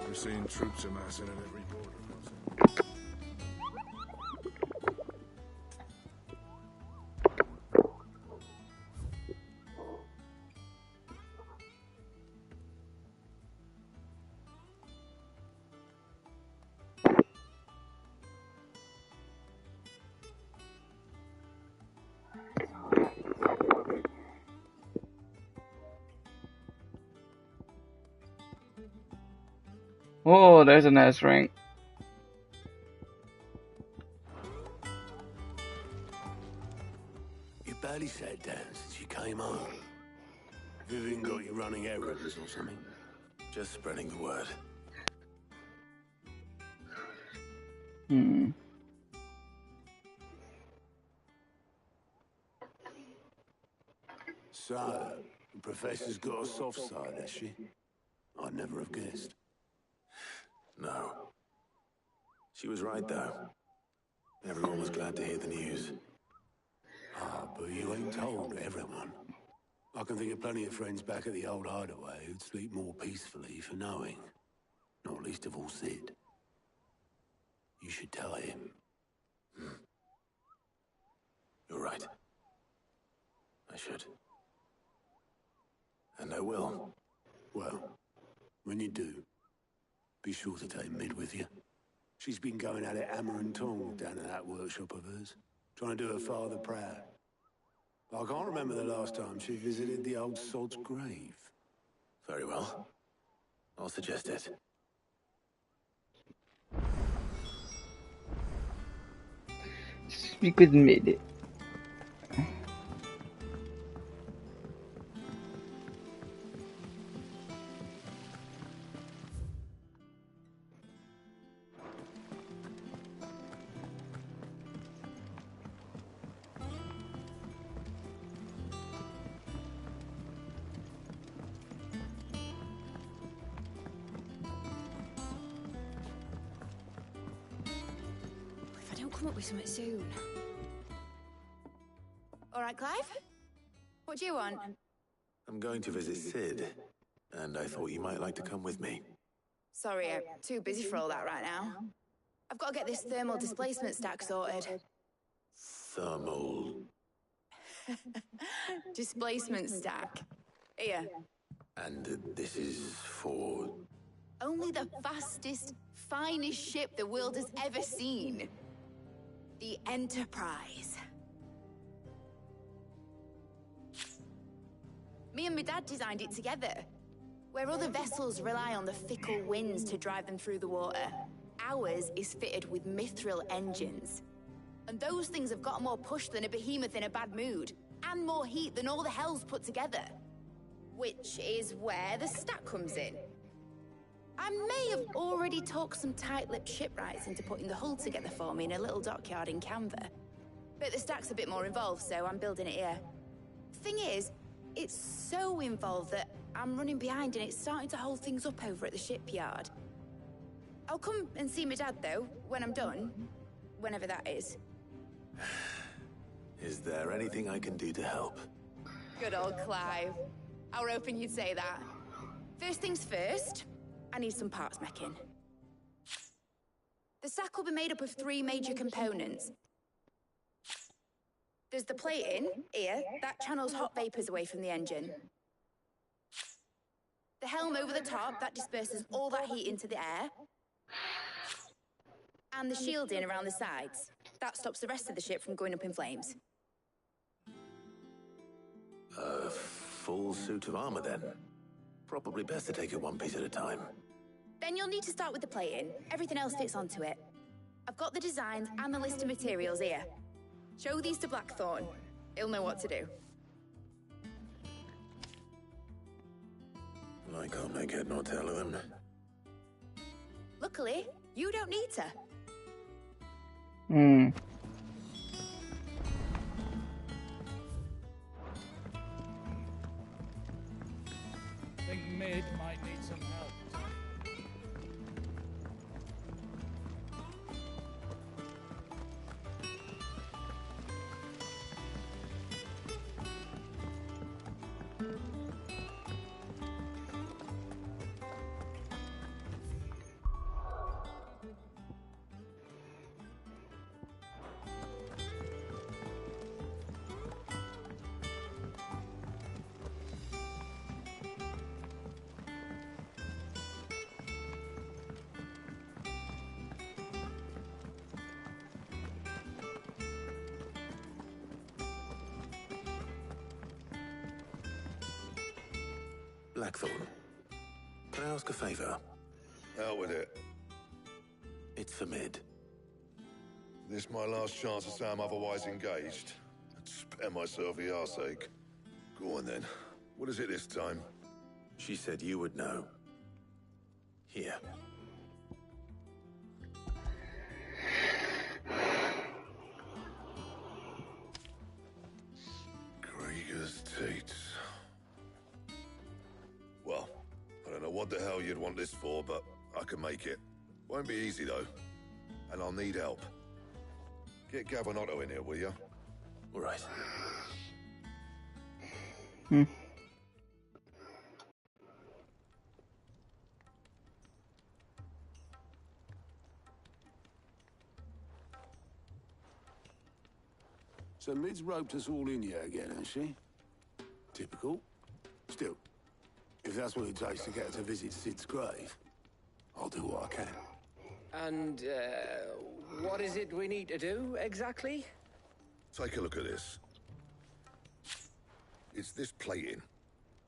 We're seeing troops amassing at every border crossing. Oh, there's a nice ring. You barely sat down since you came home. Vivian got you running errands or something? Just spreading the word. So, the Professor's got a soft side, has she? I'd never have guessed. No. She was right, though. Everyone was glad to hear the news. Ah, but you ain't told everyone. I can think of plenty of friends back at the old hideaway who'd sleep more peacefully for knowing. Not least of all Sid. You should tell him. You're right. I should. And I will. Well, when you do, be sure to take Mid with you. She's been going at it hammer and tongs down at that workshop of hers, trying to do her father proud. I can't remember the last time she visited the old sod's grave. Very well. I'll suggest it. Speak with Mid. If I don't come up with something soon. All right, Clive? What do you want? I'm going to visit Sid, and I thought you might like to come with me. Sorry, I'm too busy for all that right now. I've got to get this thermal displacement stack sorted. Thermal... Displacement stack. Here. And this is for... Only the fastest, finest ship the world has ever seen. The Enterprise. Me and my dad designed it together. Where other vessels rely on the fickle winds to drive them through the water, ours is fitted with mithril engines. And those things have got more push than a behemoth in a bad mood, and more heat than all the hells put together. Which is where the stack comes in. I may have already talked some tight-lipped shipwrights into putting the hull together for me in a little dockyard in Canva. But the stack's a bit more involved, so I'm building it here. Thing is, it's so involved that I'm running behind and it's starting to hold things up over at the shipyard. I'll come and see my dad, though, when I'm done. Whenever that is. Is there anything I can do to help? Good old Clive. I were hoping you'd say that. First things first, I need some parts meching. The stack will be made up of 3 major components. There's the plating, here, that channels hot vapors away from the engine. The helm over the top, that disperses all that heat into the air. And the shielding around the sides. That stops the rest of the ship from going up in flames. A full suit of armor, then. Probably best to take it one piece at a time. Then you'll need to start with the plating. Everything else fits onto it. I've got the designs and the list of materials here. Show these to Blackthorn. He'll know what to do. I can't make head nor tail of them. Luckily, you don't need to. Think Mid might need some help. Blackthorn, can I ask a favor? Out with it. It's for Mid. This my last chance to say I'm otherwise engaged. I'd spare myself the arseache. Go on then. What is it this time? She said you would know. Here. Krieger's Teats. Well, I don't know what the hell you'd want this for, but I can make it. Won't be easy though. And I'll need help. Get Gabonotto in here, will you? All right. So Mid's roped us all in here again, has she? Typical. Still, if that's what it takes to get her to visit Sid's grave, I'll do what I can. And, what is it we need to do, exactly? Take a look at this. It's this plating.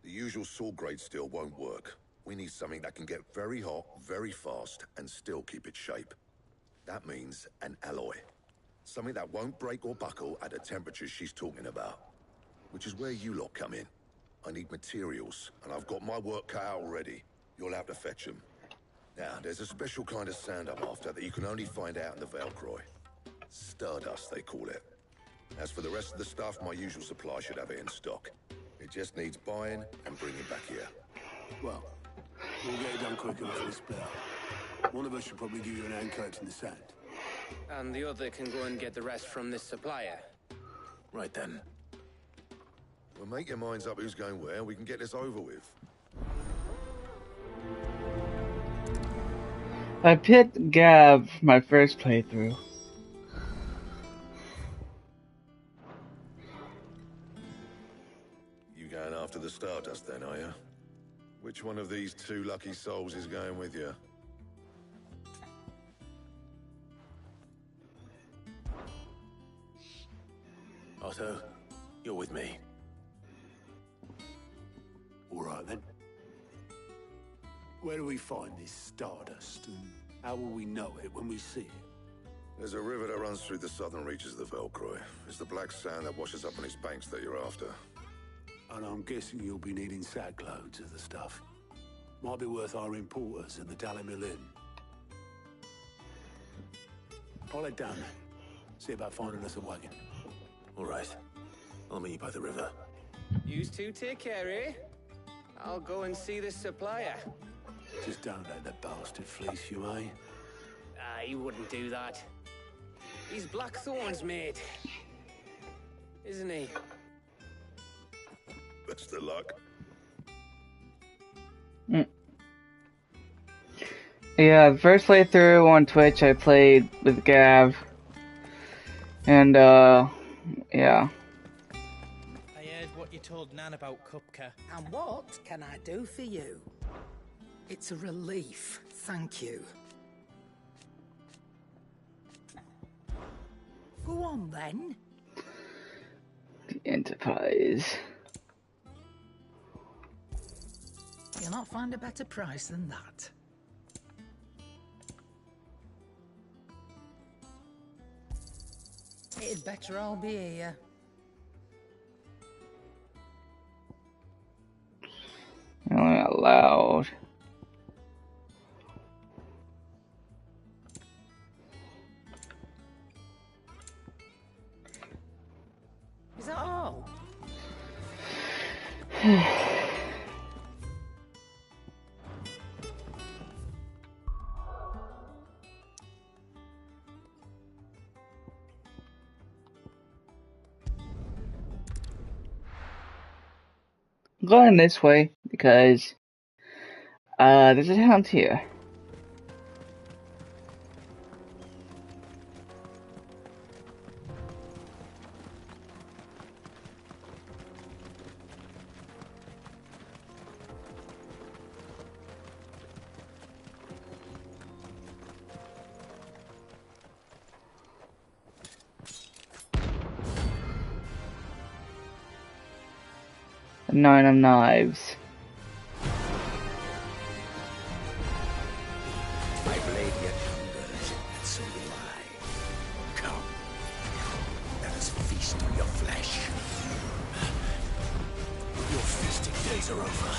The usual sword grade steel won't work. We need something that can get very hot, very fast, and still keep its shape. That means an alloy. Something that won't break or buckle at the temperatures she's talking about. Which is where you lot come in. I need materials, and I've got my work cut out already. You'll have to fetch them. Now, there's a special kind of sand I'm after that you can only find out in the Velcroy. Stardust, they call it. As for the rest of the stuff, my usual supply should have it in stock. It just needs buying and bringing back here. Well, we'll get it done quick enough to split up. One of us should probably give you an hand collecting the sand. And the other can go and get the rest from this supplier. Right then. Well, make your minds up who's going where, and we can get this over with. I picked Gav my first playthrough. You going after the Stardust then, are you? Which one of these two lucky souls is going with you? Otto, you're with me. All right then. Where do we find this Stardust, and how will we know it when we see it? There's a river that runs through the southern reaches of the Velcroy. It's the black sand that washes up on its banks that you're after. And I'm guessing you'll be needing sack loads of the stuff. Might be worth our importers at the Dalimil Inn. I'll head down there. See about finding us a wagon. All right. I'll meet you by the river. Yous two take care, eh? I'll go and see this supplier. Just don't let the bastard fleece you, eh? He wouldn't do that. He's Blackthorn's mate. Isn't he? Best of luck. Yeah, the first playthrough on Twitch I played with Gav. And, yeah. I heard what you told Nan about Kupka. And what can I do for you? It's a relief, thank you. Go on then. The Enterprise. You'll not find a better price than that. It'd better all be here. Yelling out loud. Is that all? I'm going this way because there's a hound here. A 9 of knives. idiot hungers, and so do I. Come. Let us feast on your flesh. Your feasting days are over.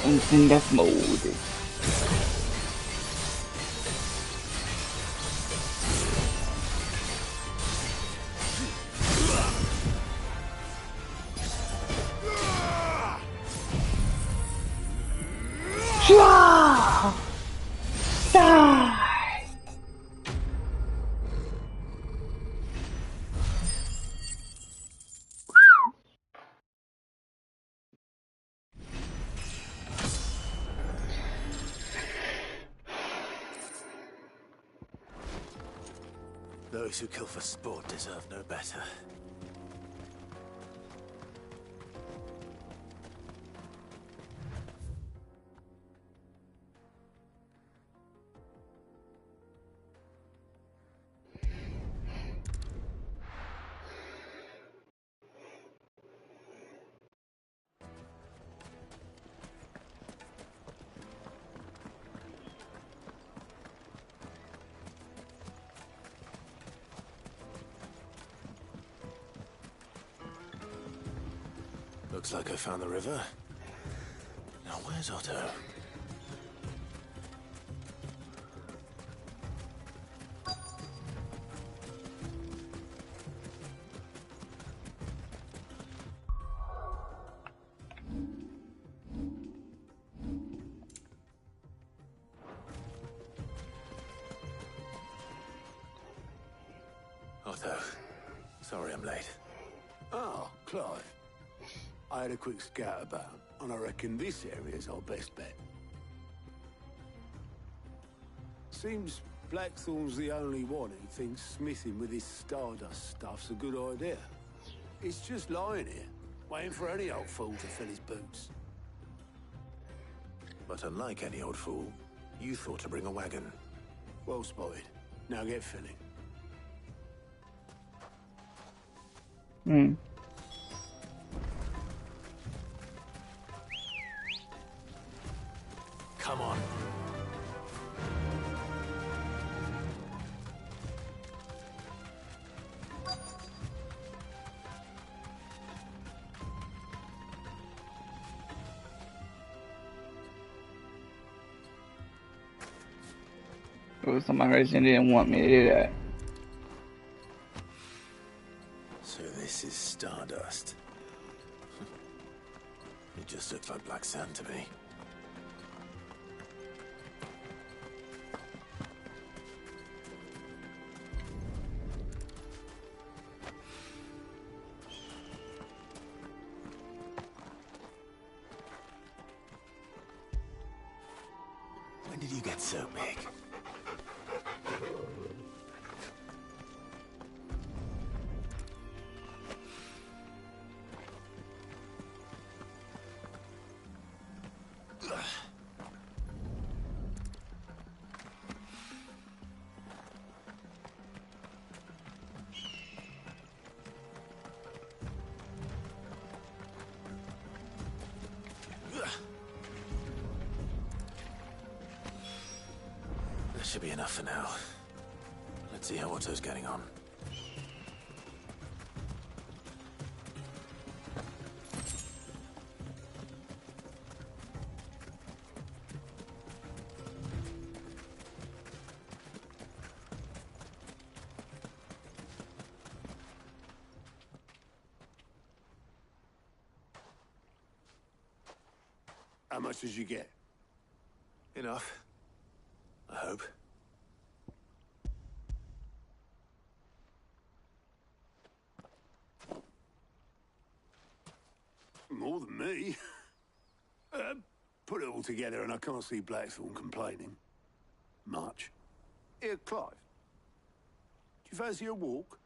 Instant death mode. Those who kill for sport deserve no better. Looks like I found the river. Now where's Otto? Otto, sorry I'm late. Oh, Clive. I had a quick scout about, and I reckon this area's our best bet. Seems Blackthorn's the only one who thinks smithing with this Stardust stuff's a good idea. It's just lying here, waiting for any old fool to fill his boots. But unlike any old fool, you thought to bring a wagon. Well spotted. Now get filling. Come on. For some reason, didn't want me to do that. So this is Stardust. It just looks like black sand to me. When did you get so big? That should be enough for now. Let's see how Otto's getting on. How much did you get? Enough. I hope. More than me. Put it all together and I can't see Blackthorn complaining. Much. Here, Clive. Do you fancy a walk?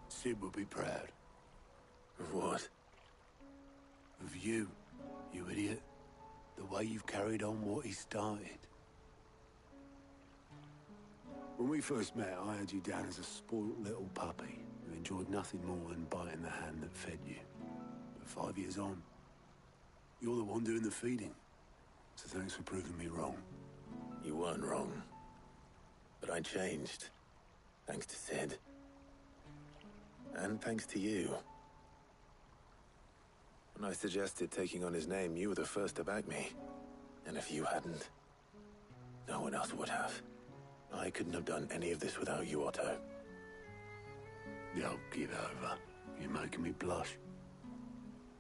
Sid would be proud. Of what? Of you, you idiot. The way you've carried on what he started. When we first met, I had you down as a spoilt little puppy who enjoyed nothing more than biting the hand that fed you. But 5 years on, you're the one doing the feeding. So thanks for proving me wrong. You weren't wrong. But I changed. Thanks to Sid. And thanks to you. When I suggested taking on his name, you were the first to back me. And if you hadn't, no one else would have. I couldn't have done any of this without you, Otto. Yo, give over. You're making me blush.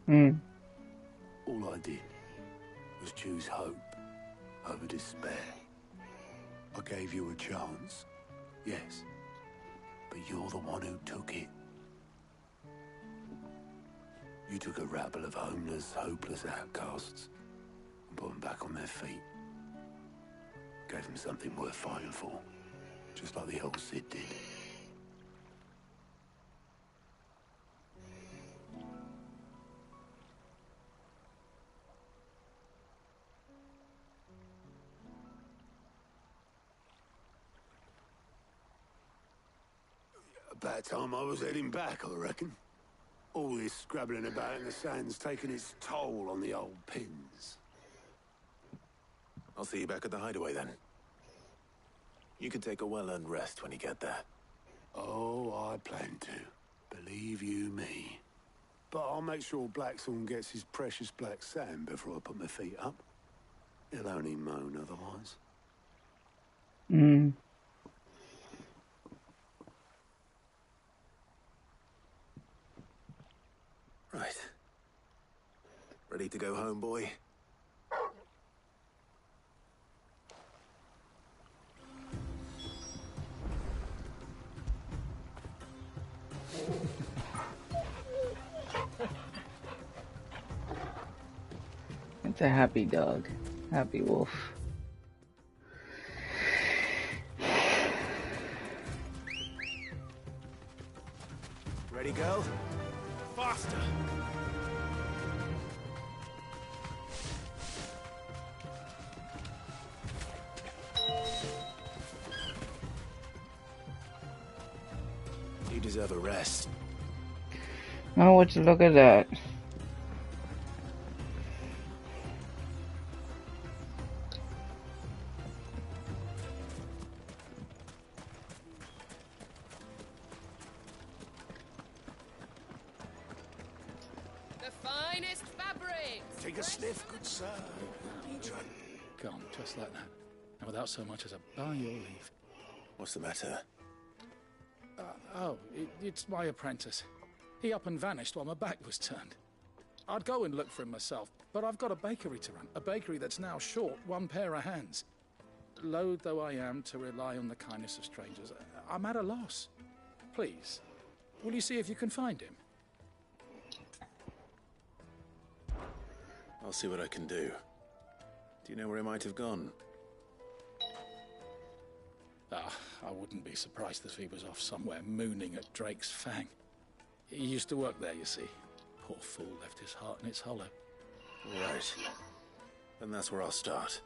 All I did was choose hope over despair. I gave you a chance, yes. But you're the one who took it. You took a rabble of homeless, hopeless outcasts and put them back on their feet. Gave them something worth fighting for, just like the old Sid did. About time I was heading back, I reckon. All this scrabbling about in the sand's taken its toll on the old pins. I'll see you back at the hideaway then. You can take a well-earned rest when you get there. Oh, I plan to. Believe you me. But I'll make sure Blackthorn gets his precious black sand before I put my feet up. He'll only moan otherwise. Right. Ready to go home, boy? It's a happy dog. Happy wolf. Ready, girl? Faster! You deserve a rest. Oh, would you look at that? The finest fabrics! Take a sniff, good sir. Patron. Gone, just like that. And without so much as a by your leave. What's the matter? It's my apprentice. He up and vanished while my back was turned. I'd go and look for him myself, but I've got a bakery to run. A bakery that's now short one pair of hands. Loath though I am to rely on the kindness of strangers, I'm at a loss. Please, will you see if you can find him? I'll see what I can do. Do you know where he might have gone? I wouldn't be surprised if he was off somewhere mooning at Drake's Fang. He used to work there, you see. Poor fool left his heart in its hollow. Right. Then that's where I'll start.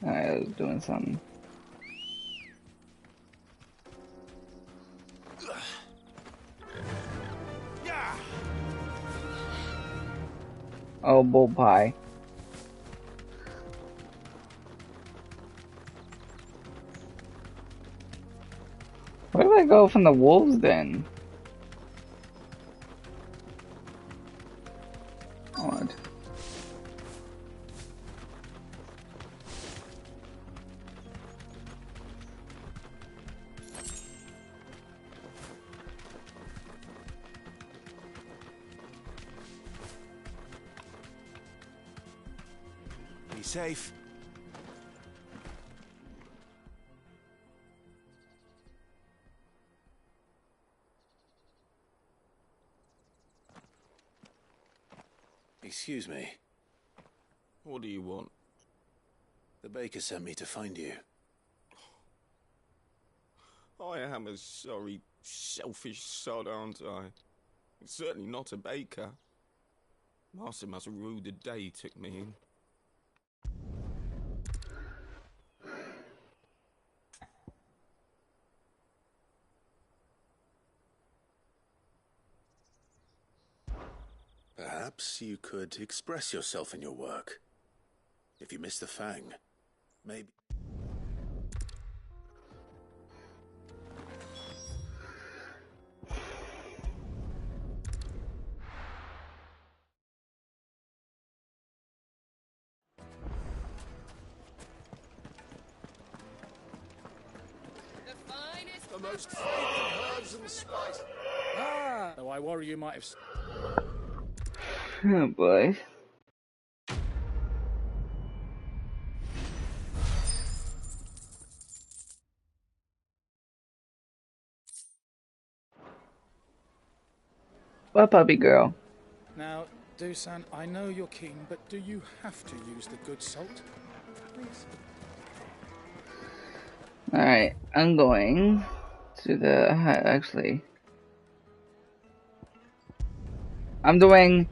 I was doing something. Oh, bull pie. Where did I go from the wolves then? Odd. Be safe. Excuse me. What do you want? The baker sent me to find you. I am a sorry, selfish sod, aren't I? Certainly not a baker. Master must rue the day he took me in. Perhaps you could express yourself in your work. If you miss the Fang, maybe... The most fragrant herbs and spices. Though I worry you might have... Oh boy. What puppy girl? Now, Dusan, I know you're keen, but do you have to use the good salt? Please. Alright, I'm going to the... Actually... I'm doing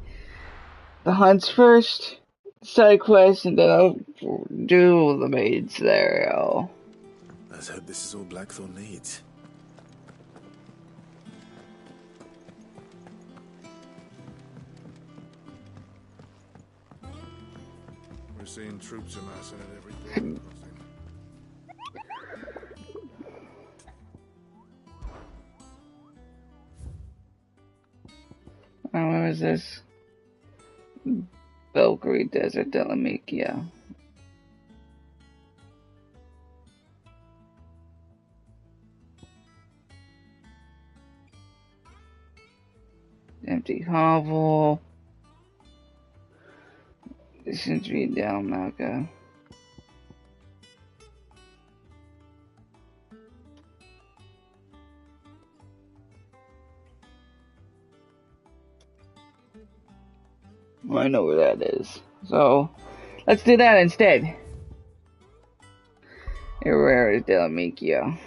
the hunts first, side quest, and then I'll do the maid scenario. Let's hope this is all Blackthorn needs. seeing troops amassing at every border crossing. Oh, where is this? Belgrade Desert, Delamikia. Empty hovel. This seems to be Dalmaka. Well, I know where that is. So, let's do that instead. Where is Delamikia?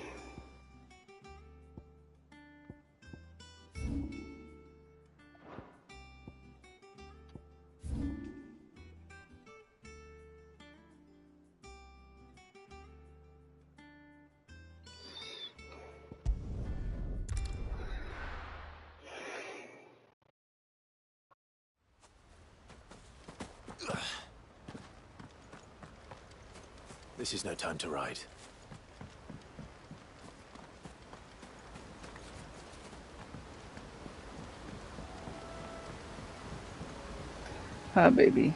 This is no time to ride. Hi, baby.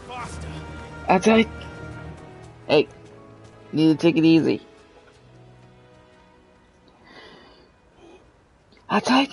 Faster. Outside. Hey, need to take it easy. Outside.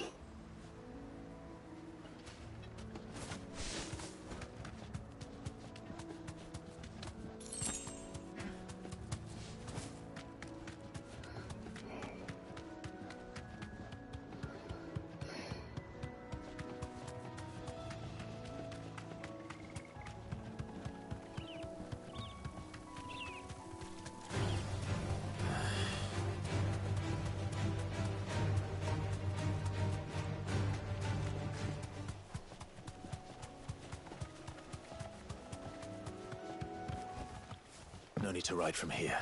No need to ride from here.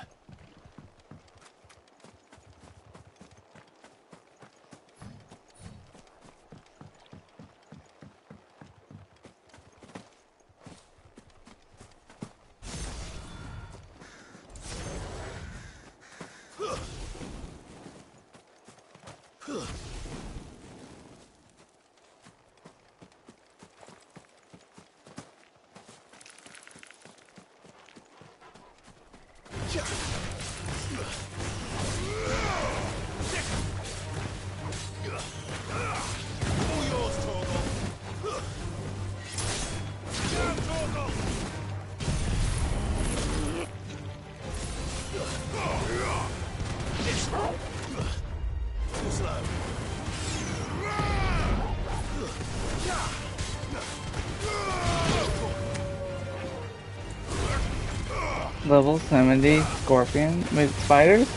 Level 70 Scorpion with spiders?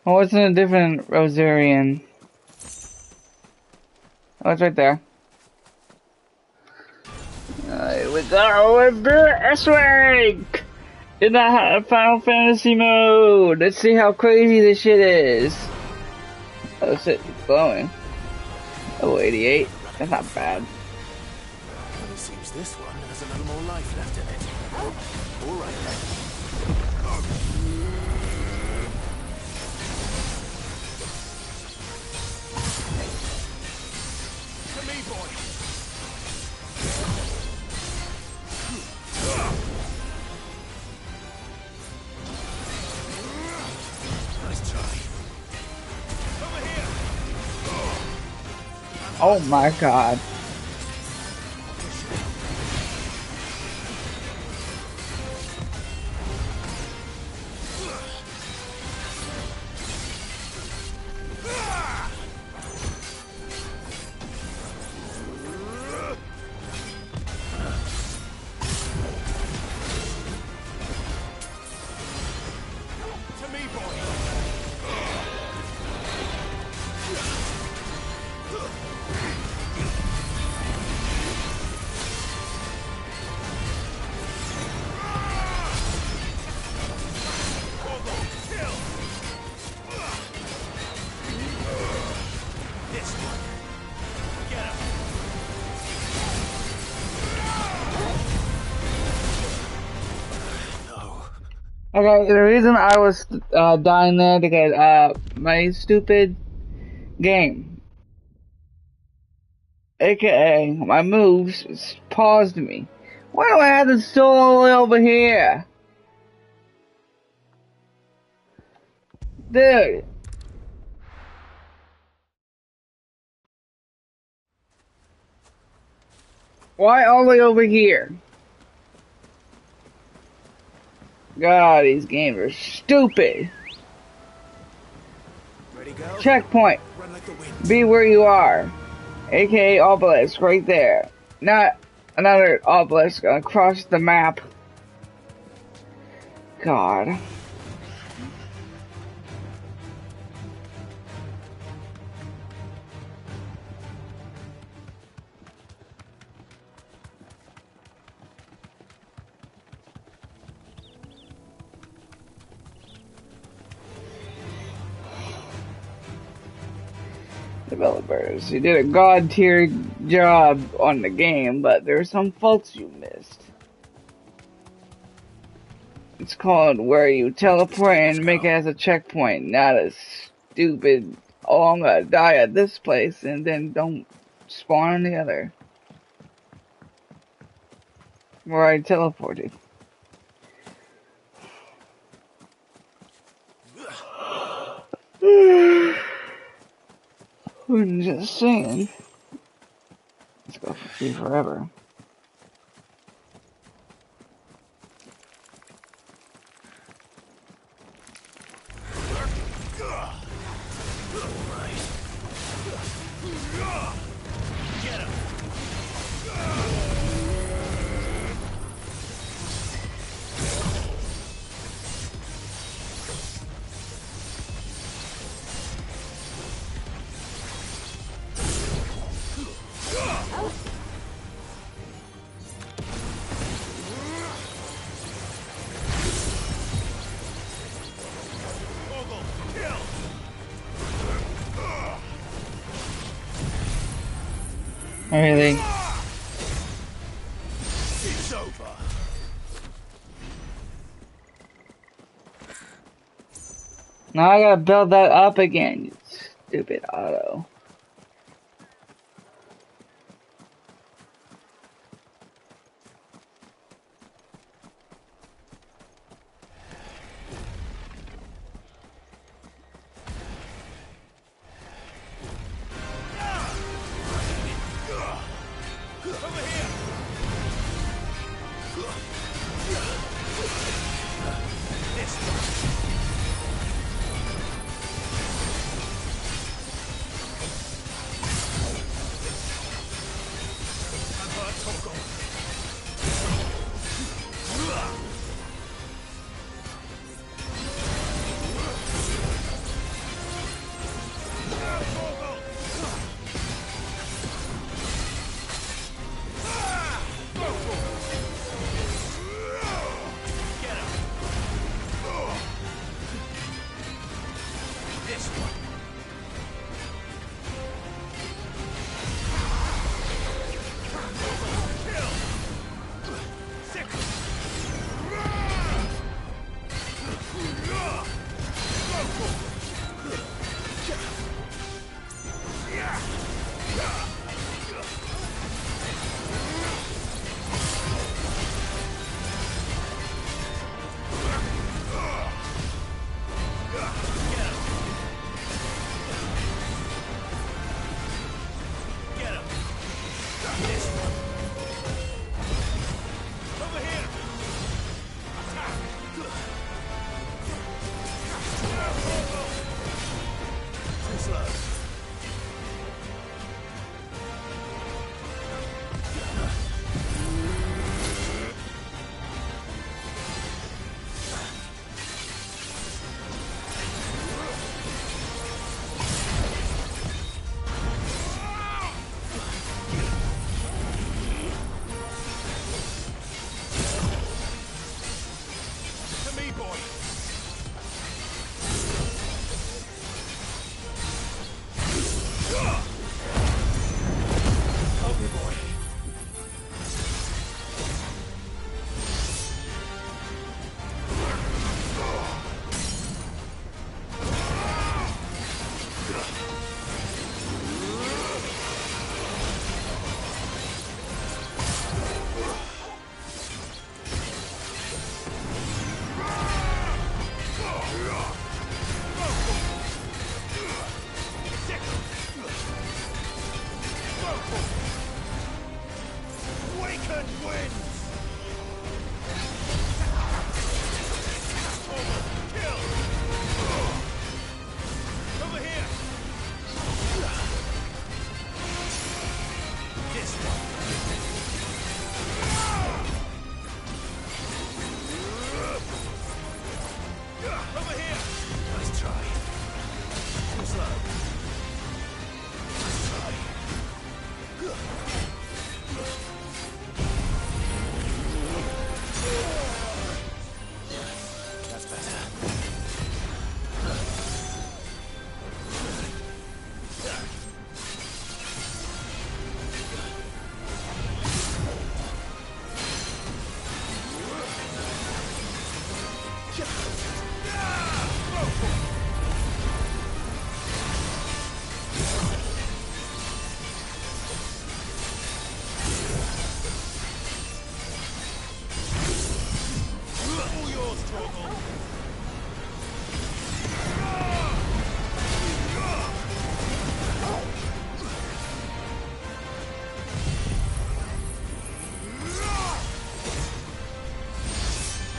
Oh, it's in a different Rosarian. Oh, it's right there. Here we go with the S-Rank! In the Final Fantasy mode! Let's see how crazy this shit is. Oh shit, it's glowing. Oh, 88. That's not bad. Well, it seems this one has a little more life left in it. All right then. To me, boy. Nice try. Over here. Oh my god. Okay, the reason I was dying there because my stupid game, aka my moves, paused me. Why do I have to stall all the way over here? Dude. Why all the way over here? God, these games are stupid. Ready, go? Checkpoint. Run like the wind. Be where you are. AKA obelisk right there. Not another obelisk across the map. God. Developers, you did a god tier job on the game, but there are some faults you missed. It's called where you teleport and make it as a checkpoint, not a stupid, oh, I'm gonna die at this place and then don't spawn on the other. Where I teleported. I'm just saying. Let's go for free forever. Really? It's over. Now I gotta build that up again, you stupid auto. Weakened winds! Kill! Over here! This one! Over here! Nice try. Too slow. Nice try. That's better. All yours, Torgal.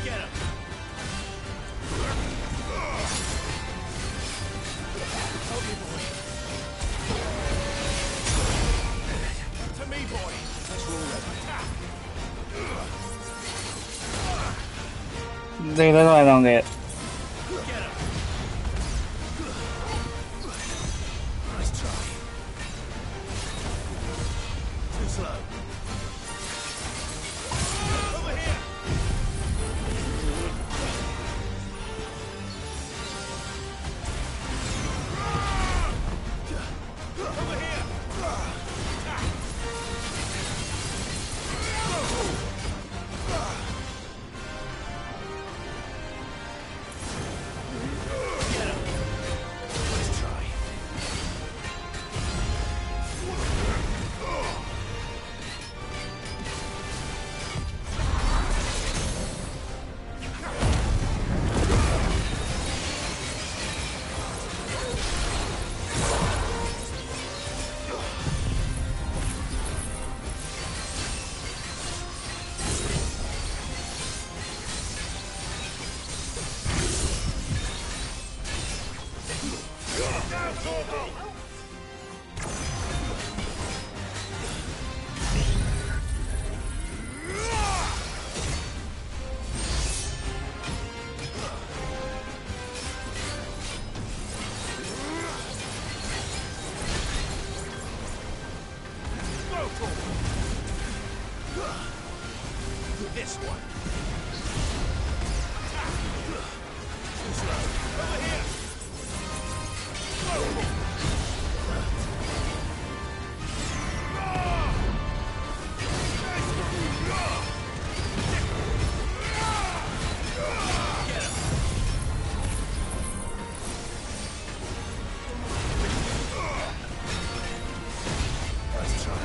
Get him. Help me, boy. To me, boy. Let's roll that. Dude, that's what I don't get. Get him. Nice try. Too slow. Over here. Over here. Get him. Nice try. Down, Torgal. Go, Torgal. This one. Too slow. Over here. Let's try.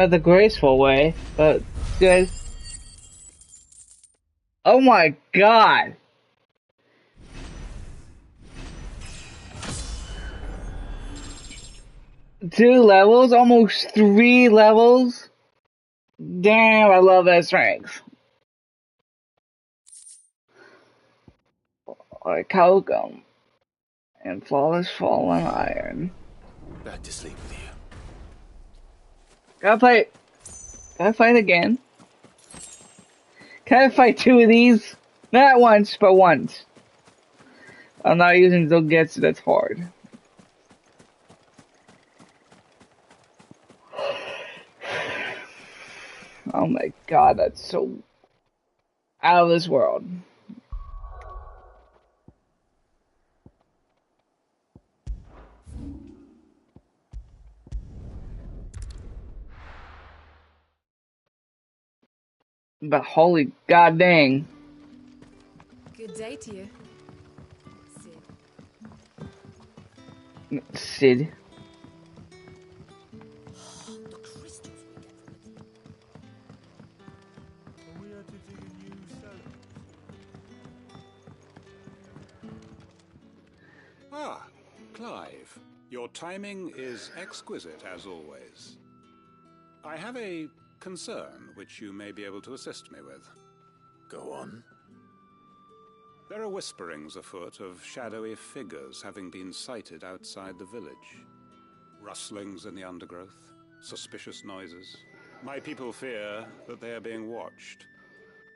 The graceful way, but good. Oh my god! 2 levels? Almost 3 levels? Damn, I love S ranks. Or Kokum. And flawless fallen iron. Back to sleep with you. Gotta fight again. Can I fight 2 of these? Not once, but once. I'm not using Zogetsu, that's hard. Oh my god, that's so out of this world. But holy god dang. Good day to you. Sid. Ah, Clive. Your timing is exquisite, as always. I have a concern which you may be able to assist me with. Go on. There are whisperings afoot of shadowy figures having been sighted outside the village. Rustlings in the undergrowth, suspicious noises. My people fear that they are being watched.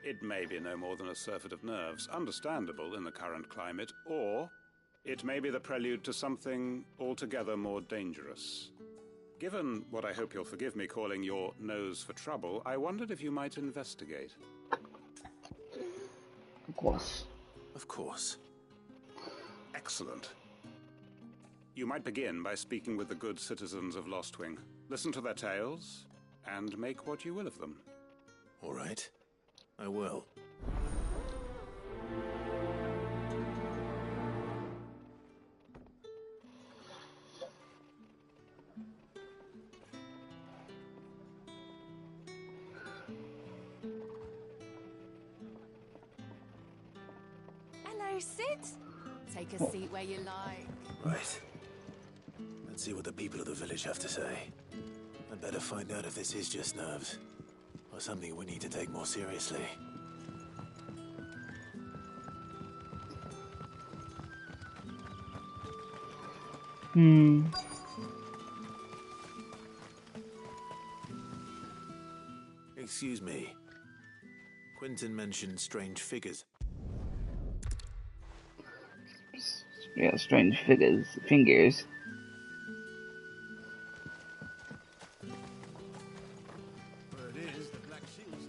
It may be no more than a surfeit of nerves, understandable in the current climate, or it may be the prelude to something altogether more dangerous. Given what I hope you'll forgive me calling your nose for trouble, I wondered if you might investigate. Of course. Of course. Excellent. You might begin by speaking with the good citizens of Lostwing. Listen to their tales, and make what you will of them. All right. I will. Hello, Sid. Take a seat where you like. Right. Let's see what the people of the village have to say. I'd better find out if this is just nerves, or something we need to take more seriously. Excuse me. Quentin mentioned strange figures. Yeah, strange fingers. Where it is, the Black Shield's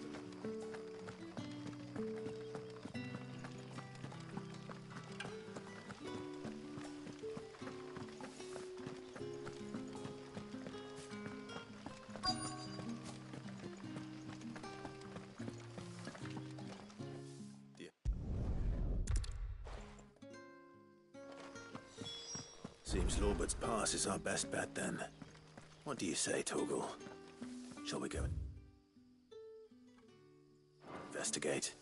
Seems Lorbert's Pass is our best bet then. What do you say, Torgal? Shall we go investigate?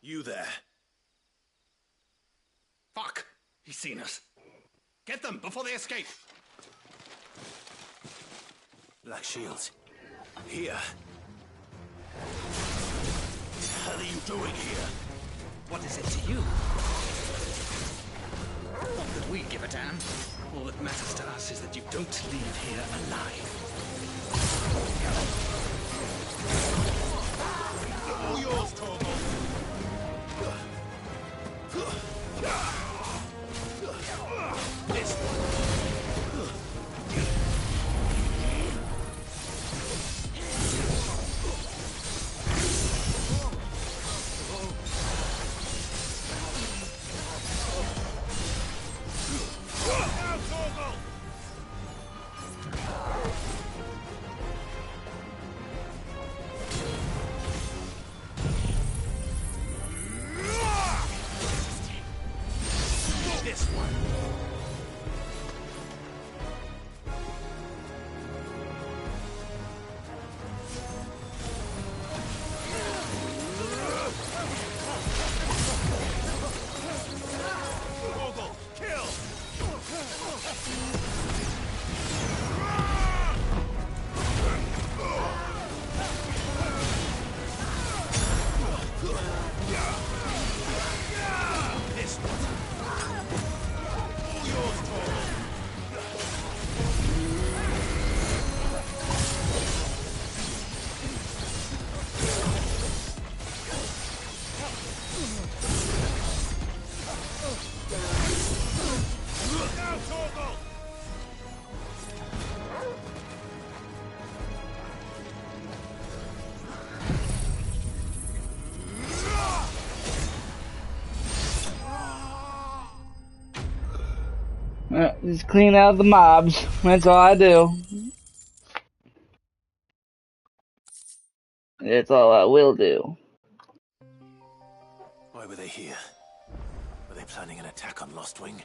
You there. Fuck! He's seen us. Get them before they escape. Black Shields. Here. What the hell are you doing here? What is it to you? Not that we give a damn. All that matters to us is that you don't leave here alive. all yours, Torgal. This one. Just clean out the mobs. That's all I do. That's all I will do. Why were they here? Were they planning an attack on Lostwing?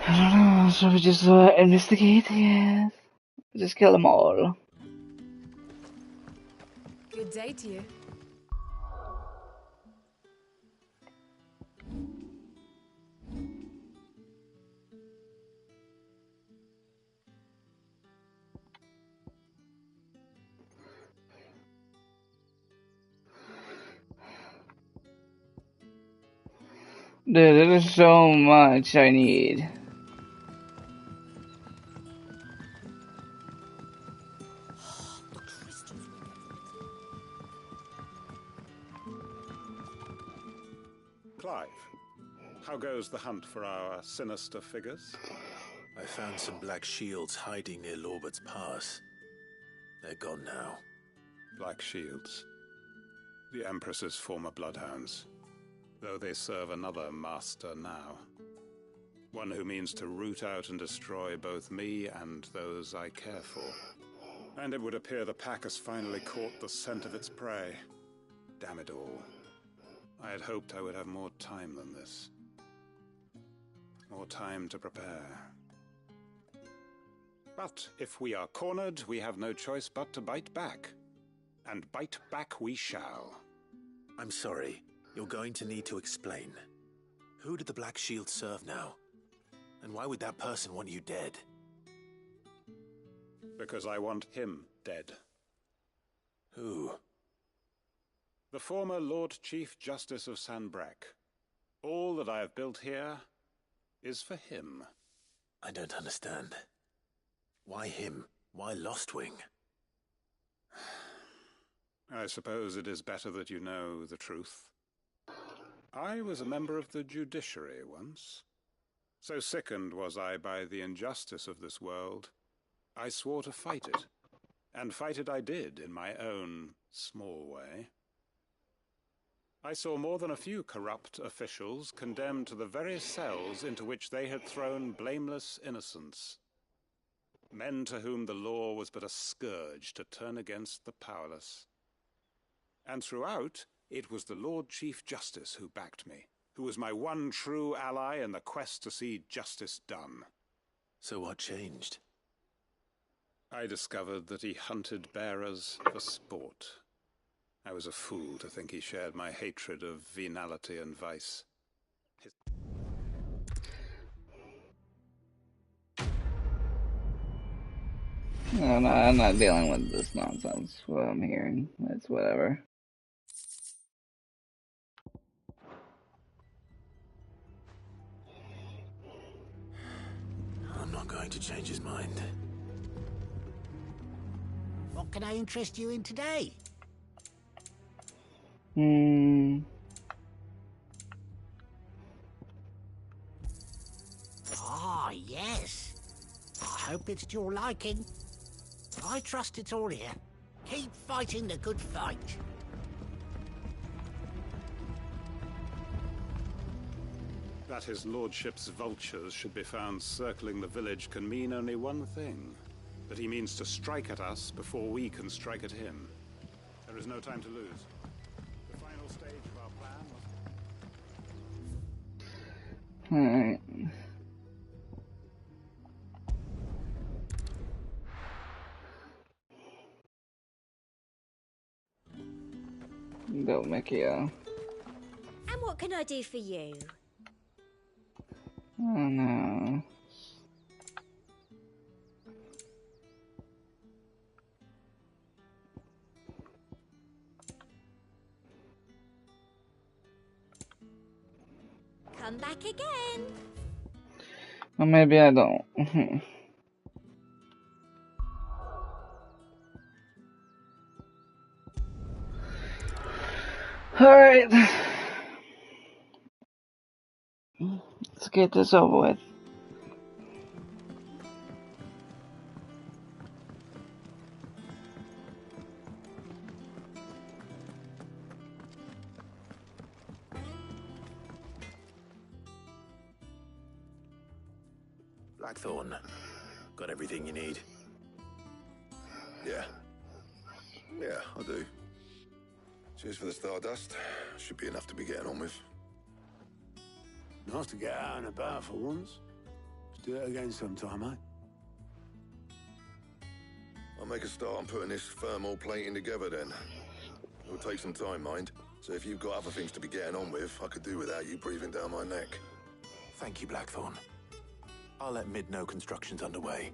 I don't know. Should we just investigate? Yes. Just kill them all. Good day to you. Dude, there's so much I need. Clive, how goes the hunt for our sinister figures? I found some black shields hiding near Lorbert's Pass. They're gone now. Black shields. The Empress's former bloodhounds. Though they serve another master now. One who means to root out and destroy both me and those I care for. And it would appear the pack has finally caught the scent of its prey. Damn it all. I had hoped I would have more time than this. More time to prepare. But if we are cornered, we have no choice but to bite back. And bite back we shall. I'm sorry. You're going to need to explain. Who did the Black Shield serve now? And why would that person want you dead? Because I want him dead. Who? The former Lord Chief Justice of Sanbreque. All that I have built here is for him. I don't understand. Why him? Why Lostwing? I suppose it is better that you know the truth. I was a member of the judiciary once. So sickened was I by the injustice of this world, I swore to fight it. And fight it I did, in my own small way. I saw more than a few corrupt officials condemned to the very cells into which they had thrown blameless innocents. Men to whom the law was but a scourge to turn against the powerless. And throughout, it was the Lord Chief Justice who backed me, who was my one true ally in the quest to see justice done. So what changed? I discovered that he hunted bearers for sport. I was a fool to think he shared my hatred of venality and vice. No, I'm not dealing with this nonsense. What I'm hearing, it's whatever. I'm not going to change his mind. What can I interest you in today? Ah, yes. I hope it's to your liking. I trust it's all here. Keep fighting the good fight. That his lordship's vultures should be found circling the village can mean only one thing. That he means to strike at us before we can strike at him. There is no time to lose. The final stage of our plan must... Alright. Go, Mikio. And what can I do for you? Oh no. Come back again. Or maybe I don't. Alright. Let's get this over with. Blackthorn, got everything you need? Yeah. Yeah, I do. Cheers for the Stardust. Should be enough to be getting on with. Nice to get out and about for once. Let's do it again sometime, eh? I'll make a start on putting this thermal plating together then. It'll take some time, mind. So if you've got other things to be getting on with, I could do without you breathing down my neck. Thank you, Blackthorn. I'll let Mid know construction's underway.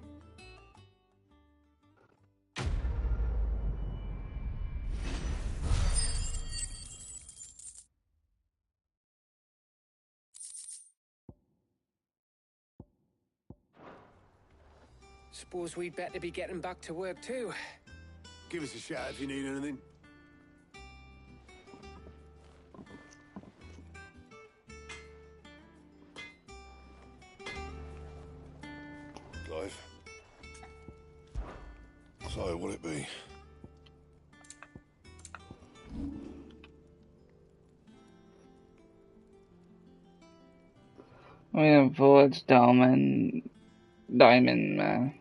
Suppose we'd better be getting back to work too. Give us a shout if you need anything. Clive. So, what'll it be? Bullets, Diamond Man.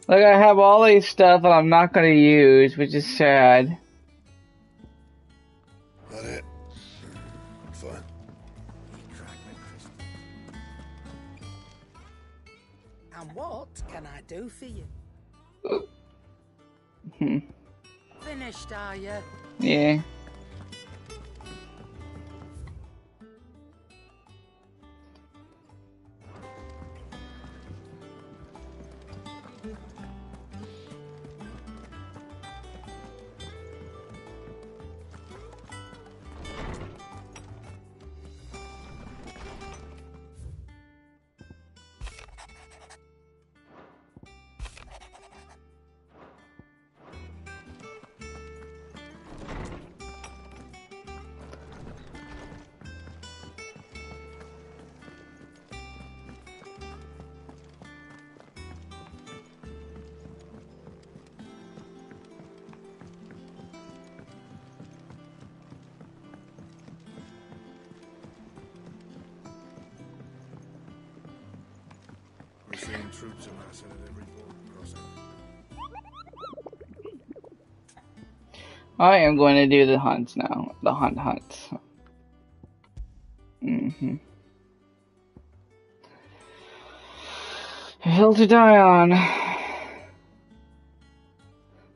Like, I have all these stuff that I'm not gonna use, which is sad. That it? Fine. And what can I do for you? Finished, are you? Yeah. We're seeing troops amassing at every border crossing. I am going to do the hunts now. The hunts. Hill to die on.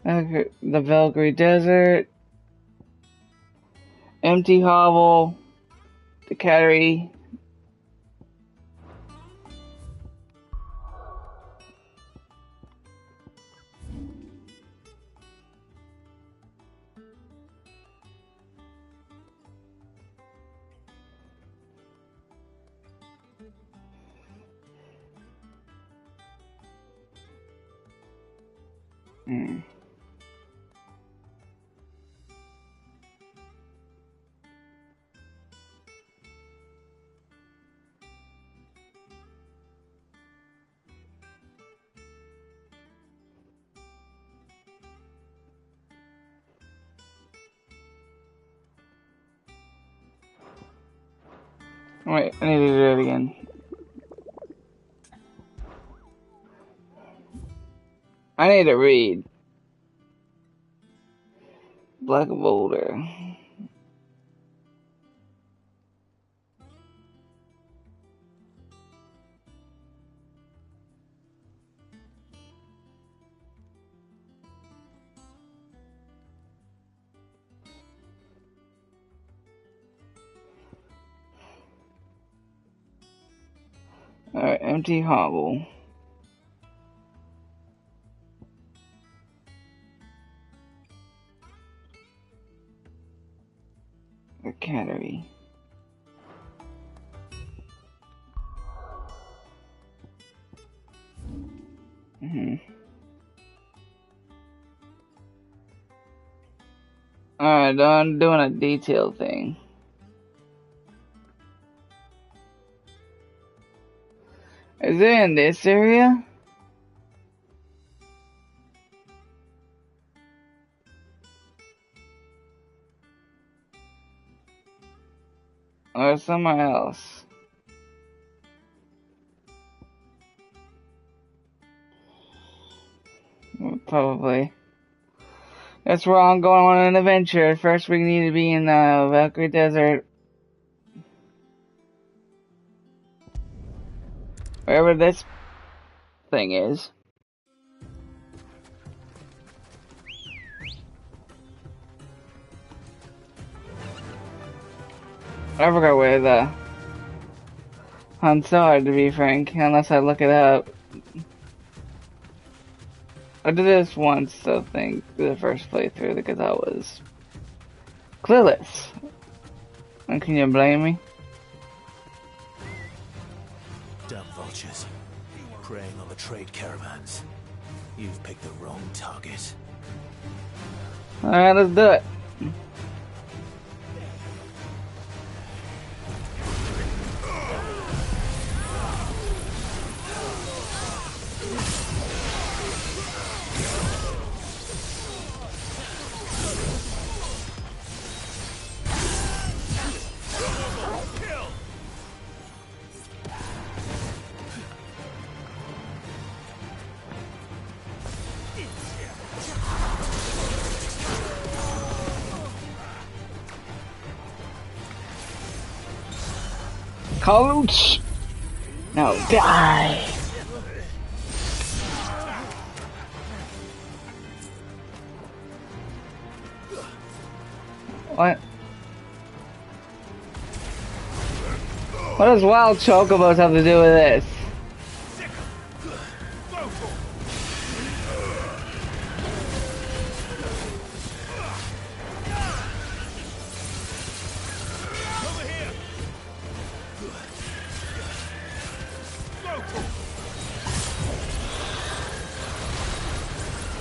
The Valkyrie Desert. Empty Hovel. The Cattery. Wait, I need to do it again. I need to read. Black Boulder. Alright, Empty Hovel. The Cattery. Alright, I'm doing a detail thing. Is it in this area? Or somewhere else? Probably. That's wrong, going on an adventure. First we need to be in the Valkyrie Desert. Wherever this thing is. I forgot where the hunts are, to be frank, unless I look it up. I did this once, I think, the first playthrough, because I was clueless. And can you blame me? Damn vultures, preying on the trade caravans. You've picked the wrong target. Alright, let's do it. Coach! No, die! What? What does wild chocobos have to do with this?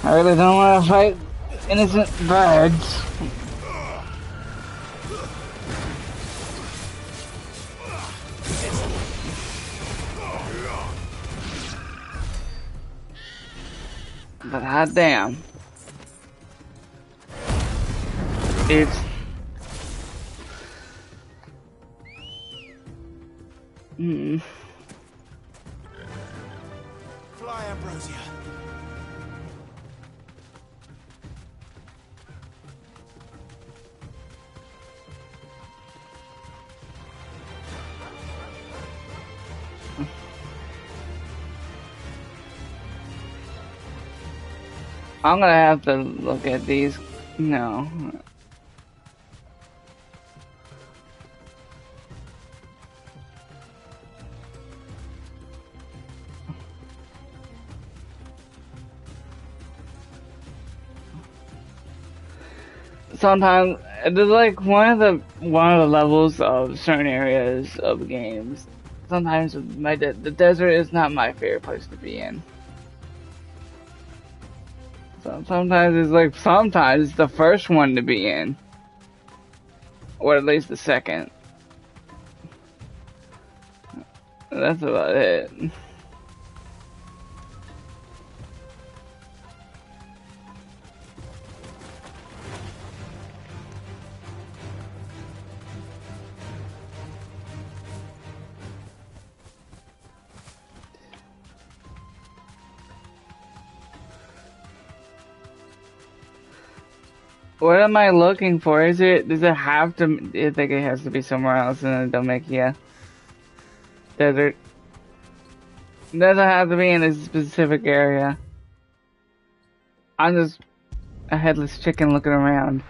I really don't want to fight innocent birds. But hot damn. It's Fly, Ambrosia. I'm gonna have to look at these. No. Sometimes there's like one of the levels of certain areas of games. Sometimes the desert is not my favorite place to be in. Sometimes it's the first one to be in. Or at least the second. That's about it. What am I looking for? Does it have to, I think it has to be somewhere else in the Dhalmekia Desert. It doesn't have to be in a specific area. I'm just a headless chicken looking around.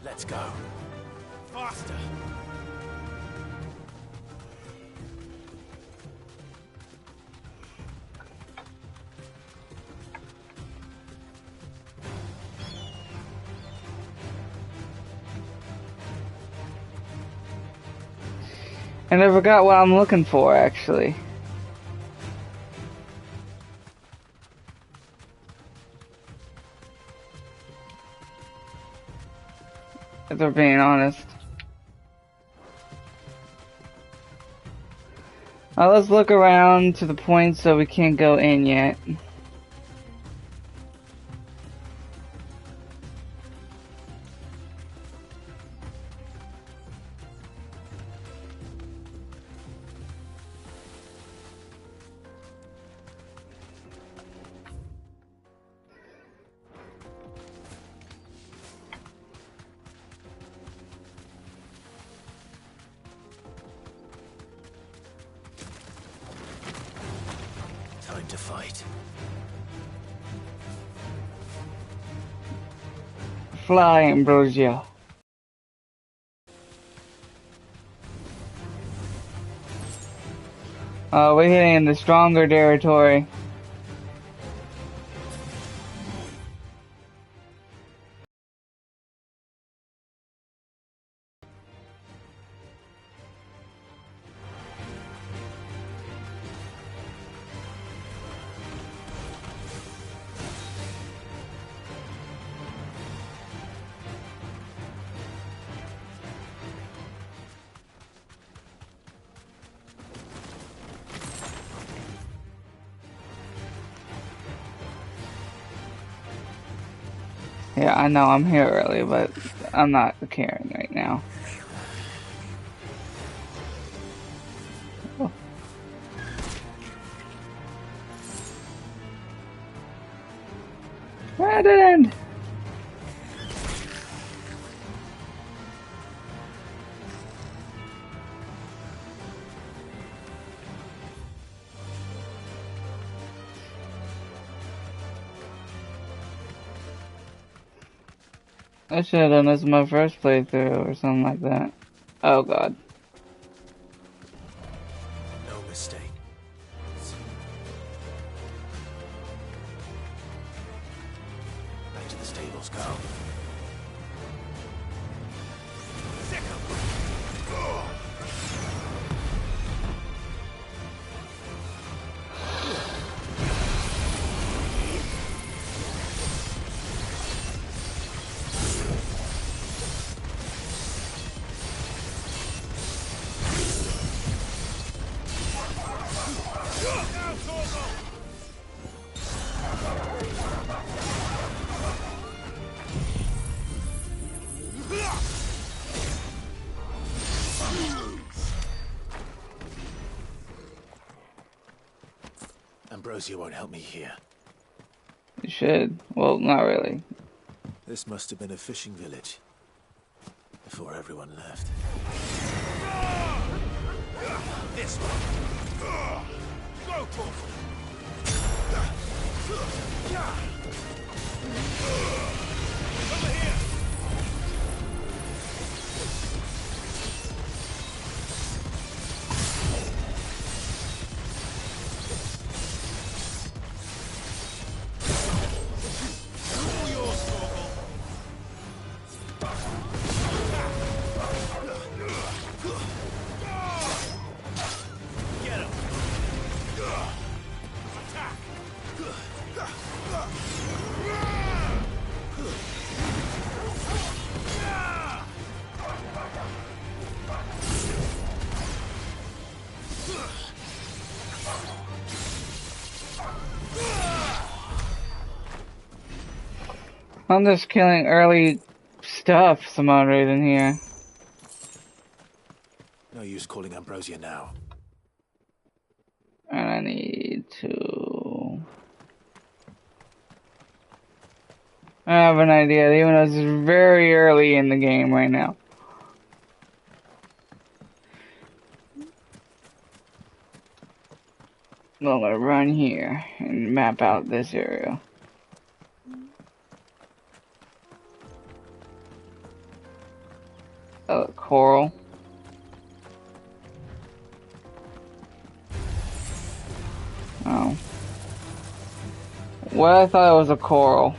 Let's go. Faster. And I forgot what I'm looking for, actually. If we're being honest. Let's look around to the point so we can't go in yet. Time to fight. Fly, Ambrosia. We're hitting the stronger territory. Yeah, I know I'm here early, but I'm not caring right now. Oh. Where did it end? I should have done this in my first playthrough or something like that. Oh god. No mistake. Back to the stables, go. Ambrosia won't help me here. You should. Well, not really. This must have been a fishing village. Before everyone left. This one. Go, Torval. Over here. I'm just killing early stuff for some odd reason here. No use calling Ambrosia now. And I need to... I have an idea, even though it's very early in the game right now. Well, I'm gonna run here and map out this area. Coral. Oh. Well, I thought it was a coral.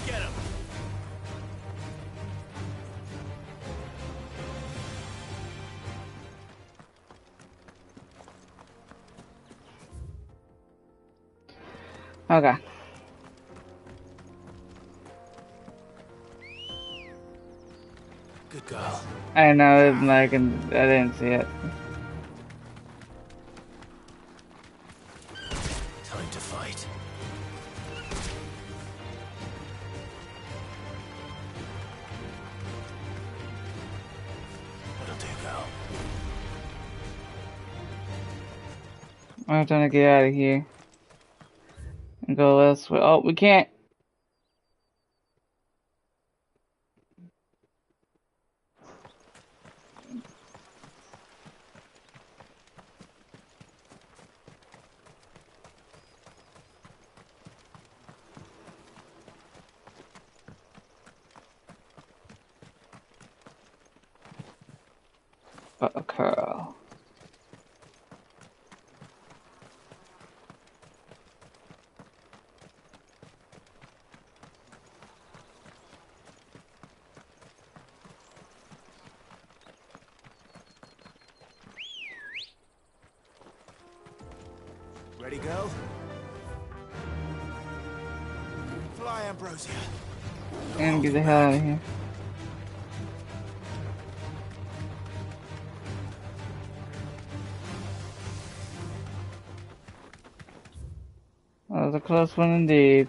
Get him. Okay. Good girl. I know, like, I didn't see it. Time to fight. That'll do, girl. I'm trying to get out of here and go elsewhere. Oh, we can't. A curl. Ready, girl? Fly, Ambrosia. And get the hell out of here. That was a close one indeed.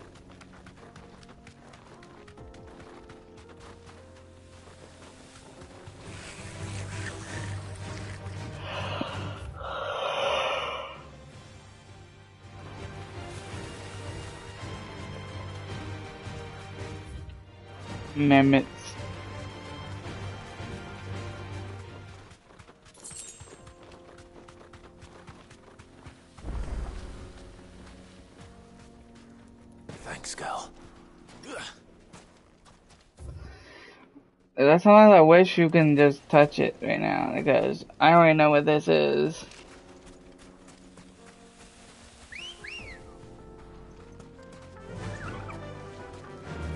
Mammoths. Thanks, girl. That's sometimes I wish you can just touch it right now, because I already know what this is.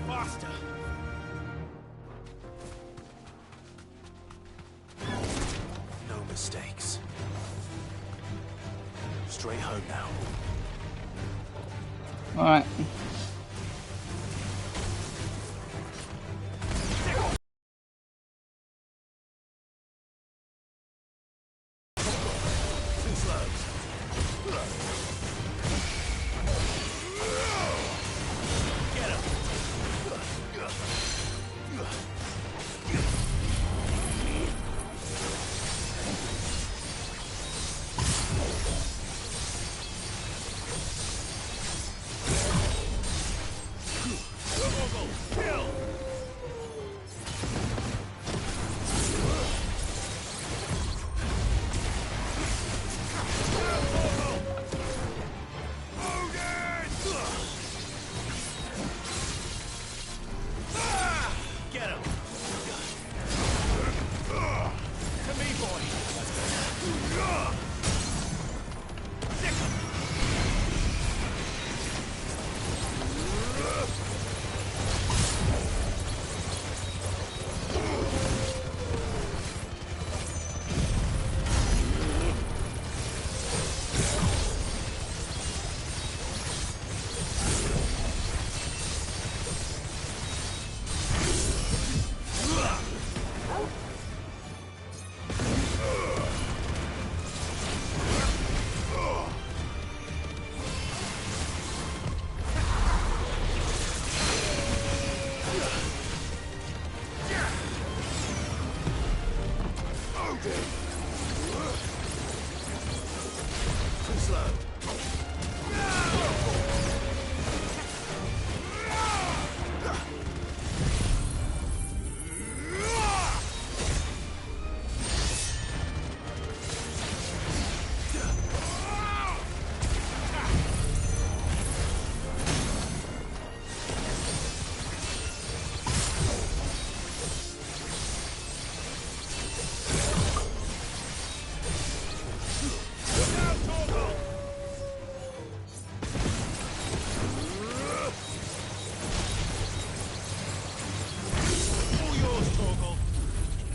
Faster. No mistakes. Straight home now. Alright.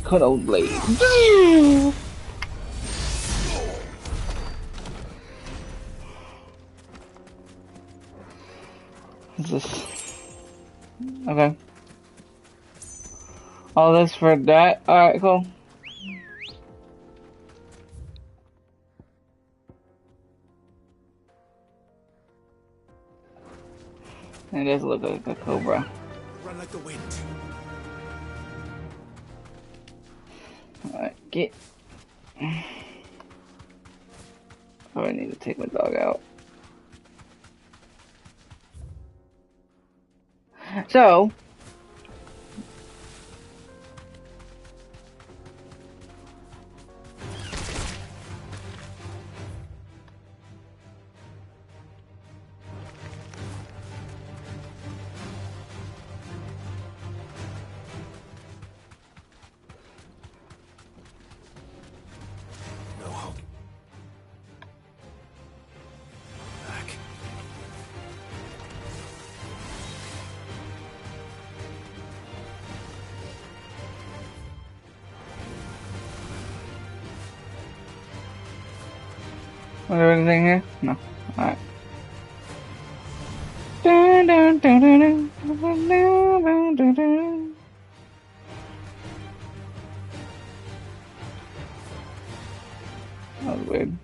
Cuddle blade. Is this... Okay. All this for that? Alright, cool. It does look like a cobra. Run like the wind. Alright, get... Oh, I need to take my dog out. So... Was there anything here? No. Alright. That was weird.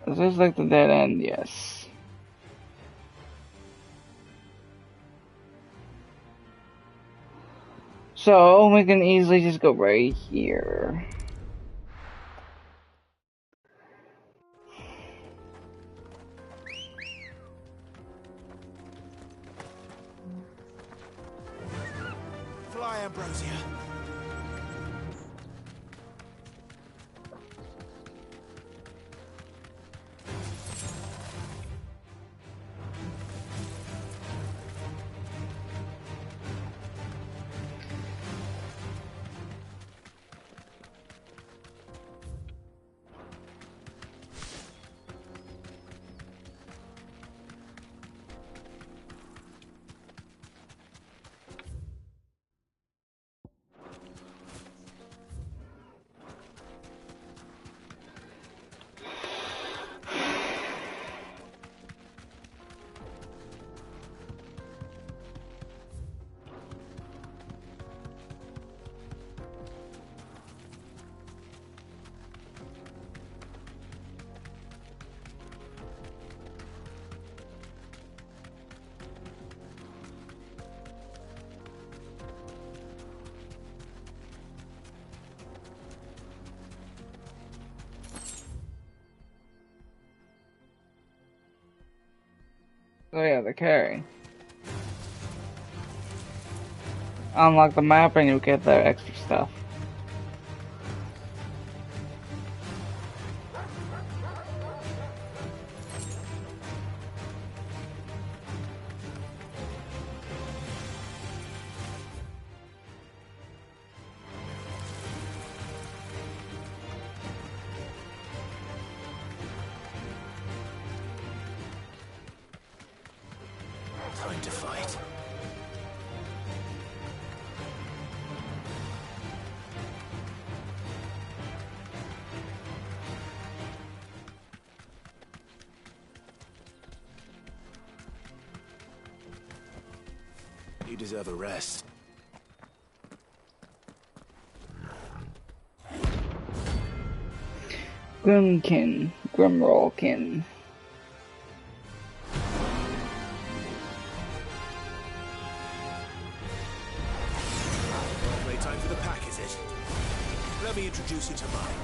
Is this like the dead end? Yes. So, we can easily just go right here. Ambrosia. Oh yeah, the carry. Unlock the map and you get the extra stuff. Time to fight. You deserve a rest. Grimkin. Grimrollkin. Time for the pack, is it? Let me introduce you to mine.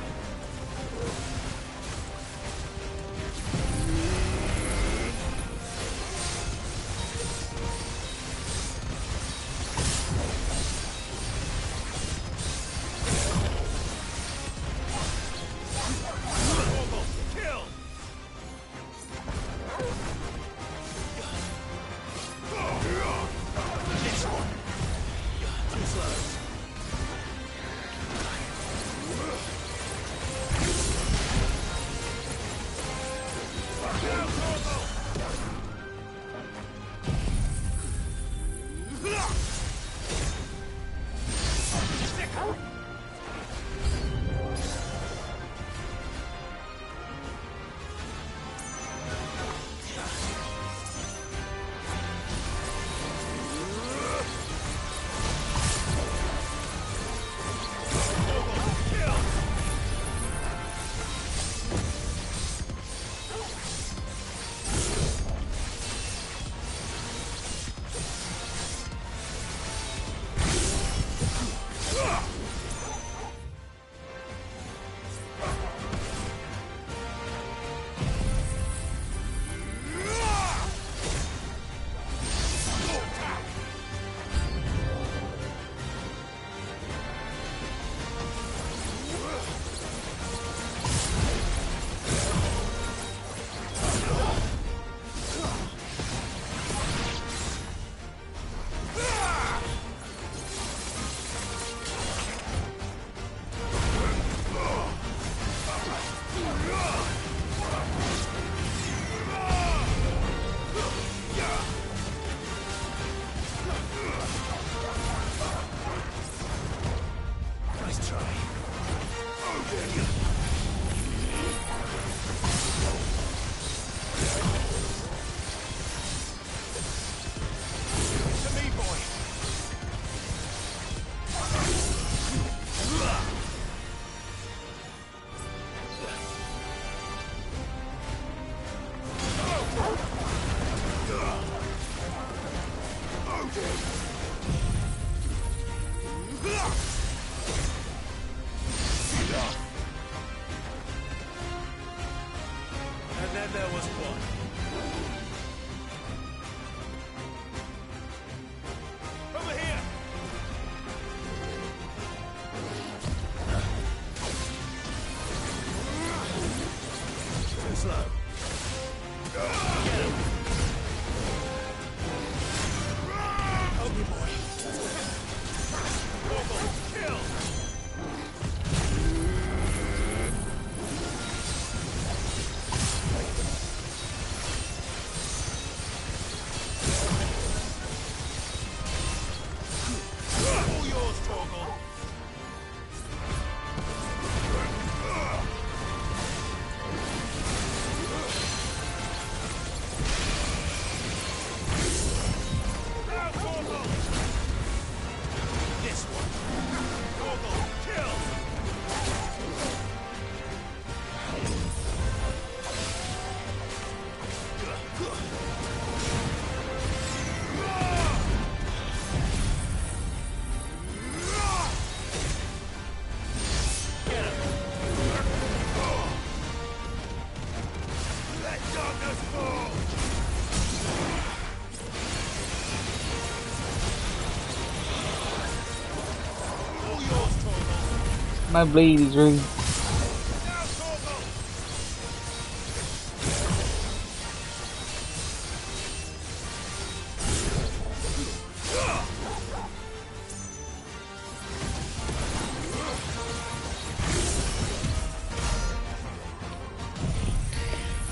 My blade is ready.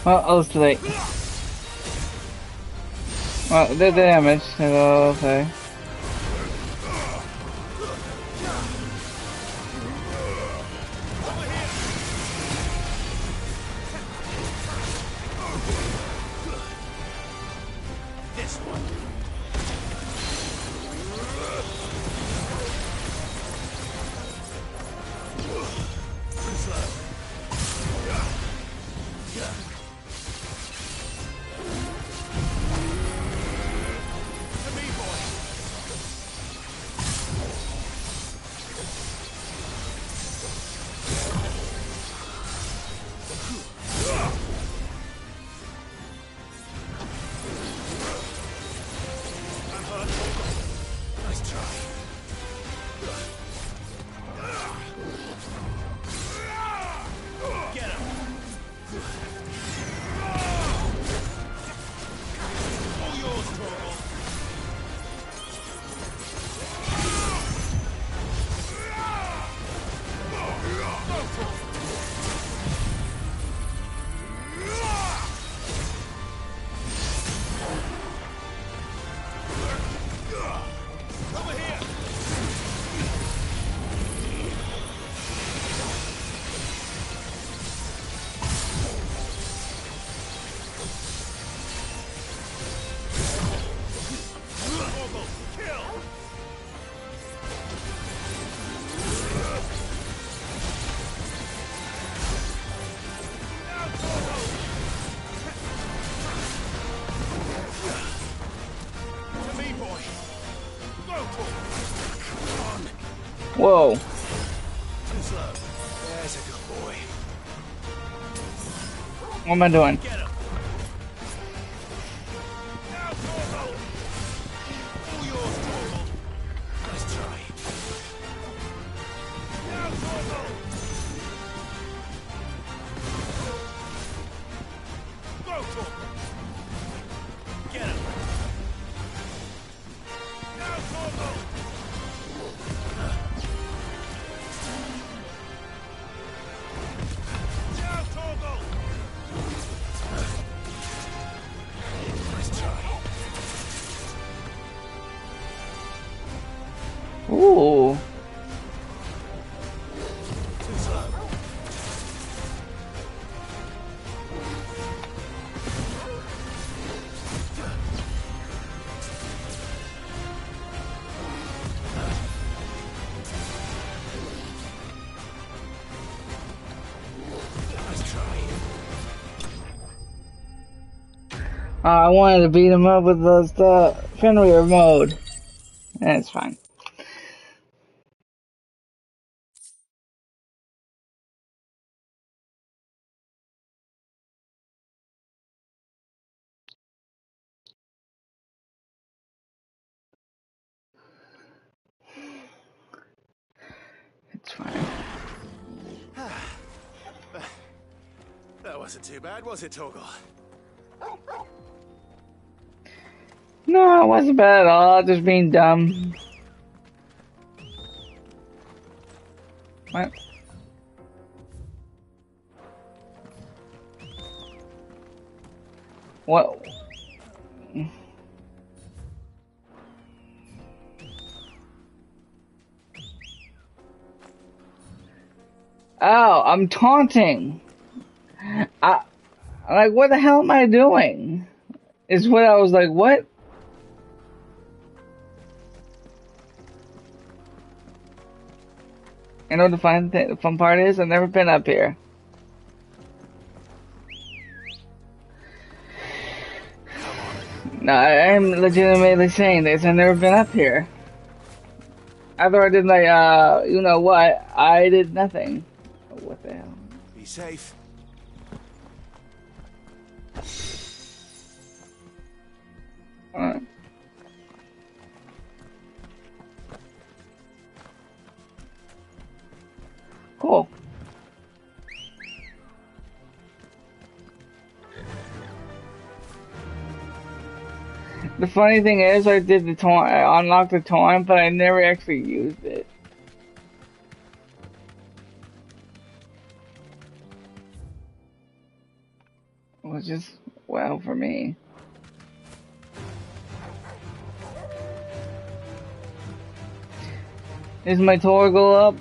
Well, I was too late. Well, the damage, so okay. Whoa. There's a good boy. What am I doing? Ooh. I wanted to beat him up with the Fenrir mode. That's fine. It's fine. That wasn't too bad, was it, Torgal? No, it wasn't bad at all. Just being dumb. What? What? Oh, I'm taunting. Like, what the hell am I doing? Is what I was like, what? You know, the fun part is, I've never been up here. No, I'm legitimately saying this. I've never been up here. After I did my, you know what? I did nothing. What the hell? Be safe. Alright. funny thing is, I did the taunt, I unlocked the taunt, but I never actually used it. Which is, well, for me. Is my toggle up?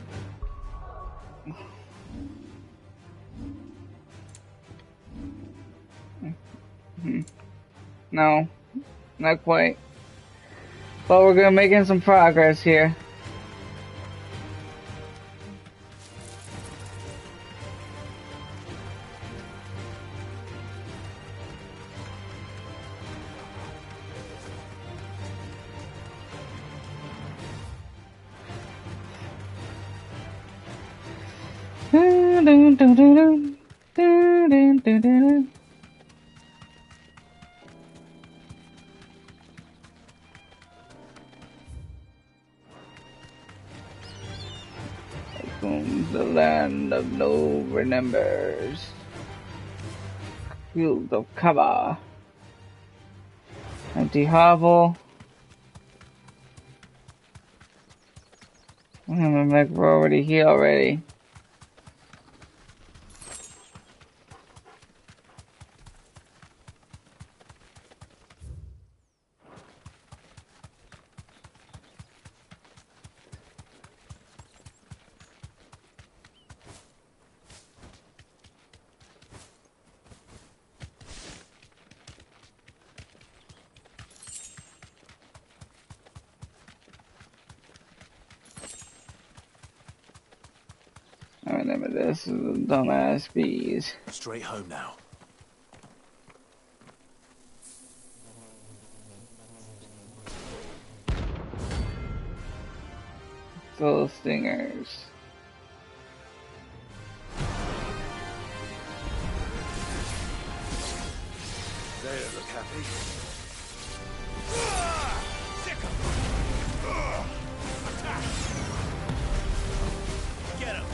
No, not quite. But we're gonna making some progress here. The land of no remembers. Field of Kaba. Empty hovel. I'm like, we're already here already. I remember this, dumbass bees. Straight home now. Little stingers. They don't look happy. Get him!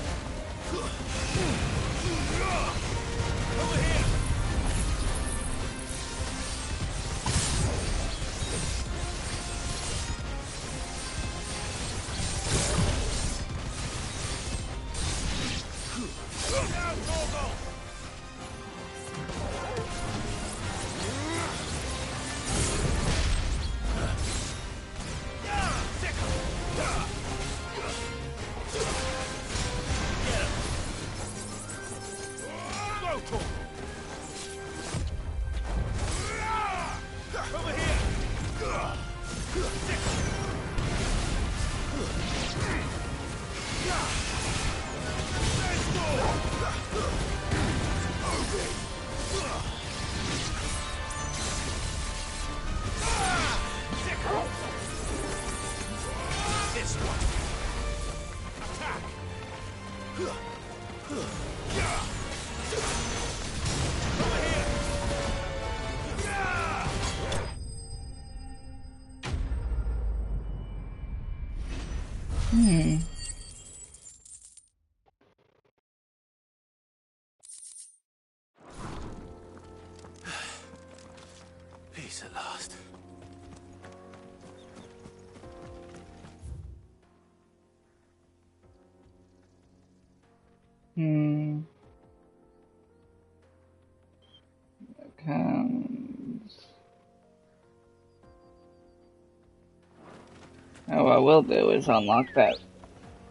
Peace at last. Accounts. Oh, what I will do is unlock that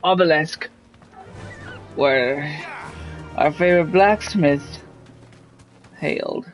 obelisk where our favorite blacksmith hailed.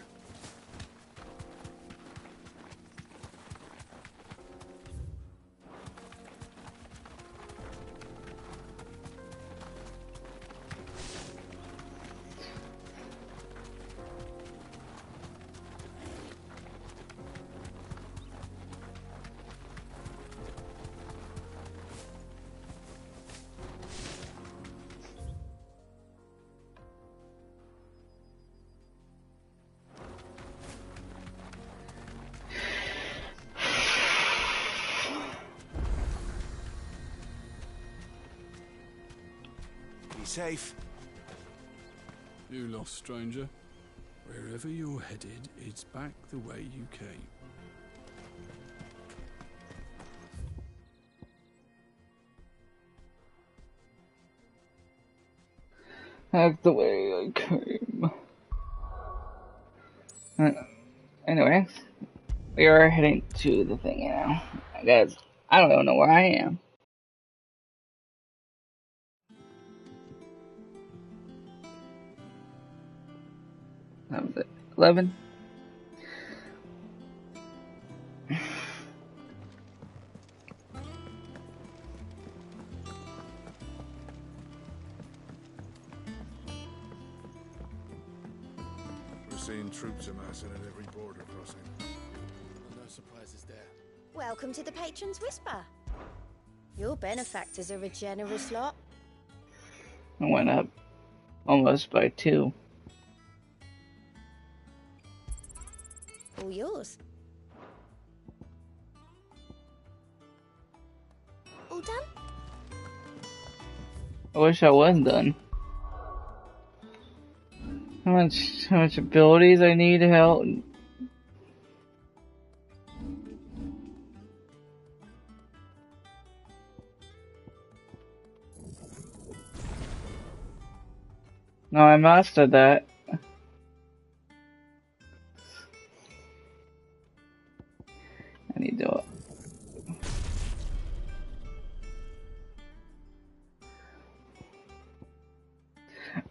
Safe. You lost, stranger. Wherever you're headed, it's back the way you came. That's the way I came. Anyway, we are heading to the thing now. Guys, I don't even know where I am. That was it. 11. We're seeing troops amassing at every border crossing. No surprises there. Welcome to the Patron's Whisper. Your benefactors are a generous lot. I went up almost by 2. All yours. All done? I wish I was done. How much abilities I need to help. No, I mastered that. I need to.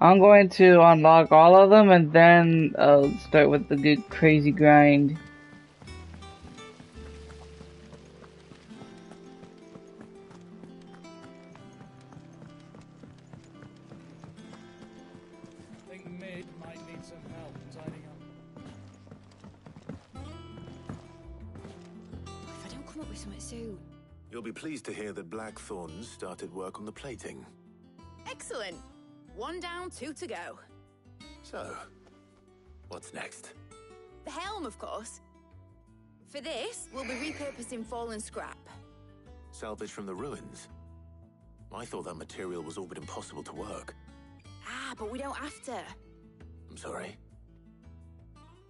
I'm going to unlock all of them and then I'll start with the good crazy grind. I think Mid might need some help tidying up. If I don't come up with something soon. You'll be pleased to hear that Blackthorn's started work on the plating. Excellent. 1 down, 2 to go. So, what's next? The helm, of course. For this, we'll be repurposing fallen scrap. Salvage from the ruins? I thought that material was all but impossible to work. Ah, but we don't have to. I'm sorry.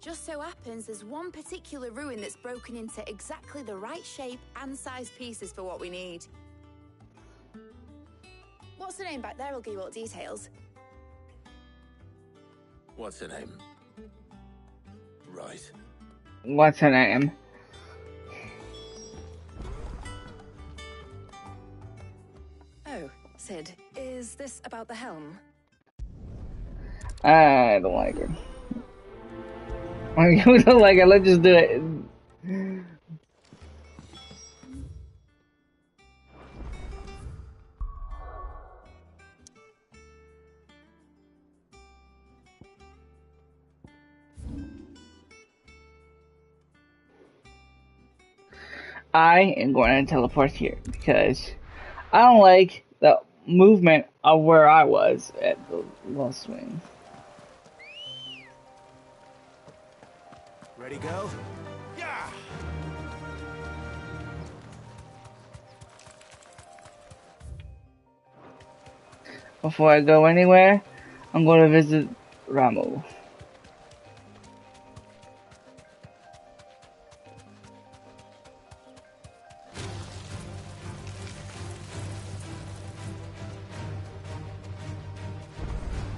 Just so happens there's one particular ruin that's broken into exactly the right shape and size pieces for what we need. What's the name back there? I'll give you all the details. What's her name? Right. What's her name? Oh, Sid, is this about the helm? I don't like her. You don't like it, let's just do it. I am going to teleport here because I don't like the movement of where I was at the Lost Swing. Ready, go? Yeah! Before I go anywhere, I'm going to visit Ramuh.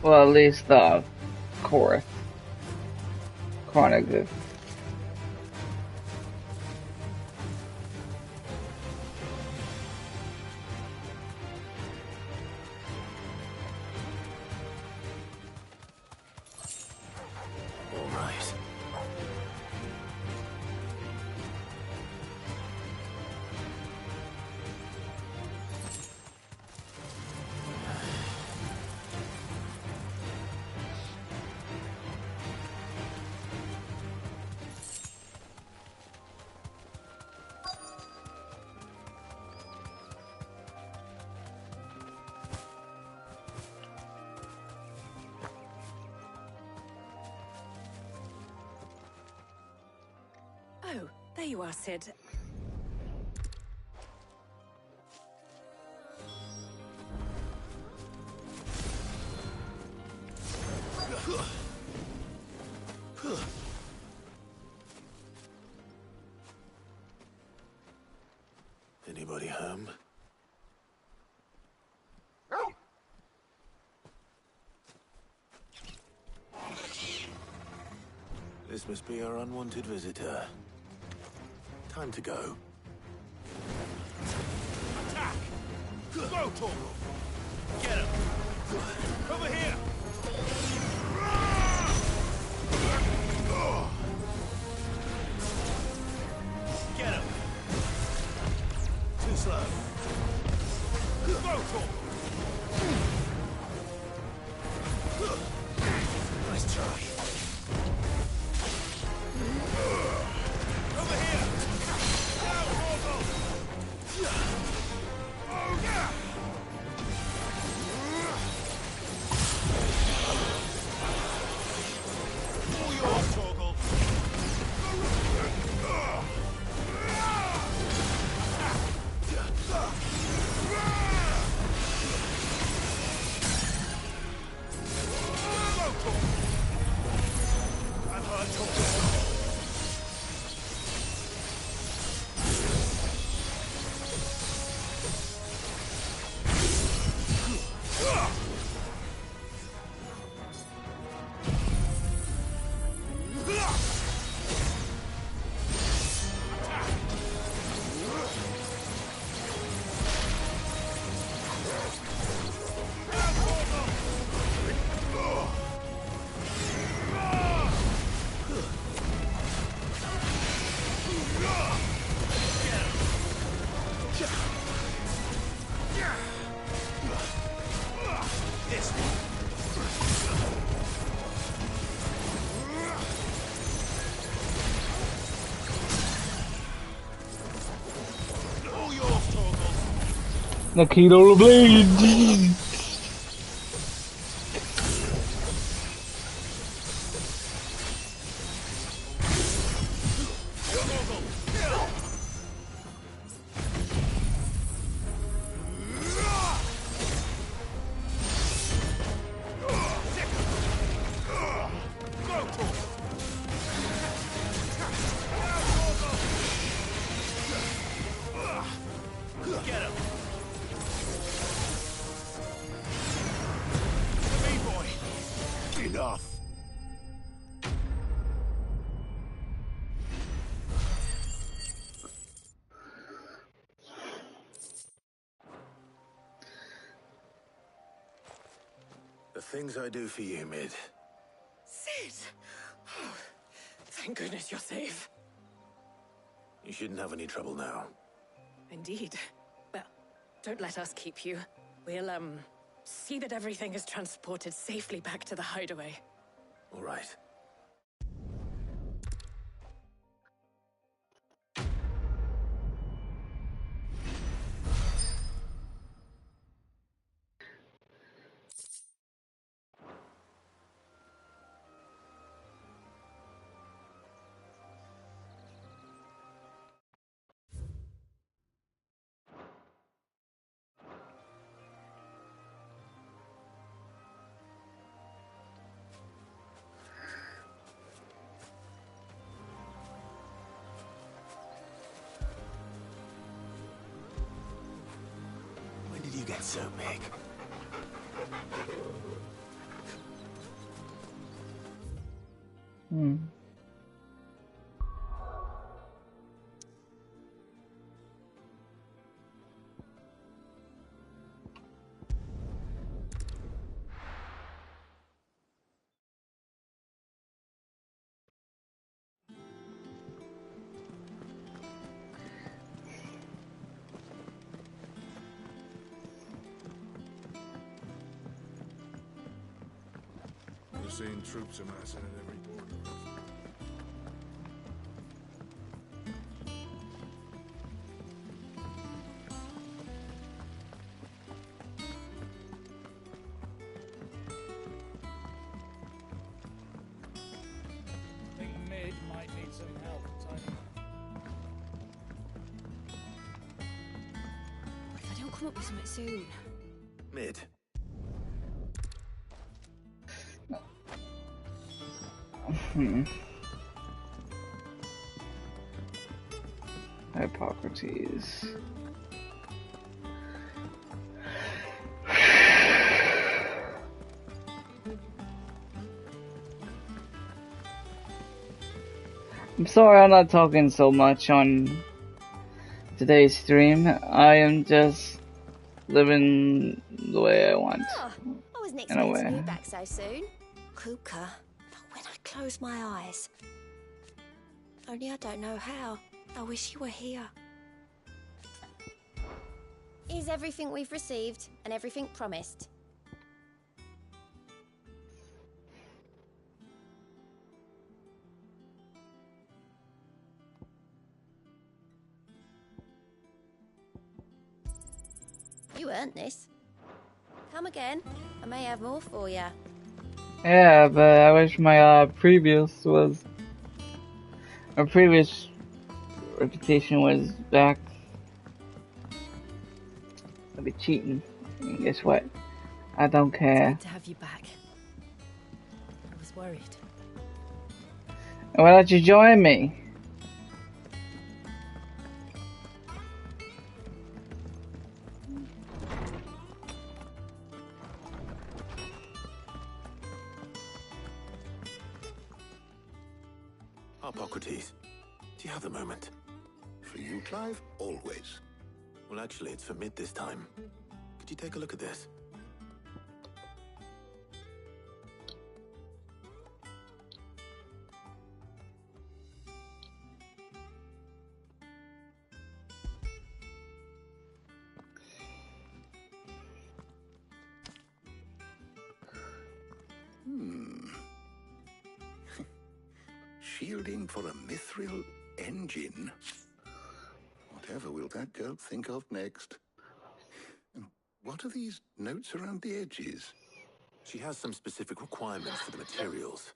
Well, at least the Korath. Chronic. All right. Oh, there you are, Sid. Anybody home? This must be our unwanted visitor. Time to go. Attack! Go, Torgal! Get him! Over here! Get him! Too slow. Go, Torgal! Nice try. Over here! Now, Torgal! Oh, yeah! All yours, Torgal! I've heard Torgal. Nakito Blade! Get him! Enough. The things I do for you, Mid. Cid! Oh, thank goodness you're safe. You shouldn't have any trouble now. Indeed. Well, don't let us keep you. We'll, see that everything is transported safely back to the hideaway. All right. When did you get so big? We're seeing troops amassing at every border crossing. I think Mid might need some help tidying up. If I don't come up with something soon. Mid. Hippocrates. I'm sorry I'm not talking so much on today's stream. I am just living the way I want. Oh, I wasn't In a expecting way. you back so soon. Kuka, not when I close my eyes. Only I don't know how. I wish you were here. Is everything we've received and everything promised? You earned this. Come again. I may have more for you. Yeah, but I wish my previous reputation was back. I'd be cheating. And guess what? I don't care. Good to have you back. I was worried. Why don't you join me? Hippocrates, do you have a moment? For you, Clive? Always. Well, actually, it's for mid this time. Could you take a look at this? Shielding for a mithril engine? Whatever will that girl think of next? And what are these notes around the edges? She has some specific requirements for the materials.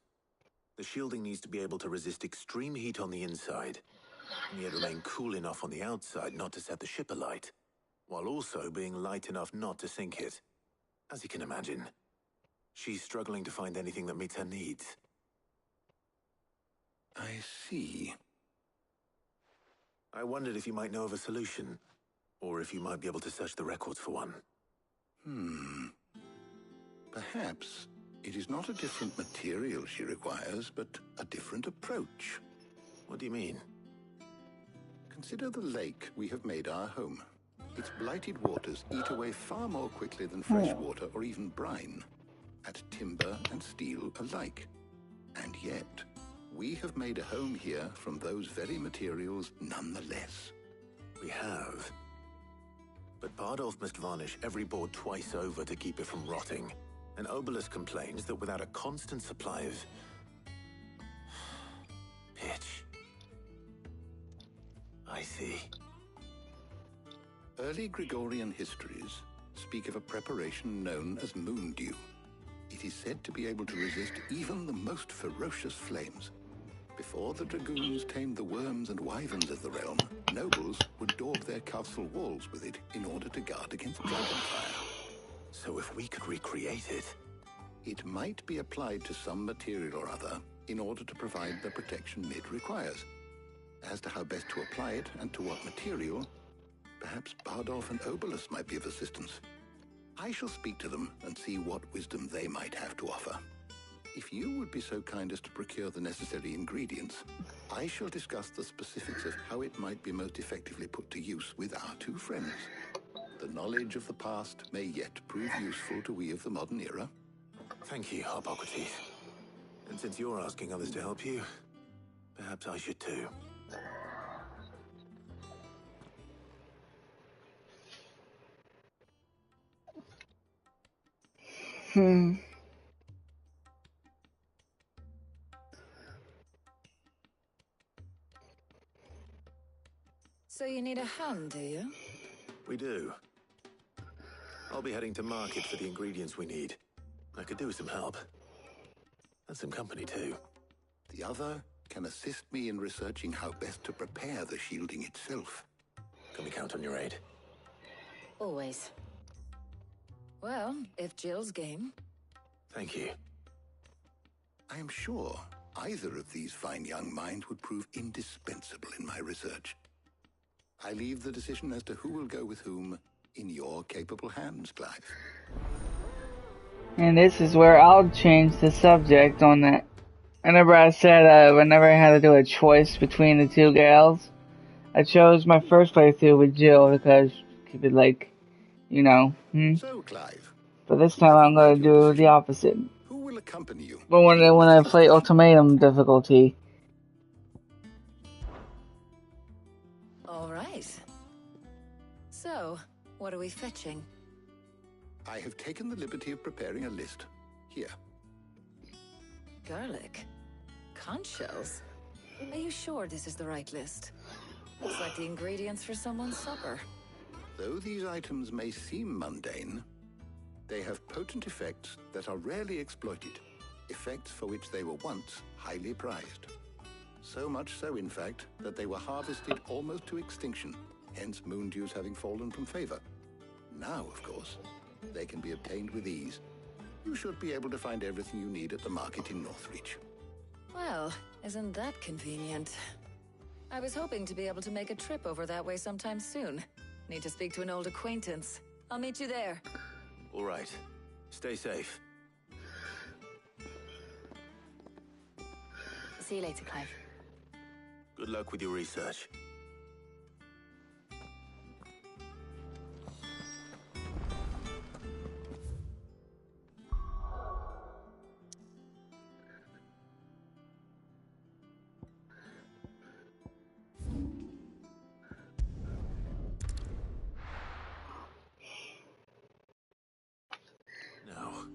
The shielding needs to be able to resist extreme heat on the inside, and yet remain cool enough on the outside not to set the ship alight, while also being light enough not to sink it. As you can imagine, she's struggling to find anything that meets her needs. I see. I wondered if you might know of a solution, or if you might be able to search the records for one. Perhaps it is not a different material she requires, but a different approach. What do you mean? Consider the lake we have made our home. Its blighted waters eat away far more quickly than fresh water or even brine, at timber and steel alike. And yet, we have made a home here from those very materials nonetheless. We have. But Bardolph must varnish every board twice over to keep it from rotting. And Obolus complains that without a constant supply of pitch. I see. Early Gregorian histories speak of a preparation known as moon dew. It is said to be able to resist even the most ferocious flames. Before the dragoons tamed the worms and wyverns of the realm, nobles would daub their castle walls with it in order to guard against dragonfire. So if we could recreate it... It might be applied to some material or other in order to provide the protection Mid requires. As to how best to apply it and to what material, perhaps Bardolph and Obolus might be of assistance. I shall speak to them and see what wisdom they might have to offer. If you would be so kind as to procure the necessary ingredients, I shall discuss the specifics of how it might be most effectively put to use with our two friends. The knowledge of the past may yet prove useful to we of the modern era. Thank you, Hippocrates. And since you're asking others to help you, perhaps I should too. So you need a hand, do you? We do. I'll be heading to market for the ingredients we need. I could do with some help. And some company too. The other can assist me in researching how best to prepare the shielding itself. Can we count on your aid? Always. Well, if Jill's game. Thank you. I am sure either of these fine young minds would prove indispensable in my research. I leave the decision as to who will go with whom in your capable hands, Clive. And this is where I'll change the subject on that Whenever I said, whenever I had to do a choice between the two girls, I chose my first playthrough with Jill because keep it like, you know. So, Clive, But this time I'm gonna do the opposite. who will accompany you? But when I play Ultimatum difficulty. All right. So, what are we fetching? I have taken the liberty of preparing a list. Here. Garlic? Conch shells? Are you sure this is the right list? Looks like the ingredients for someone's supper. Though these items may seem mundane, they have potent effects that are rarely exploited. Effects for which they were once highly prized. So much so, in fact, that they were harvested almost to extinction, hence moon dews having fallen from favor. Now, of course, they can be obtained with ease. You should be able to find everything you need at the market in Northreach. Well, isn't that convenient? I was hoping to be able to make a trip over that way sometime soon. Need to speak to an old acquaintance. I'll meet you there. All right. Stay safe. See you later, Clive. Good luck with your research. No.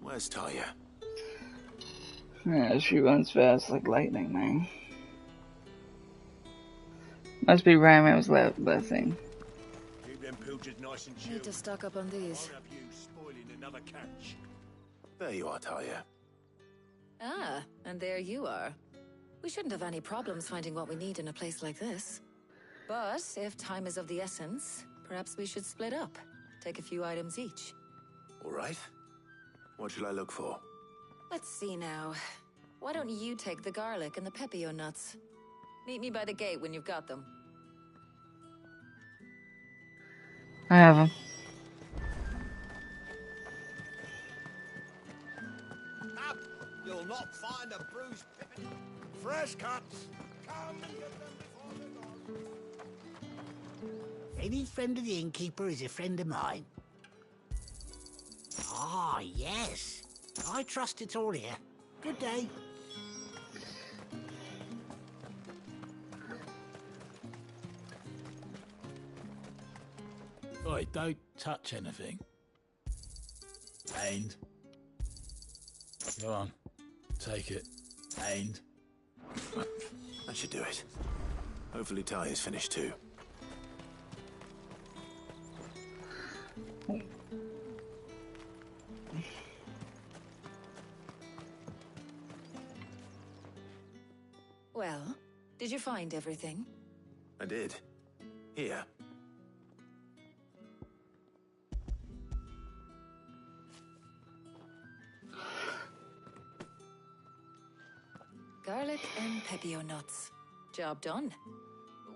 Where's Talia? Yeah, she runs fast like lightning, man. Must be Rayman's blessing. Keep them pilchards nice and chill. Need to stock up on these. I'll have you spoiling another catch. There you are, Talia. Ah, and there you are. We shouldn't have any problems finding what we need in a place like this. But if time is of the essence, perhaps we should split up. Take a few items each. All right. What shall I look for? Let's see now. Why don't you take the garlic and the pepio nuts? Meet me by the gate when you've got them. I have them. Up! You'll not find a bruised pippin. Fresh cuts. Come and get them before they're gone. Any friend of the innkeeper is a friend of mine. Ah, yes. I trust it's all here. Good day. Oi, don't touch anything. And go on, take it. And That should do it. Hopefully Talia's finished too. Well, did you find everything? I did. Here. Garlic and pepio nuts. Job done.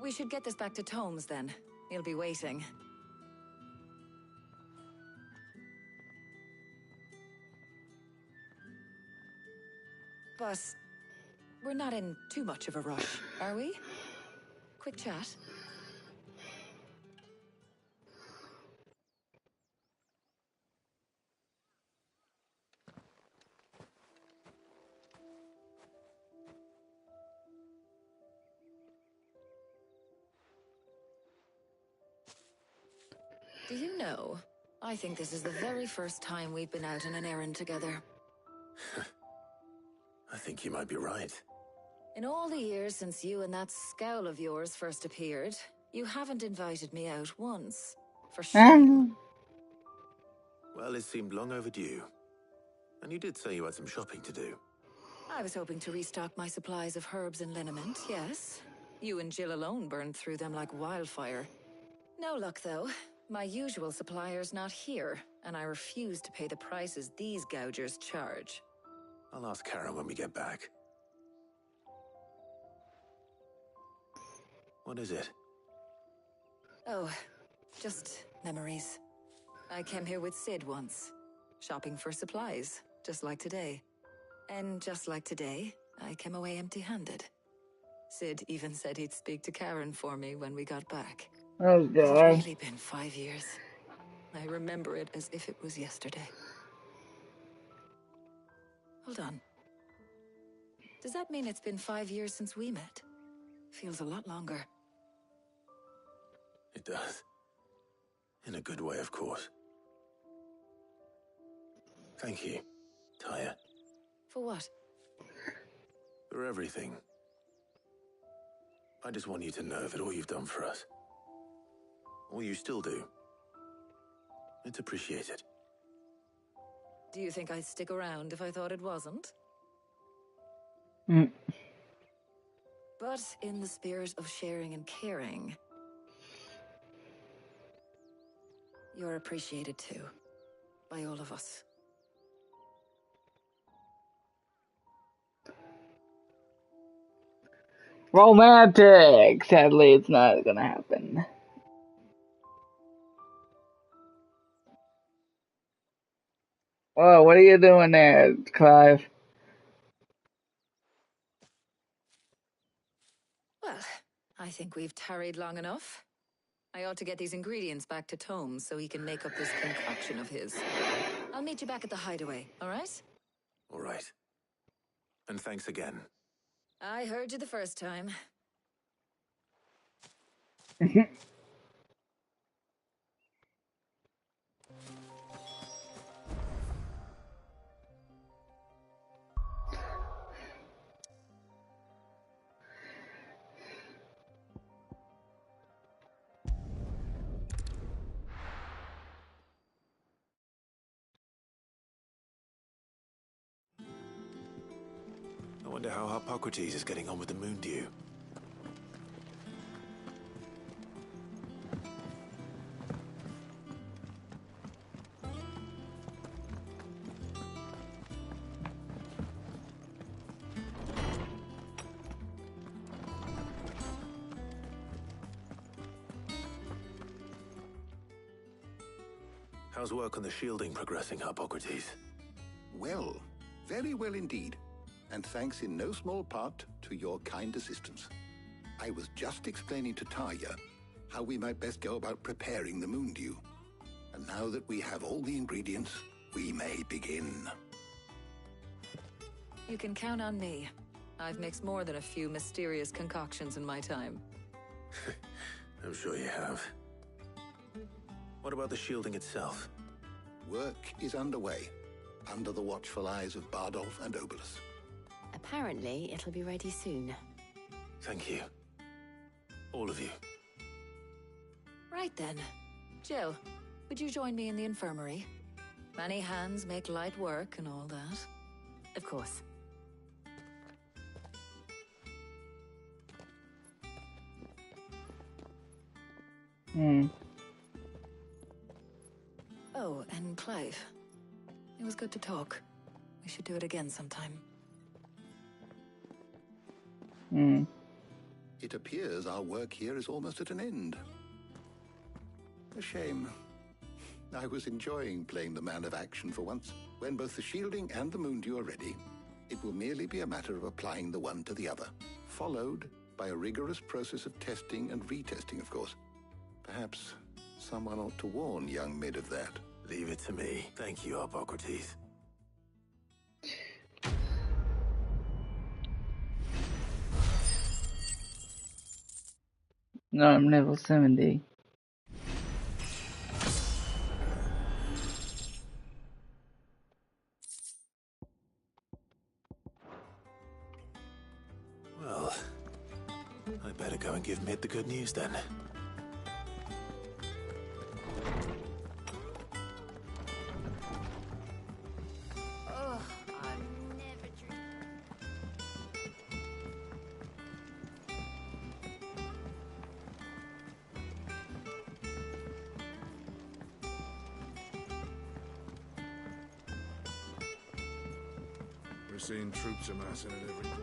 We should get this back to Tomes then. He'll be waiting. But we're not in too much of a rush, are we? Quick chat. Do you know, I think this is the very first time we've been out on an errand together. I think you might be right. In all the years since you and that scowl of yours first appeared, you haven't invited me out once. For sure. Well, it seemed long overdue. And you did say you had some shopping to do. I was hoping to restock my supplies of herbs and liniment, yes. You and Jill alone burned through them like wildfire. No luck, though. My usual supplier's not here, and I refuse to pay the prices these gougers charge. I'll ask Karen when we get back. What is it? Oh, just memories. I came here with Sid once, shopping for supplies, just like today. And just like today, I came away empty-handed. Sid even said he'd speak to Karen for me when we got back. Oh Has it god. really been 5 years? I remember it as if it was yesterday. Hold on. Does that mean it's been 5 years since we met? Feels a lot longer. It does. In a good way, of course. Thank you, Tyre. For what? For everything. I just want you to know that all you've done for us, all you still do, it's appreciated. Do you think I'd stick around if I thought it wasn't? Mm. But in the spirit of sharing and caring, you're appreciated too, by all of us. Romantic! Sadly, it's not gonna happen. Oh, what are you doing there, Clive? Well, I think we've tarried long enough. I ought to get these ingredients back to Tome so he can make up this concoction of his. I'll meet you back at the hideaway, all right? All right. And thanks again. I heard you the first time. I wonder how Hippocrates is getting on with the moon dew. How's work on the shielding progressing, Hippocrates? Well, very well indeed. And thanks in no small part to your kind assistance. I was just explaining to Tarja how we might best go about preparing the moon dew. And now that we have all the ingredients, we may begin. You can count on me. I've mixed more than a few mysterious concoctions in my time. I'm sure you have. What about the shielding itself? Work is underway, under the watchful eyes of Bardolph and Obolus. Apparently, it'll be ready soon. Thank you. All of you. Right then. Jill, would you join me in the infirmary? Many hands make light work and all that. Of course. Oh, and Clive. It was good to talk. We should do it again sometime. It appears our work here is almost at an end. A shame. I was enjoying playing the man of action for once. When both the shielding and the moon dew are ready, it will merely be a matter of applying the one to the other, followed by a rigorous process of testing and retesting, of course. Perhaps someone ought to warn young Mid of that. Leave it to me. Thank you, Hippocrates. No, I'm level 70. Well, I better go and give Mid the good news then. We're seeing troops amassing at every border.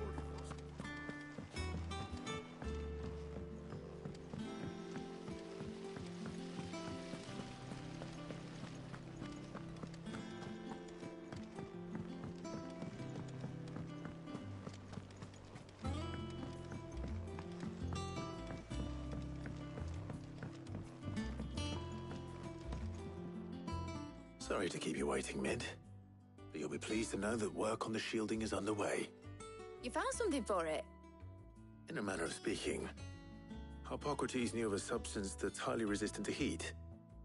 Sorry to keep you waiting, Mid. But you'll be pleased to know that work on the shielding is underway. You found something for it? In a manner of speaking, Harpocrates knew of a substance that's highly resistant to heat.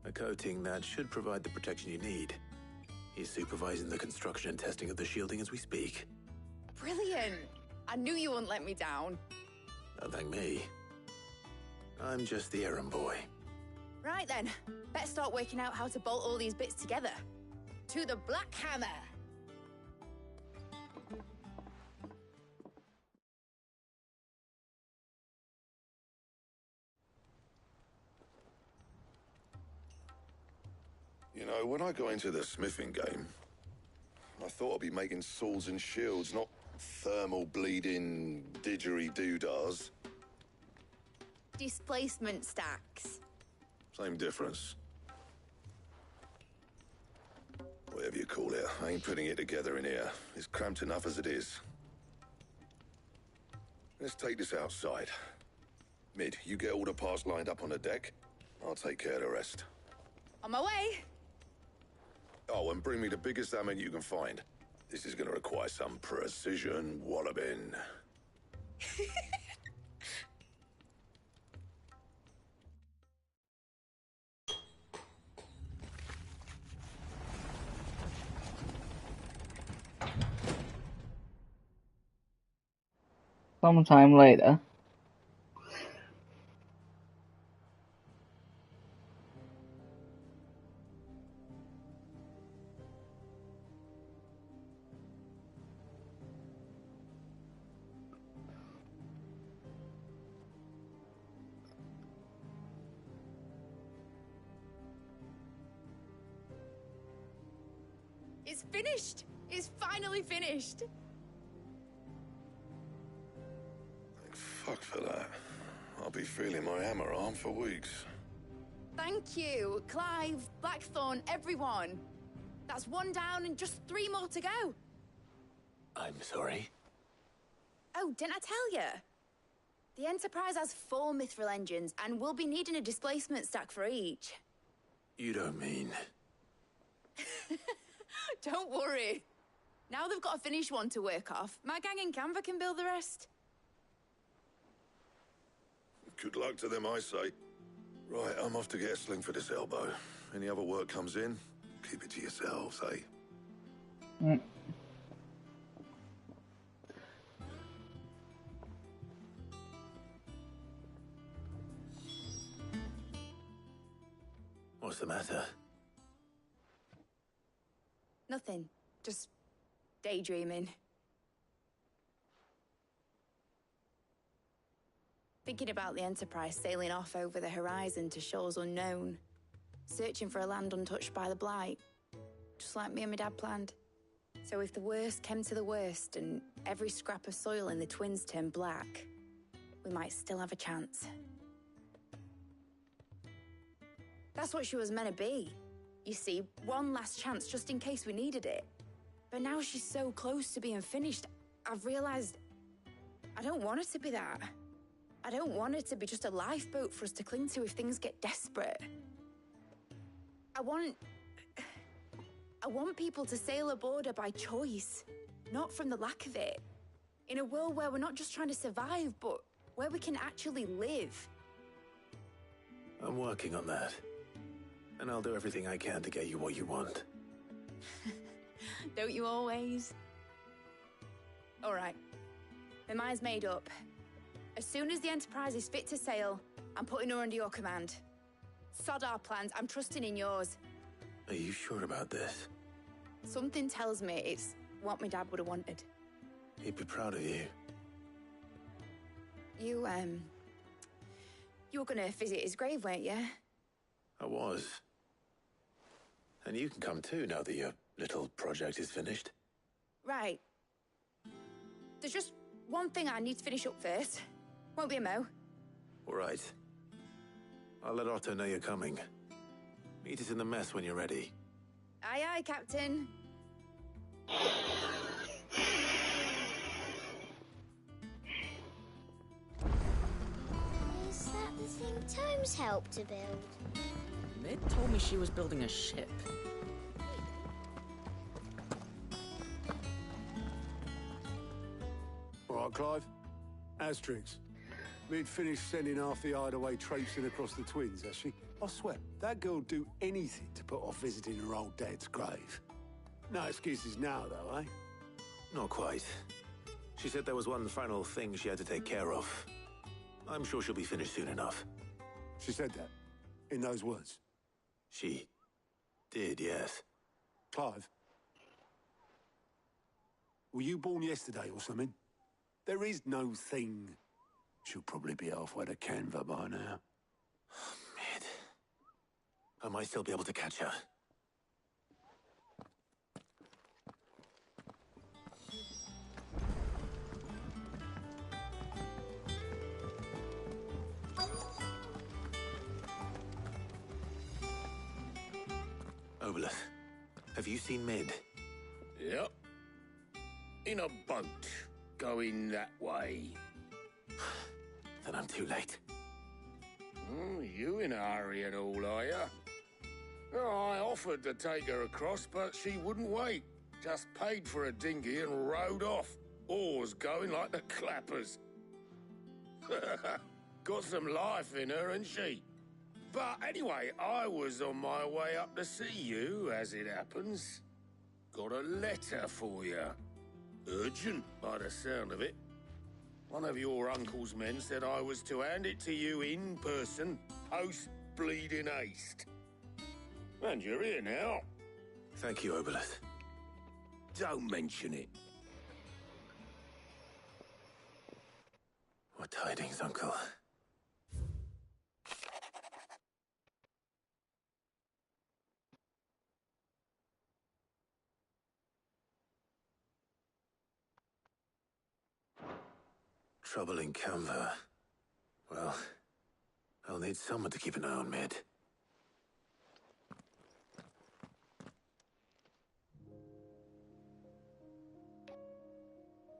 A coating that should provide the protection you need. He's supervising the construction and testing of the shielding as we speak. Brilliant! I knew you wouldn't let me down. Don't thank me. I'm just the errand boy. Right then, better start working out how to bolt all these bits together. To the Black Hammer! You know, when I got into the smithing game, I thought I'd be making swords and shields, not thermal bleeding didgeridoo-dahs. Displacement stacks. Same difference. Whatever you call it, I ain't putting it together in here. It's cramped enough as it is. Let's take this outside. Mid, you get all the parts lined up on the deck. I'll take care of the rest. On my way! Oh, and bring me the biggest hammer you can find. This is gonna require some precision walloping. Sometime later. It's finished! It's finally finished! Fuck for that. I'll be feeling my hammer arm for weeks. Thank you, Clive, Blackthorn, everyone. That's one down and just 3 more to go. I'm sorry. Oh, didn't I tell you? The Enterprise has 4 mithril engines, and we'll be needing a displacement stack for each. You don't mean... Don't worry. Now they've got a finished one to work off. My gang in Canva can build the rest. Good luck to them, I say. Right, I'm off to get a sling for this elbow. Any other work comes in, keep it to yourselves, eh? Mm. What's the matter? Nothing. Just daydreaming. Thinking about the Enterprise sailing off over the horizon to shores unknown, searching for a land untouched by the Blight, just like me and my dad planned. So if the worst came to the worst and every scrap of soil in the Twins turned black, we might still have a chance. That's what she was meant to be. You see, one last chance just in case we needed it. But now she's so close to being finished, I've realized I don't want it to be that. I don't want it to be just a lifeboat for us to cling to if things get desperate. I want people to sail aboard her by choice, not from the lack of it. In a world where we're not just trying to survive, but where we can actually live. I'm working on that. And I'll do everything I can to get you what you want. Don't you always? All right. My mind's made up. As soon as the Enterprise is fit to sail, I'm putting her under your command. Sod our plans, I'm trusting in yours. Are you sure about this? Something tells me it's what my dad would have wanted. He'd be proud of you. You were gonna visit his grave, weren't you? I was. And you can come too now that your little project is finished. Right. There's just one thing I need to finish up first. Won't be a mo. All right. I'll let Otto know you're coming. Meet us in the mess when you're ready. Aye, aye, Captain. Is that the thing Tomes helped to build? Mid told me she was building a ship. Right, Clive? Asterix. Mid finished sending half the hideaway traipsing across the twins, has she? I swear, that girl'd do anything to put off visiting her old dad's grave. No excuses now, though, eh? Not quite. She said there was one final thing she had to take care of. I'm sure she'll be finished soon enough. She said that? In those words? She did, yes. Clive? Were you born yesterday or something? There is no thing. She'll probably be halfway to Canva by now. Mid. I might still be able to catch her. Obolus, have you seen Mid? Yep. In a boat, going that way. Then I'm too late. You in a hurry and all, are you? Oh, I offered to take her across, but she wouldn't wait. Just paid for a dinghy and rowed off. Oars going like the clappers. Got some life in her, ain't she? But anyway, I was on my way up to see you, as it happens. Got a letter for you. Urgent, by the sound of it. One of your uncle's men said I was to hand it to you in person, post-bleeding haste. And you're here now. Thank you, Obolus. Don't mention it. What tidings, Uncle? Trouble in Canva. Well, I'll need someone to keep an eye on Mid.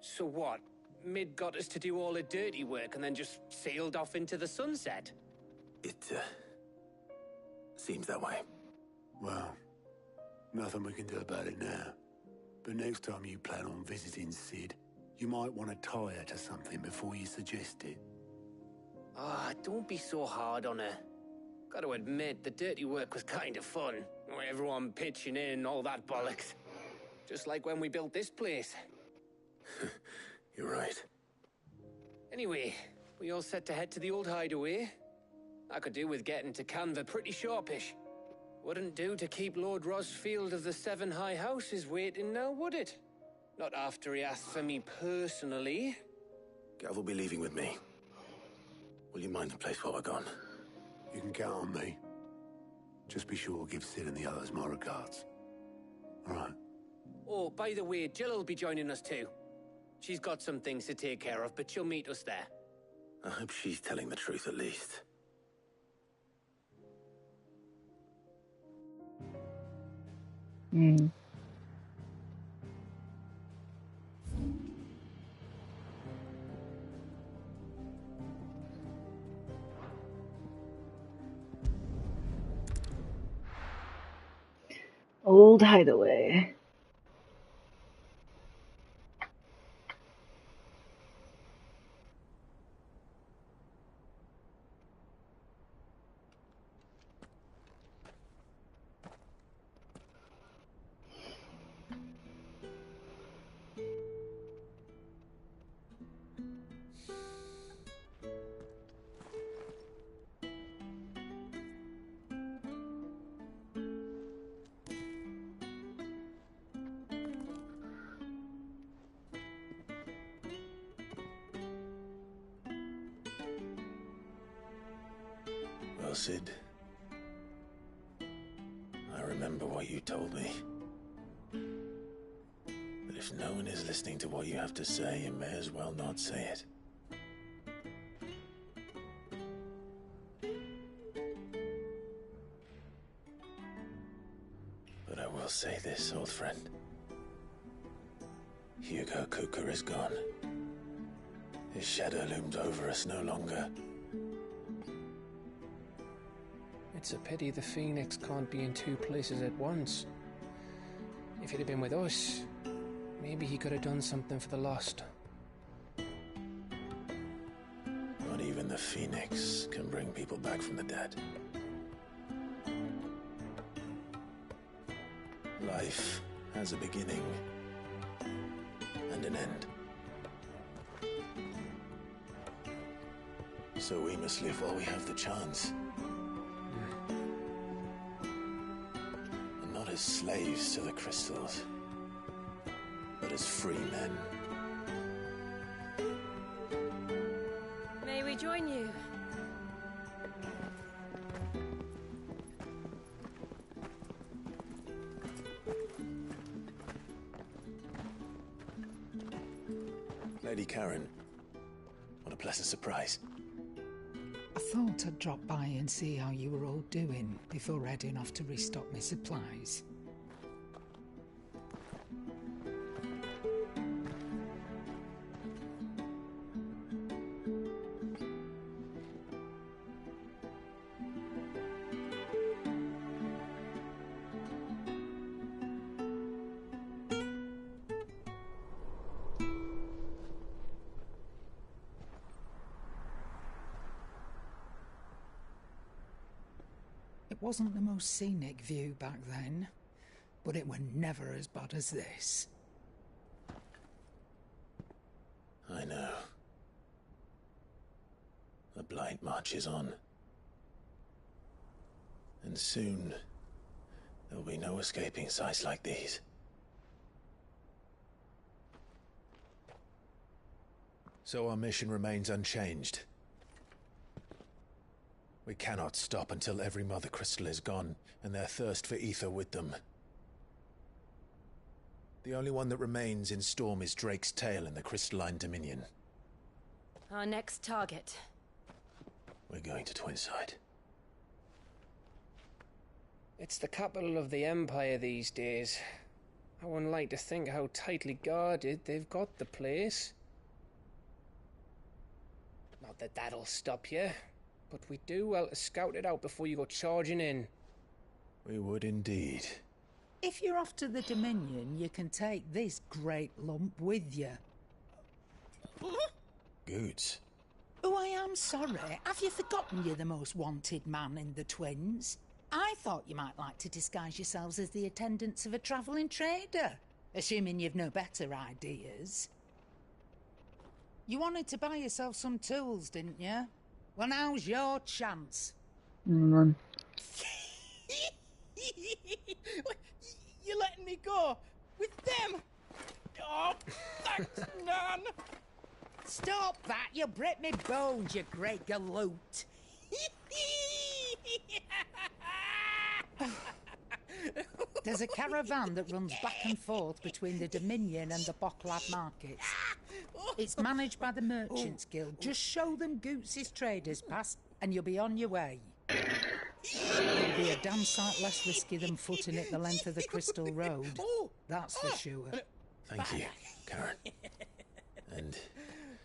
So what? Mid got us to do all the dirty work and then just sailed off into the sunset? It, seems that way. Well, nothing we can do about it now. But next time you plan on visiting Sid, you might want to tie her to something before you suggest it. Ah, don't be so hard on her. Gotta admit, the dirty work was kind of fun. Everyone pitching in, all that bollocks. Just like when we built this place. You're right. Anyway, we all set to head to the old hideaway. I could do with getting to Canva pretty sharpish. Wouldn't do to keep Lord Rosfield of the Seven High Houses waiting now, would it? Not after he asked for me personally. Gav will be leaving with me. Will you mind the place while we're gone? You can count on me. Just be sure to give Sid and the others my regards. All right. Oh, by the way, Jill will be joining us too. She's got some things to take care of, but she'll meet us there. I hope she's telling the truth at least. Old hideaway. Well, Sid, I remember what you told me. But if no one is listening to what you have to say, you may as well not say it. But I will say this, old friend. Hugo Kuka is gone. His shadow looms over us no longer. It's a pity the Phoenix can't be in two places at once. If he'd have been with us, maybe he could have done something for the Lost. people back from the dead. Life has a beginning and an end. So we must live while we have the chance. And not as slaves to the crystals, but as free men. May we join you? Lady Karen, what a pleasant surprise. I thought I'd drop by and see how you were all doing before heading off to restock my supplies. It wasn't the most scenic view back then, but it were never as bad as this. I know. The Blight marches on. And soon, there'll be no escaping sights like these. So our mission remains unchanged. We cannot stop until every Mother Crystal is gone, and their thirst for ether with them. The only one that remains in Storm is Drake's Tail in the Crystalline Dominion. Our next target. We're going to Twinside. It's the capital of the Empire these days. I wouldn't like to think how tightly guarded they've got the place. Not that that'll stop you. But we do well to scout it out before you go charging in. We would indeed. If you're off to the Dominion, you can take this great lump with you. Goods. Oh, I am sorry. Have you forgotten you're the most wanted man in the Twins? I thought you might like to disguise yourselves as the attendants of a travelling trader, assuming you've no better ideas. You wanted to buy yourself some tools, didn't you? Well, now's your chance. Mm. You're letting me go with them? Oh, thanks, Nan. Stop that! You'll break me bones, you great galoot. There's a caravan that runs back and forth between the Dominion and the Bocklad markets. It's managed by the Merchants Guild. Just show them Goots' traders pass and you'll be on your way. It'll be a damn sight less risky than footing it the length of the Crystal Road. That's for sure. Thank you, Karen. And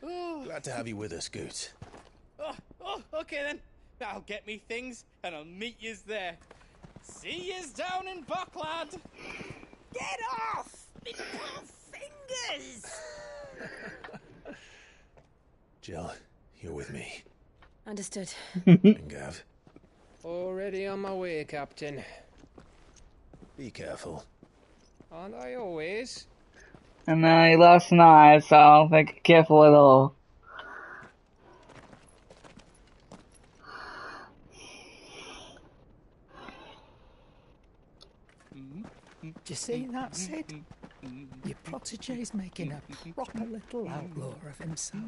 glad to have you with us, Goots. Okay then. I'll get me things and I'll meet yous there. See yous down in Bocklad. Get off! Me poor fingers! Jill, you're with me. Understood. And Gav. Already on my way, Captain. Be careful. Aren't I always? And then he lost an eye, so I don't think careful at all. Do you see that, Sid? Your protege's making a proper little outlaw of himself.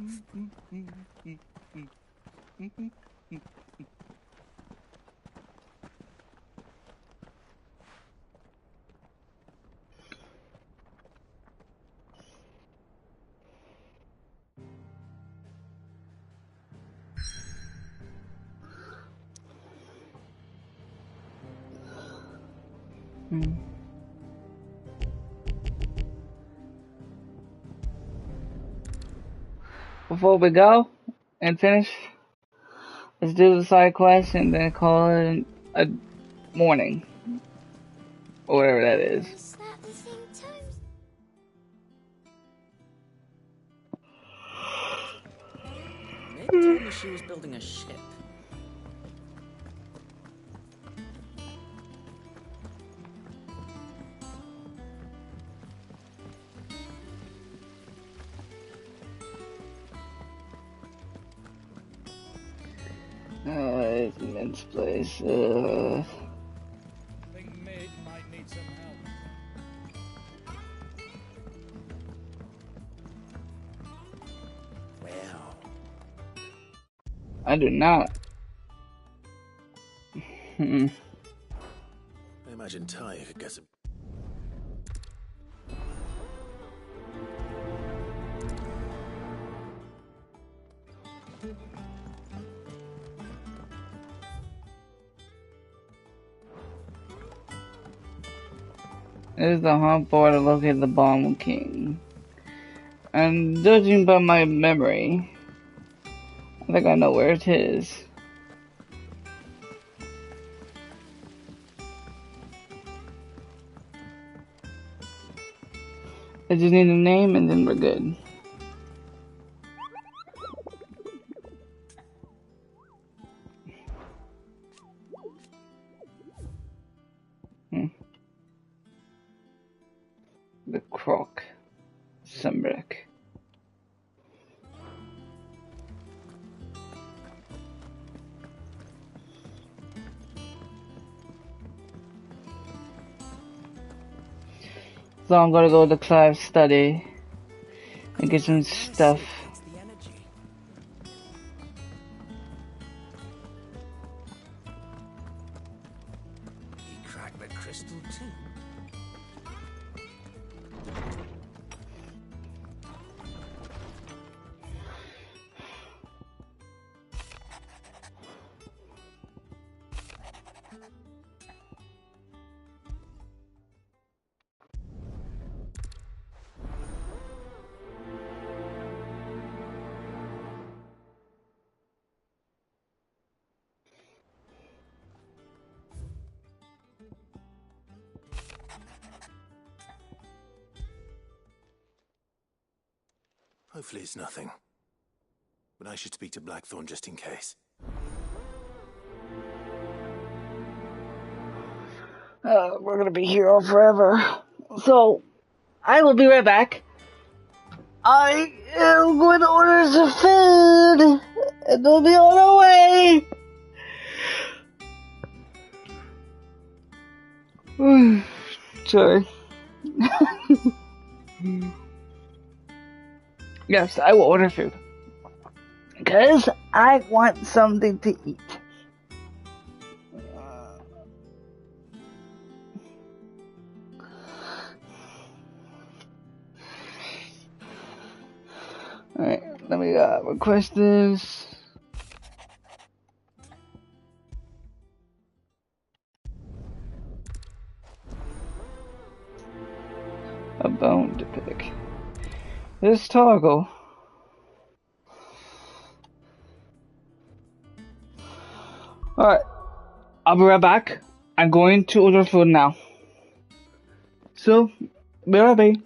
Before we go and finish, let's do the side quest and then call it a morning. Or whatever that is. Is that the thing, Tomes? Ned told me she was building a ship. This immense place. Think Mig might need some help. Well, I do not. I imagine Ty could get some. This is the hunt for to locate the Bomb King. And judging by my memory, I think I know where it is. I just need a name and then we're good. The Croc. Sembrek. So I'm gonna go to Clive's study and get some stuff. He cracked the crystal too. Hopefully it's nothing. But I should speak to Blackthorn just in case. We're gonna be here all forever. So, I will be right back. I am going to order some food, and they'll be on our way. Sorry. Yes, I will order food. Because I want something to eat. Alright, let me request this. A bone to pick. This toggle. Alright, I'll be right back. I'm going to order food now. So, be right back.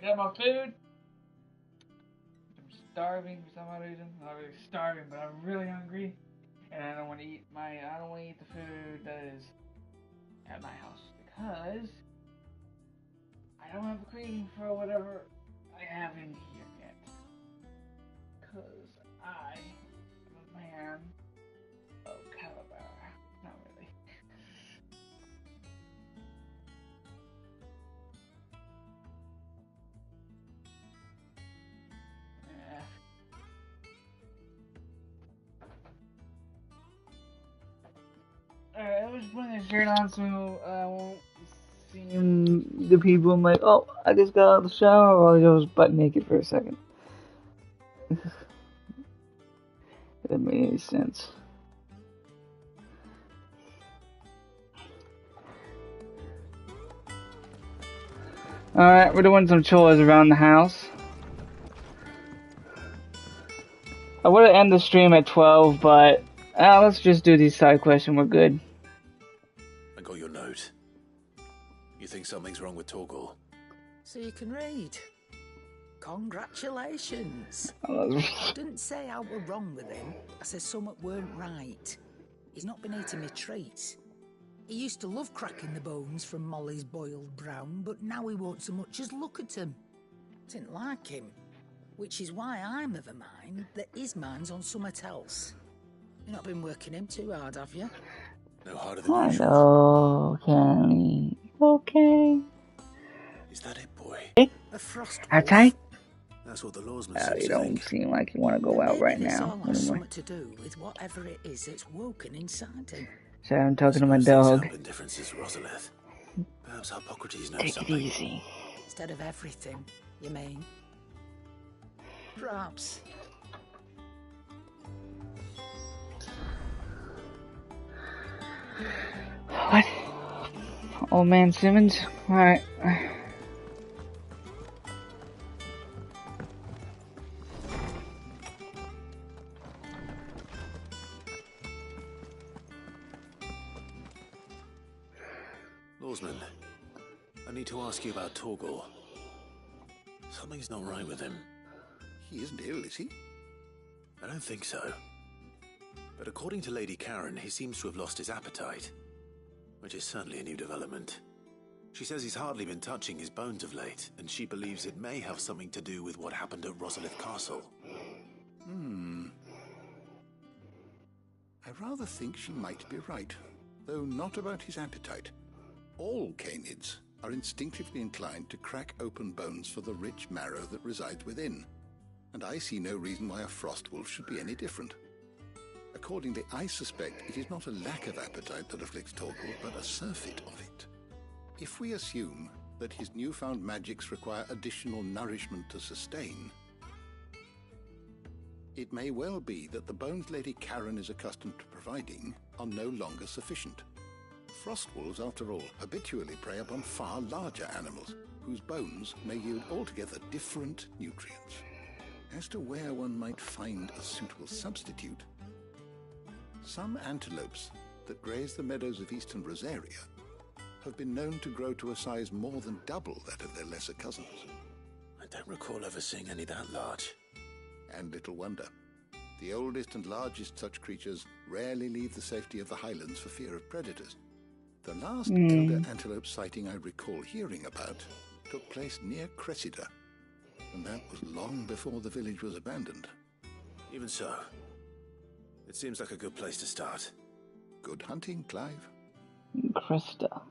got my food. I'm starving for some odd reason. I'm not really starving, but I'm really hungry, and I don't want to eat the food that is at my house because I don't have a craving for whatever I have in here yet. Because I am a man of caliber. Not really. Alright, I was putting this shirt on so I won't see the people. I'm like, oh, I just got out of the shower, or I was butt naked for a second. That made any sense. Alright, we're doing some chores around the house. I would have ended the stream at 12, but let's just do these side quests and we're good. I got your note. You think something's wrong with Torgal? So you can read. Congratulations. I didn't say I were wrong with him. I said something weren't right. He's not been eating me treats. He used to love cracking the bones from Molly's boiled brown, but now he won't so much as look at them. Didn't like him. Which is why I'm of a mind that his mind's on something else. You've not been working him too hard, have you? No harder than I usual. know, Kenny. Okay. Is that it, boy? A frost Outside? That's what the lawsman Oh, seems you to don't think. seem like you want to go out right Maybe this now. all has Anyway. something to do with whatever it is that's woken inside him. Sorry, I'm talking to my Things dog. happen differences, Rosalith. Perhaps Hippocrates knows Take it something. easy. Instead of everything, you mean? Perhaps. What? Old man Simmons? Alright. Lawsman, I need to ask you about Torgal. Something's not right with him. He isn't ill, is he? I don't think so. But according to Lady Karen, he seems to have lost his appetite, which is certainly a new development. She says he's hardly been touching his bones of late, and she believes it may have something to do with what happened at Rosalith Castle. I rather think she might be right, though not about his appetite. All canids are instinctively inclined to crack open bones for the rich marrow that resides within, and I see no reason why a frostwolf should be any different. Accordingly, I suspect it is not a lack of appetite that afflicts Torgal, but a surfeit of it. If we assume that his newfound magics require additional nourishment to sustain, it may well be that the bones Lady Karen is accustomed to providing are no longer sufficient. Frostwolves, after all, habitually prey upon far larger animals, whose bones may yield altogether different nutrients. As to where one might find a suitable substitute, some antelopes that graze the meadows of eastern Rosaria have been known to grow to a size more than double that of their lesser cousins. I don't recall ever seeing any that large. And little wonder. The oldest and largest such creatures rarely leave the safety of the highlands for fear of predators. The last elder antelope sighting I recall hearing about took place near Cressida, and that was long before the village was abandoned. Even so, it seems like a good place to start. Good hunting, Clive. Krista.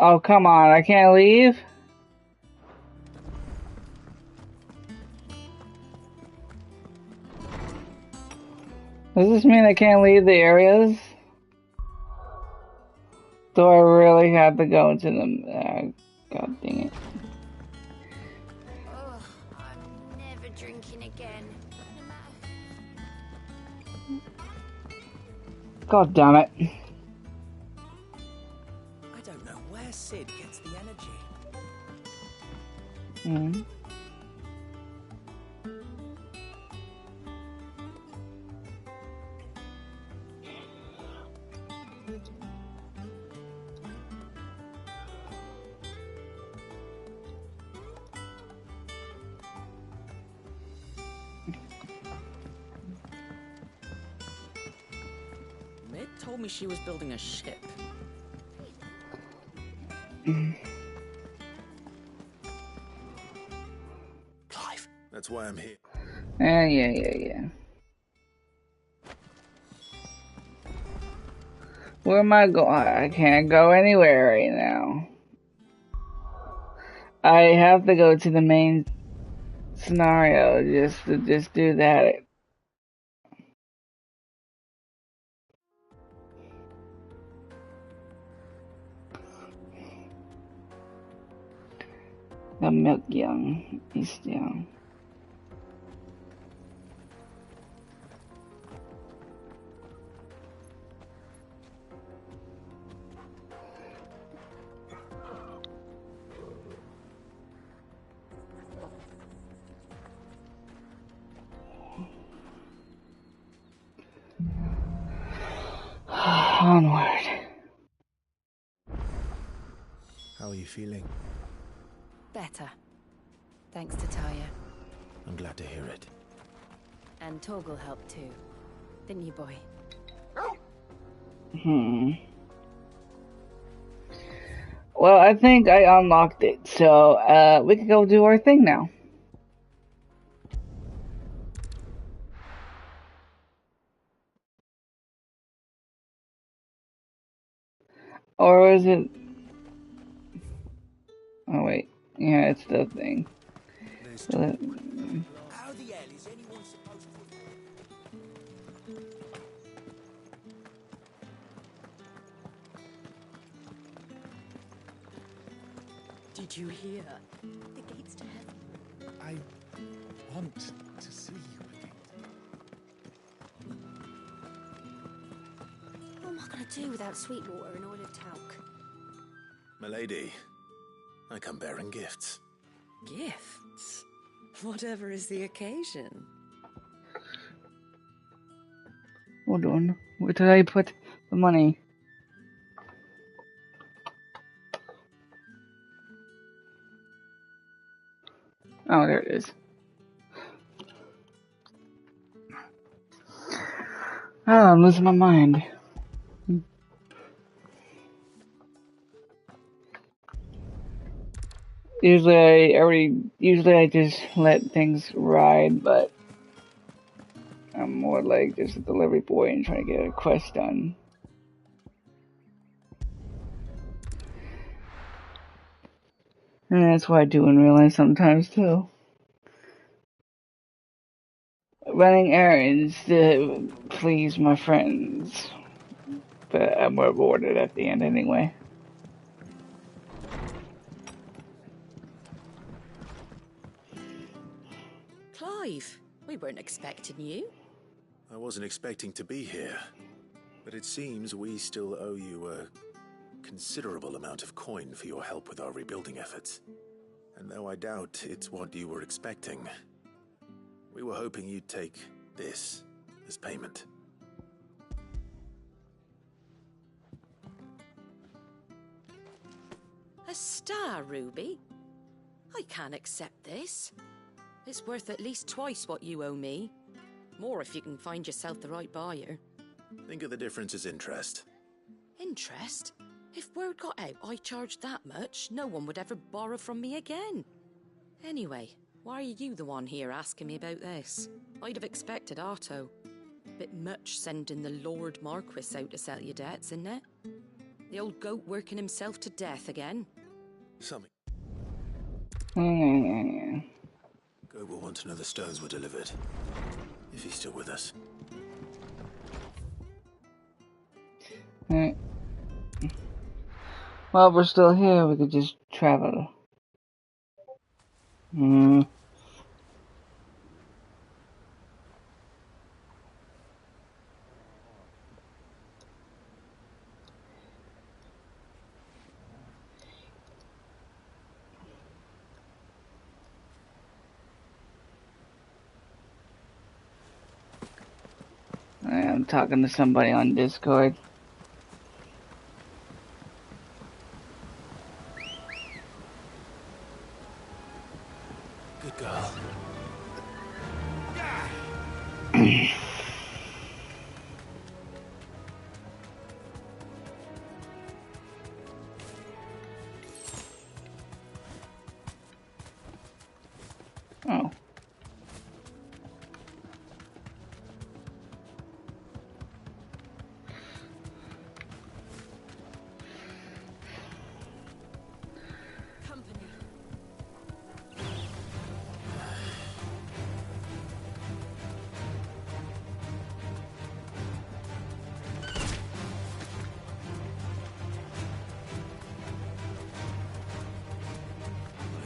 Oh, come on, I can't leave? Does this mean I can't leave the areas? Do I really have to go into them? God dang it. Oh, I'm never drinking again. God damn it. I don't know where Sid gets the energy. told me she was building a ship. Clive, that's why I'm here. Yeah. Where am I going? I can't go anywhere right now. I have to go to the main scenario just to do that. The milk young is young. Onward. How are you feeling? Better. Thanks to Taya. I'm glad to hear it. And Torgal helped too. Didn't you, boy? Well, I think I unlocked it, so we can go do our thing now. Or is it... Oh wait, yeah, it's the thing. How the hell is anyone supposed to... Did you hear? The gates to heaven. I want to see you again. What am I going to do without Sweetwater and oil of talc? Milady, I come bearing gifts. Gifts? Whatever is the occasion. Hold on, where did I put the money? Oh, there it is. Oh, I'm losing my mind. Usually I just let things ride, but I'm more like just a delivery boy and trying to get a quest done. And that's what I do in real life sometimes too. Running errands to please my friends. But I'm rewarded at the end anyway. Clive, we weren't expecting you. I wasn't expecting to be here, but it seems we still owe you a considerable amount of coin for your help with our rebuilding efforts. And though I doubt it's what you were expecting, we were hoping you'd take this as payment. A star ruby? I can't accept this. It's worth at least twice what you owe me. More if you can find yourself the right buyer. Think of the difference as interest. Interest? If word got out I charged that much, no one would ever borrow from me again. Anyway, why are you the one here asking me about this? I'd have expected Otto. Bit much sending the Lord Marquis out to settle your debts, isn't it? The old goat working himself to death again. Something. Goat will want to know the stones were delivered. If he's still with us. Alright. While we're still here, we could just travel. I'm talking to somebody on Discord. Good girl.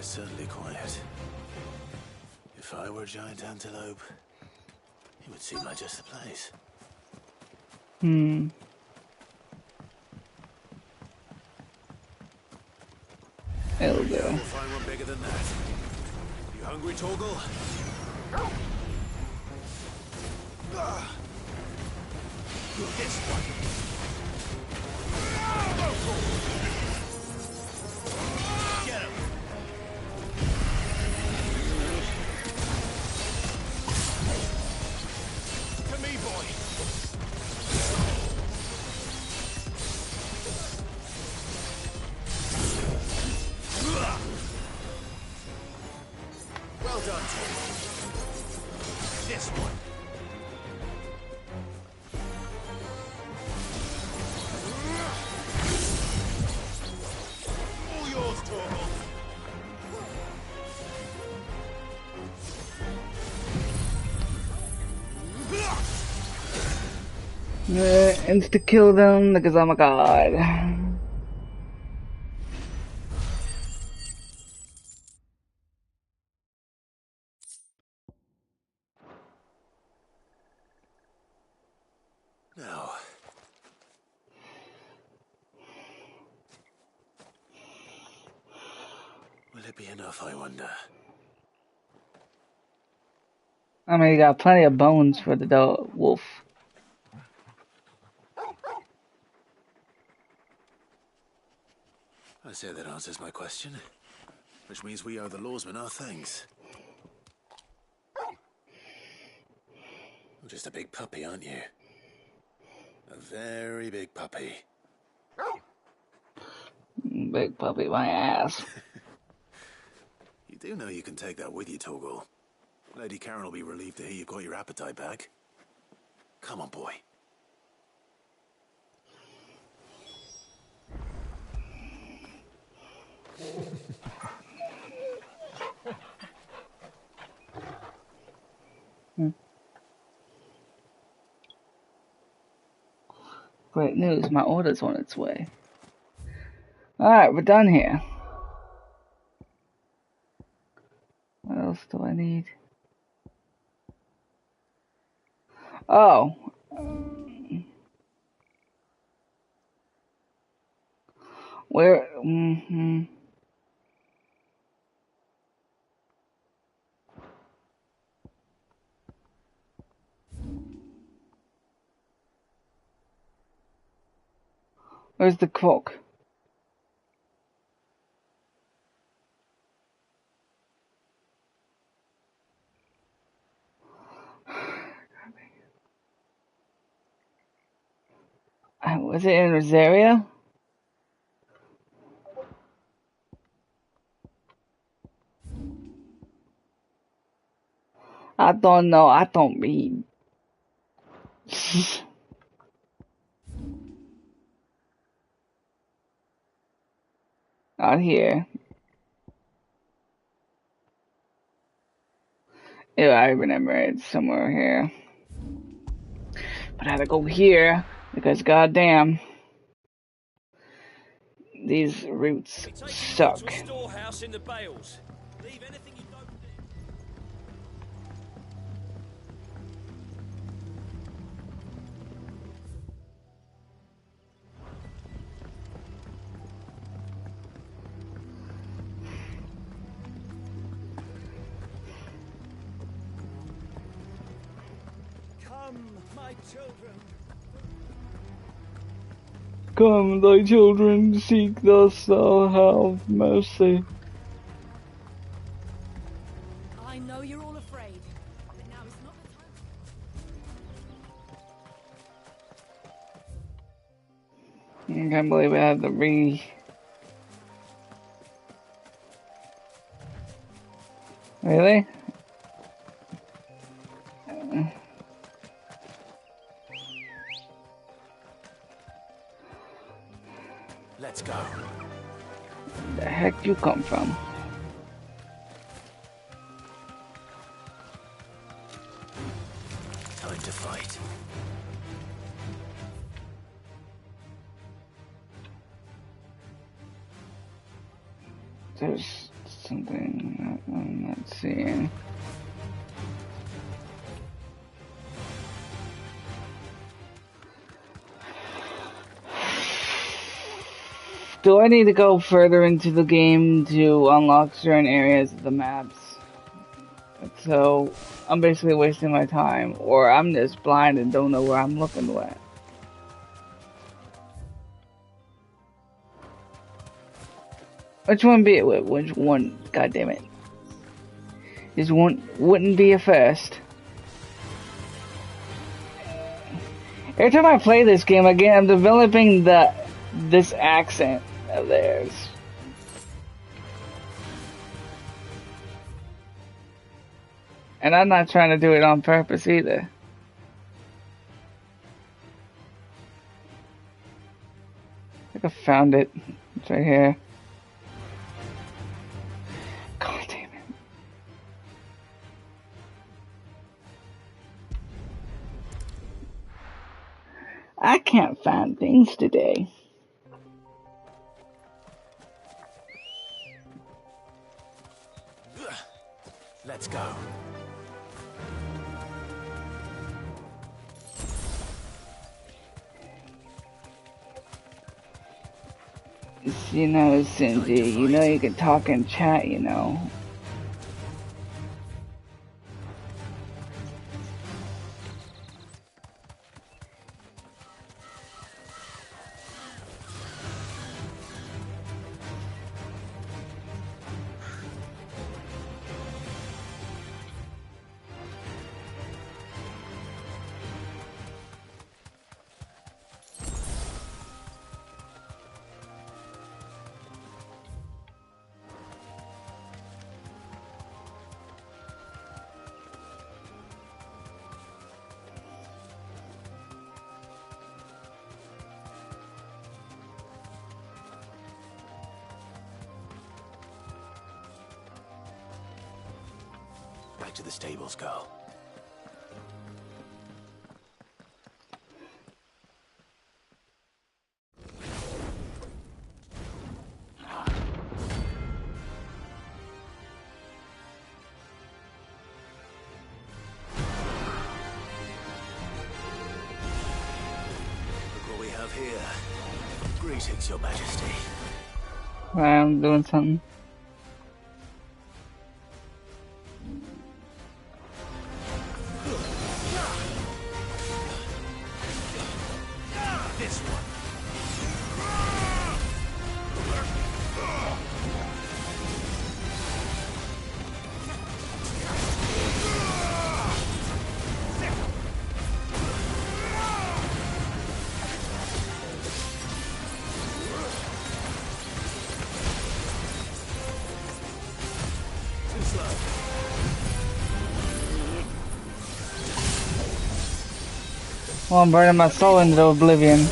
It's certainly quiet. If I were a giant antelope, it would seem like just the place. Hmm. There we go. We'll find one bigger than that. You hungry, Torgal? This one. Get him. To me, boy. Well done, Tom. This one. All yours, Torgal. Insta kill them because I'm a god. Now. Will it be enough, I wonder? I mean, you got plenty of bones for the dog wolf. I say that answers my question. Which means we owe the lawsmen our thanks. You're just a big puppy, aren't you? A very big puppy. Big puppy, my ass. You do know you can take that with you, Torgal. Lady Karen will be relieved to hear you've got your appetite back. Come on, boy. Great news, my order's on its way. Alright, we're done here. What else do I need? Oh. Where? Where's the clock? Was it in Rosaria? I don't know. I don't read. Out here. Yeah, I remember it's somewhere here. But I had to go here because goddamn, these routes suck. Storehouse in the bales. Leave anything you don't need. Come, my children. Come, thy children, seek thus thou have mercy. I know you're all afraid, but now is not the time. I can't believe I had to Really? Let's go. Where the heck you come from? Time to fight. There's something I'm not seeing. Do I need to go further into the game to unlock certain areas of the maps? So I'm basically wasting my time, or I'm just blind and don't know where I'm looking at. Which one be it? Which one? God damn it! This one wouldn't be a first. Every time I play this game again, I'm developing this accent of theirs. And I'm not trying to do it on purpose either. I think I found it. It's right here. God damn it. I can't find things today. Let's go. You know, Cindy, you know you can talk and chat, you know. Back to the stables, girl. Look what we have here. Greetings, Your Majesty. I'm doing something. Well, I'm burning my soul into oblivion.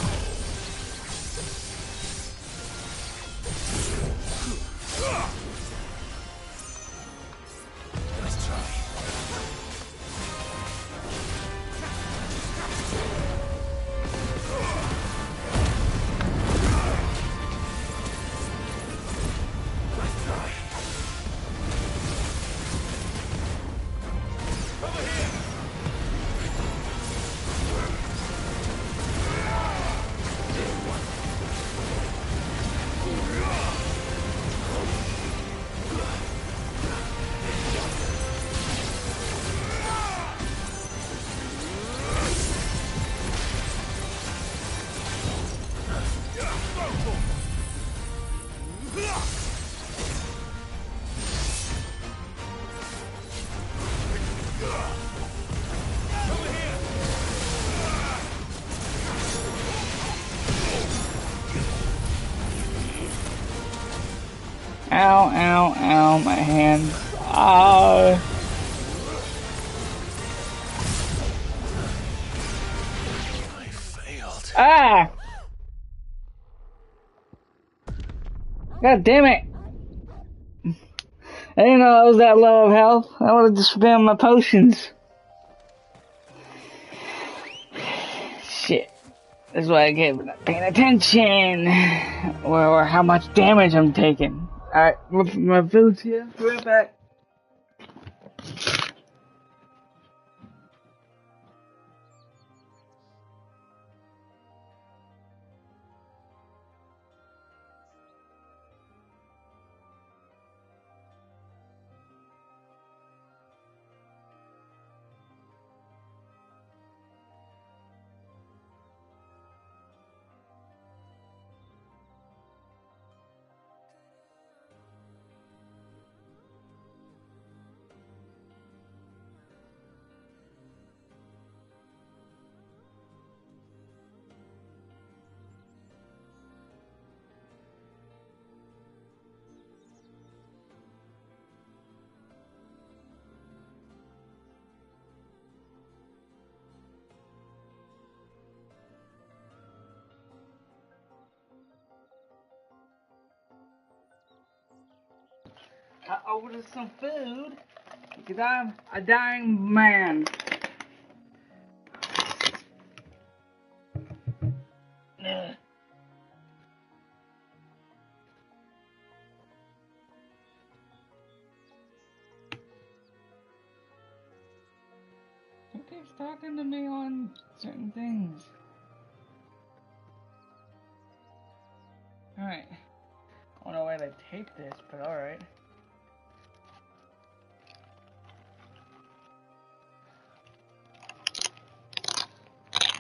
Ow, ow, ow, my hands. Ow. I failed. Ah! God damn it! I didn't know I was that low of health. I would have just spammed my potions. Shit. That's why I get not paying attention. Or how much damage I'm taking. Alright, my village here. Be right back. I ordered some food because I'm a dying man. Ugh. Who keeps talking to me on certain things? Alright. I don't know why they taped this, but alright.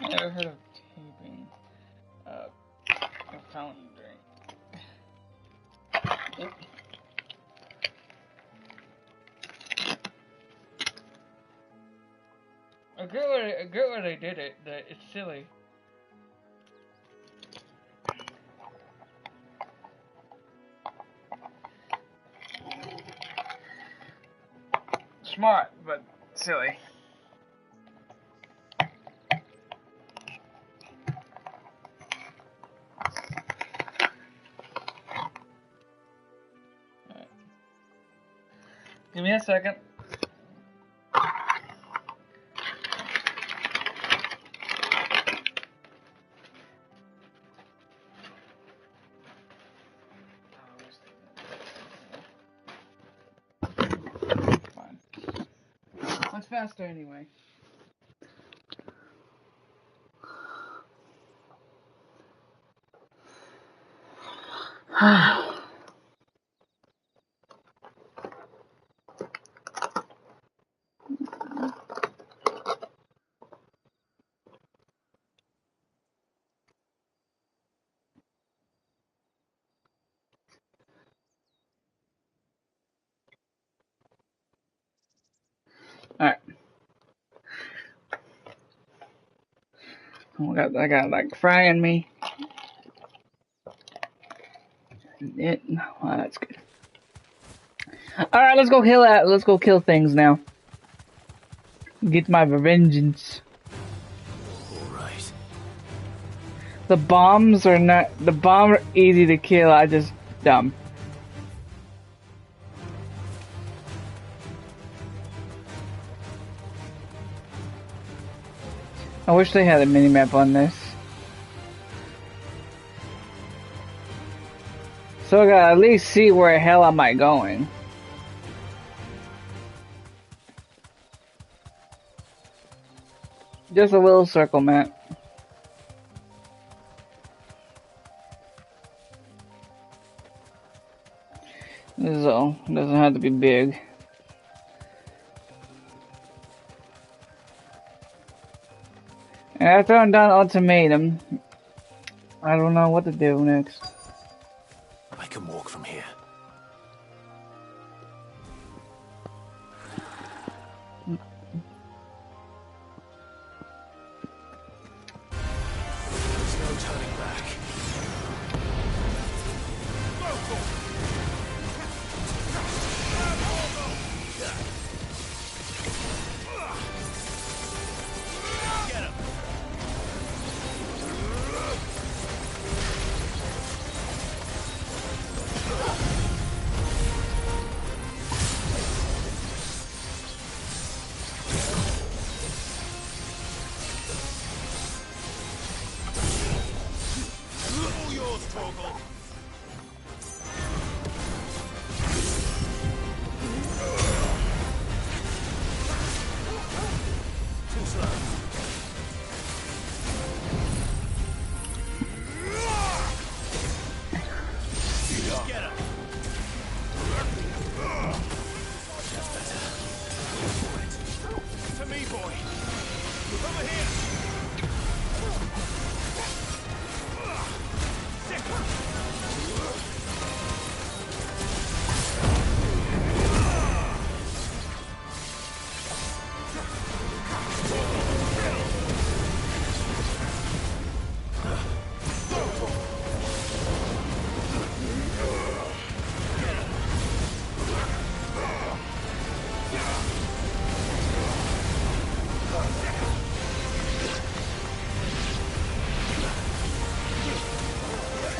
I never heard of taping a fountain drink. Yep. I get where they did it, that it's silly. Smart, but silly. Right. Give me a second. It's faster anyway. Alright. I got like frying me. Wow, that's good. Alright, let's go kill that. Let's go kill things now. Get my revengeance. Alright. The bombs are not. The bombs are easy to kill. I just dumb. I wish they had a minimap on this. So I gotta at least see where the hell am I going. Just a little circle map. This is all. It doesn't have to be big. And after I'm done ultimatum, I don't know what to do next. I can walk from here. There's no turning back. Get him.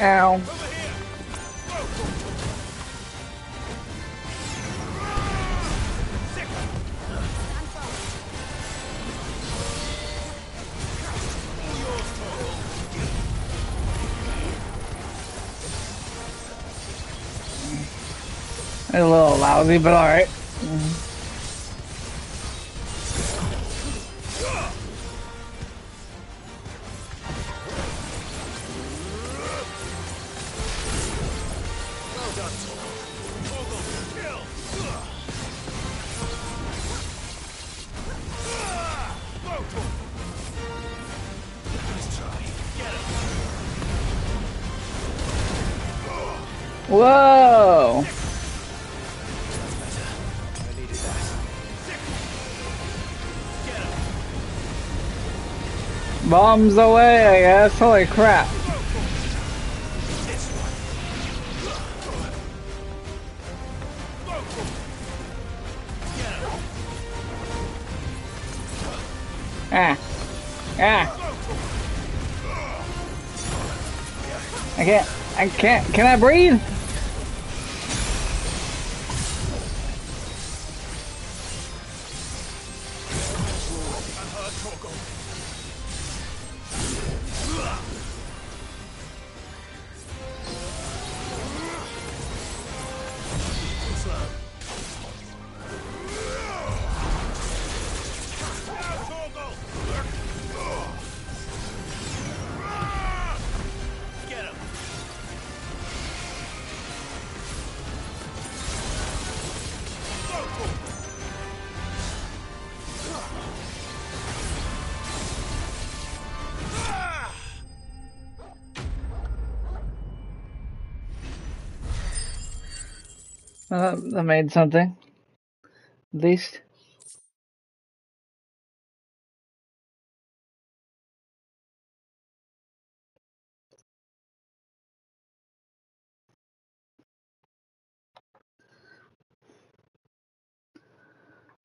Ow. A little lousy, but alright. Whoa! Bombs away, I guess. Holy crap. Ah. Ah. I can't. Can I breathe? That made something. At least.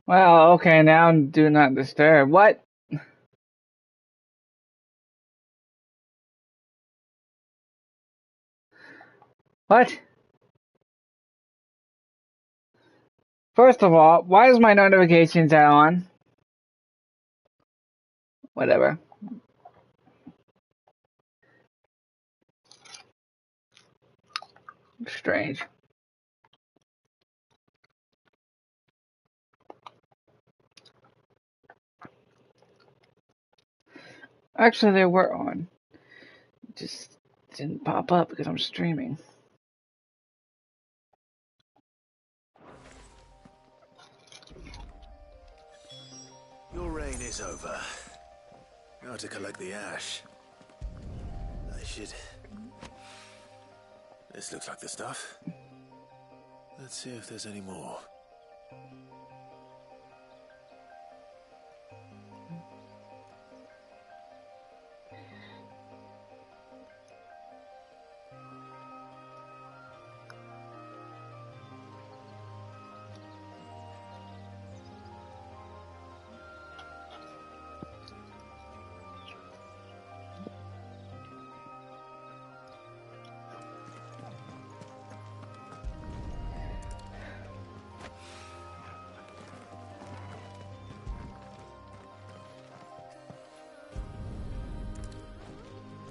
Well, okay, now do not disturb. What? What? First of all, why is my notifications on? Whatever. Strange. Actually, they were on. Just didn't pop up because I'm streaming. Your reign is over. Now to collect the ash. I should... This looks like the stuff. Let's see if there's any more.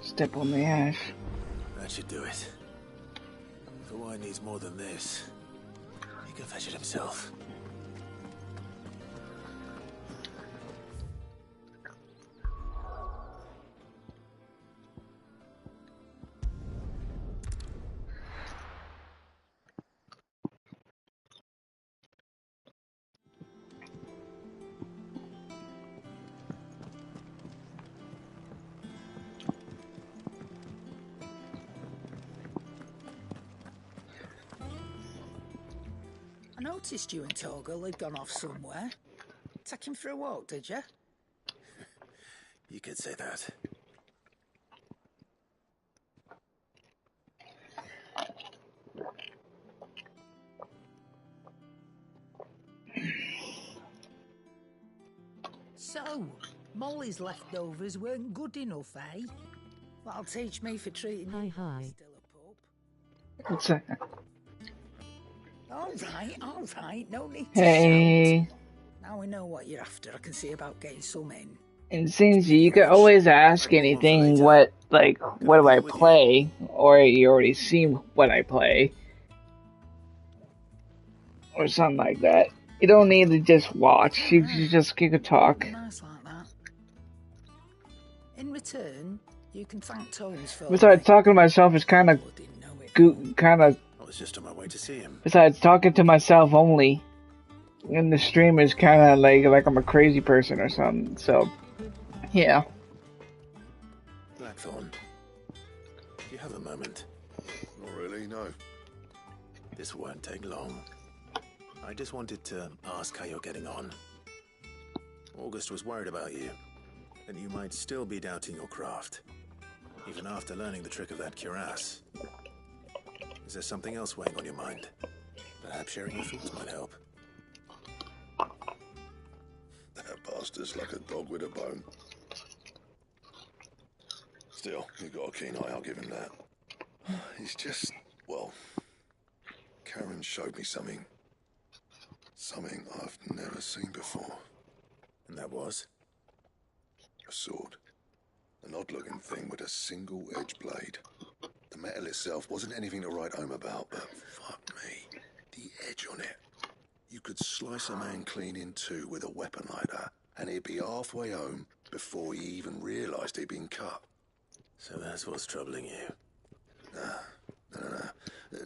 Step on the ash. That should do it. If the wine needs more than this, he can fetch it himself. I noticed you and Torgal had gone off somewhere. Take him for a walk, did you? You could say that. So, Molly's leftovers weren't good enough, eh? That'll teach me for treating you. Hi. Still a What's that? All right. No need to Hey. shout. Now we know what you're after. I can see about getting some in. And since you could always ask anything, what do I play? Or you already seen what I play. Or something like that. You don't need to just watch, you could talk. Nice like that. In return, you can thank Tomes for... Besides, talking to myself is kind of... I was just on my way to see him. Besides, talking to myself only in the stream is kind of like I'm a crazy person or something, so... Yeah. Blackthorn, do you have a moment? Not really, no. This won't take long. I just wanted to ask how you're getting on. August was worried about you, and you might still be doubting your craft, even after learning the trick of that cuirass. Is there something else weighing on your mind? Perhaps sharing your thoughts might help. That bastard's like a dog with a bone. Still, you've got a keen eye, I'll give him that. He's just, well, Karen showed me something. Something I've never seen before. And that was? A sword. An odd-looking thing with a single-edged blade. The metal itself wasn't anything to write home about, but fuck me, the edge on it. You could slice a man clean in two with a weapon like that, and he'd be halfway home before he even realised he'd been cut. So that's what's troubling you? Nah.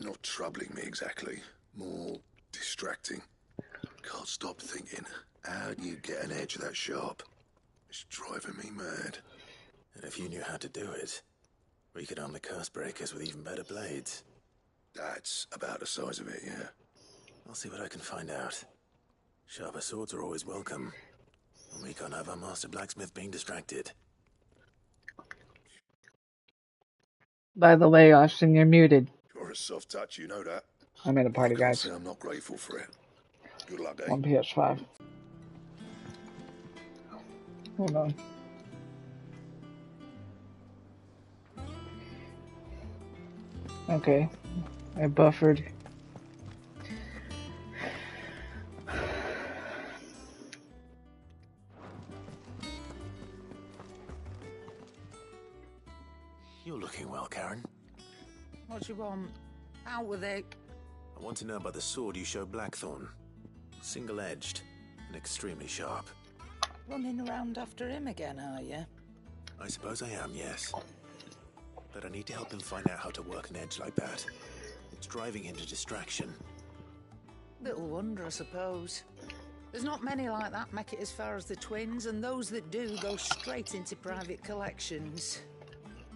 Not troubling me exactly. More distracting. Can't stop thinking, how do you get an edge that sharp? It's driving me mad. And if you knew how to do it, we could arm the curse breakers with even better blades. That's about the size of it, yeah. I'll see what I can find out. Sharper swords are always welcome. And we can't have our master blacksmith being distracted. By the way, Austin, you're muted. You're a soft touch, you know that. I'm in a party, I can't guys. say I'm not grateful for it. Good luck, eh? On PS5. Hold on. Okay. I buffered. You're looking well, Karen. What do you want? Out with it. I want to know about the sword you showed Blackthorn. Single-edged and extremely sharp. Running around after him again, are you? I suppose I am, yes. But I need to help him find out how to work an edge like that. It's driving him to distraction. Little wonder, I suppose. There's not many like that make it as far as the twins, and those that do go straight into private collections.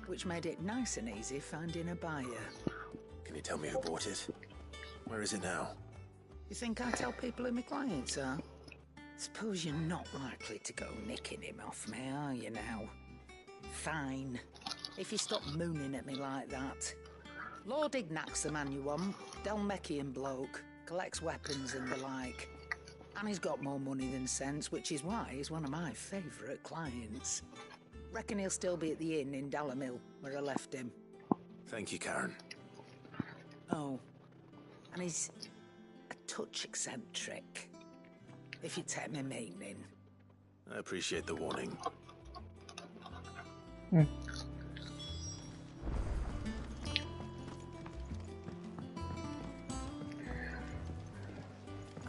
Which made it nice and easy finding a buyer. Can you tell me who bought it? Where is it now? You think I tell people who my clients are? Suppose you're not likely to go nicking him off me, are you now? Fine. If you stop mooning at me like that. Lord Ignac's the man you want. Delmechian bloke. Collects weapons and the like. And he's got more money than sense, which is why he's one of my favourite clients. Reckon he'll still be at the inn in Dalamil, where I left him. Thank you, Karen. Oh. And he's a touch eccentric. If you take my meaning. I appreciate the warning. I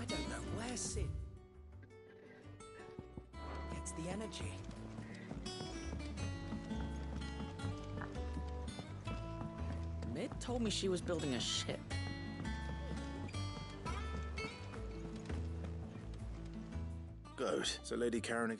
don't know where Sid gets the energy. Mid told me she was building a ship. Good. So Lady Karen...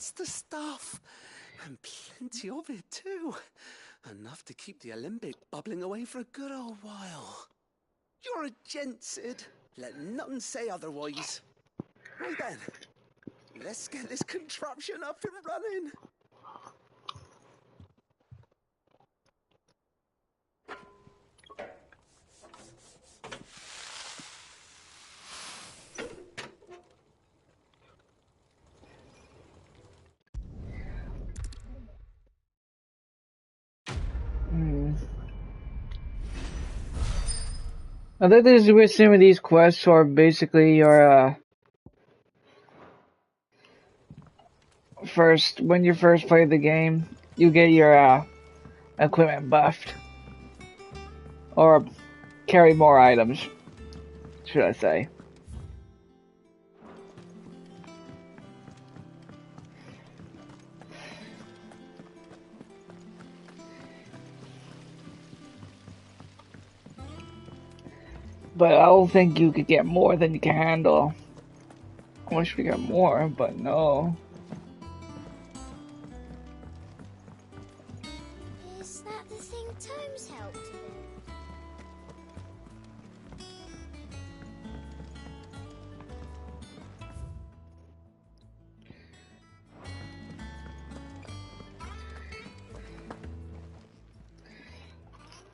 That's the stuff. And plenty of it, too. Enough to keep the Olympic bubbling away for a good old while. You're a gent, Sid. Let nothing say otherwise. Right then, let's get this contraption up and running. I think there's with some of these quests are basically your when you first play the game, you get your equipment buffed. Or carry more items, should I say. But I don't think you could get more than you can handle. I wish we got more, but no. Is that the thing Tomes helped with?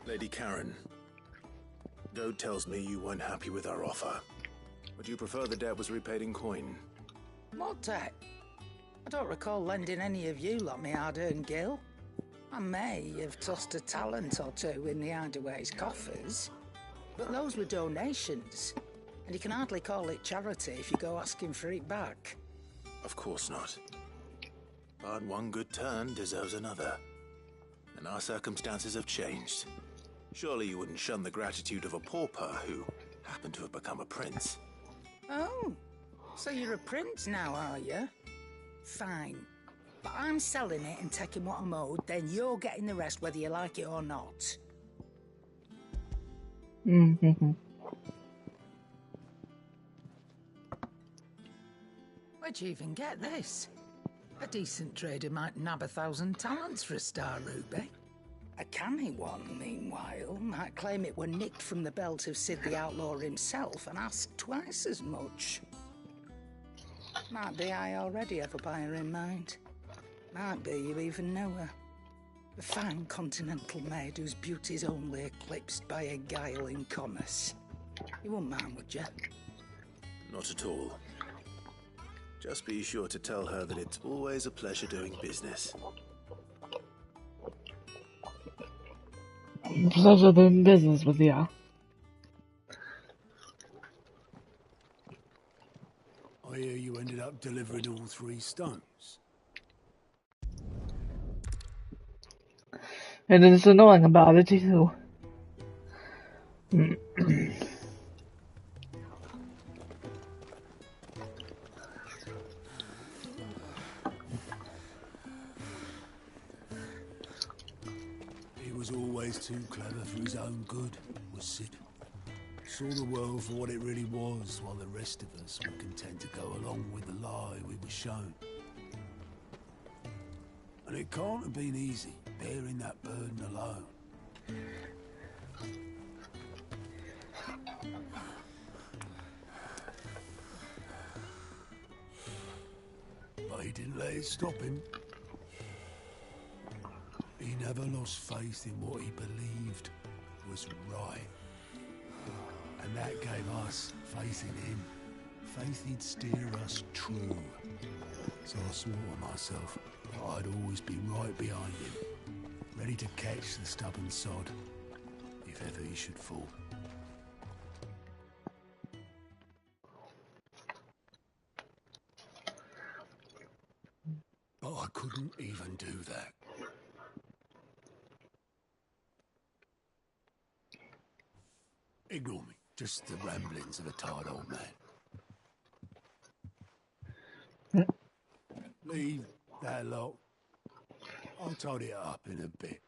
Lady Karen, Dode tells me you weren't happy with our offer. Would you prefer the debt was repaid in coin? What debt? I don't recall lending any of you lot me hard-earned gil. I may have tossed a talent or two in the Hideaway's coffers, but those were donations, and you can hardly call it charity if you go asking for it back. Of course not. But one good turn deserves another. And our circumstances have changed. Surely you wouldn't shun the gratitude of a pauper who happened to have become a prince. Oh, so you're a prince now, are you? Fine. But I'm selling it and taking what I'm owed, then you're getting the rest whether you like it or not. Mm-hmm. Where'd you even get this? A decent trader might nab 1,000 talents for a star ruby. A canny one, meanwhile, might claim it were nicked from the belt of Sid the Outlaw himself and ask twice as much. Might be I already have a buyer in mind. Might be you even know her. A fine continental maid whose beauty's only eclipsed by a guile in commerce. You wouldn't mind, would you? Not at all. Just be sure to tell her that it's always a pleasure doing business. Pleasure doing business with you. I hear you ended up delivering all 3 stones. And it's annoying about it too. He was always too clever for his own good, was Sid. Saw the world for what it really was, while the rest of us were content to go along with the lie we were shown. And it can't have been easy, bearing that burden alone. But he didn't let it stop him. He never lost faith in what he believed was right. And that gave us faith in him. Faith he'd steer us true. So I swore to myself that I'd always be right behind him, ready to catch the stubborn sod, if ever he should fall. But I couldn't even do that. Ignore me. Just the ramblings of a tired old man. Leave that lot. I'll tidy it up in a bit.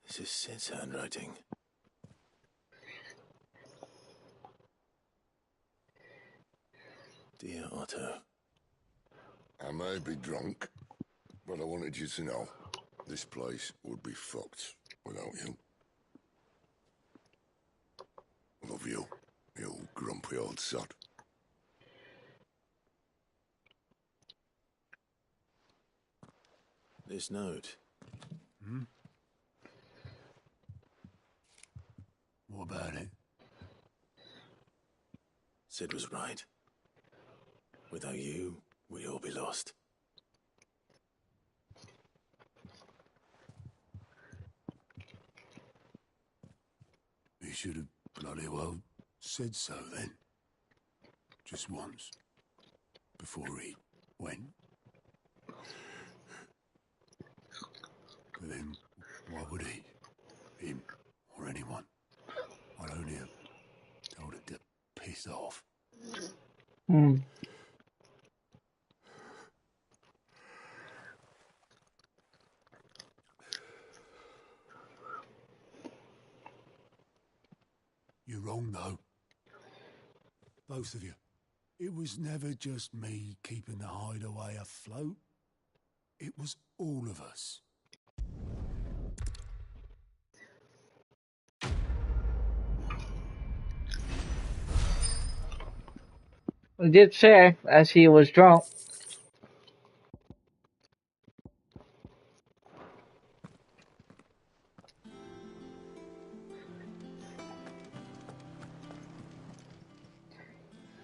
This is Sid's handwriting. Dear Otto. I may be drunk, but I wanted you to know this place would be fucked without you. Love you, you grumpy old sod. This note. What about it? Sid was right. Without you, we'd all be lost. He should have bloody well said so then. Just once. Before he went. But then, why would he? Him, or anyone. I'd only have told it to piss off. You're wrong, though. Both of you. It was never just me keeping the hideaway afloat. It was all of us. He did say, as he was drunk.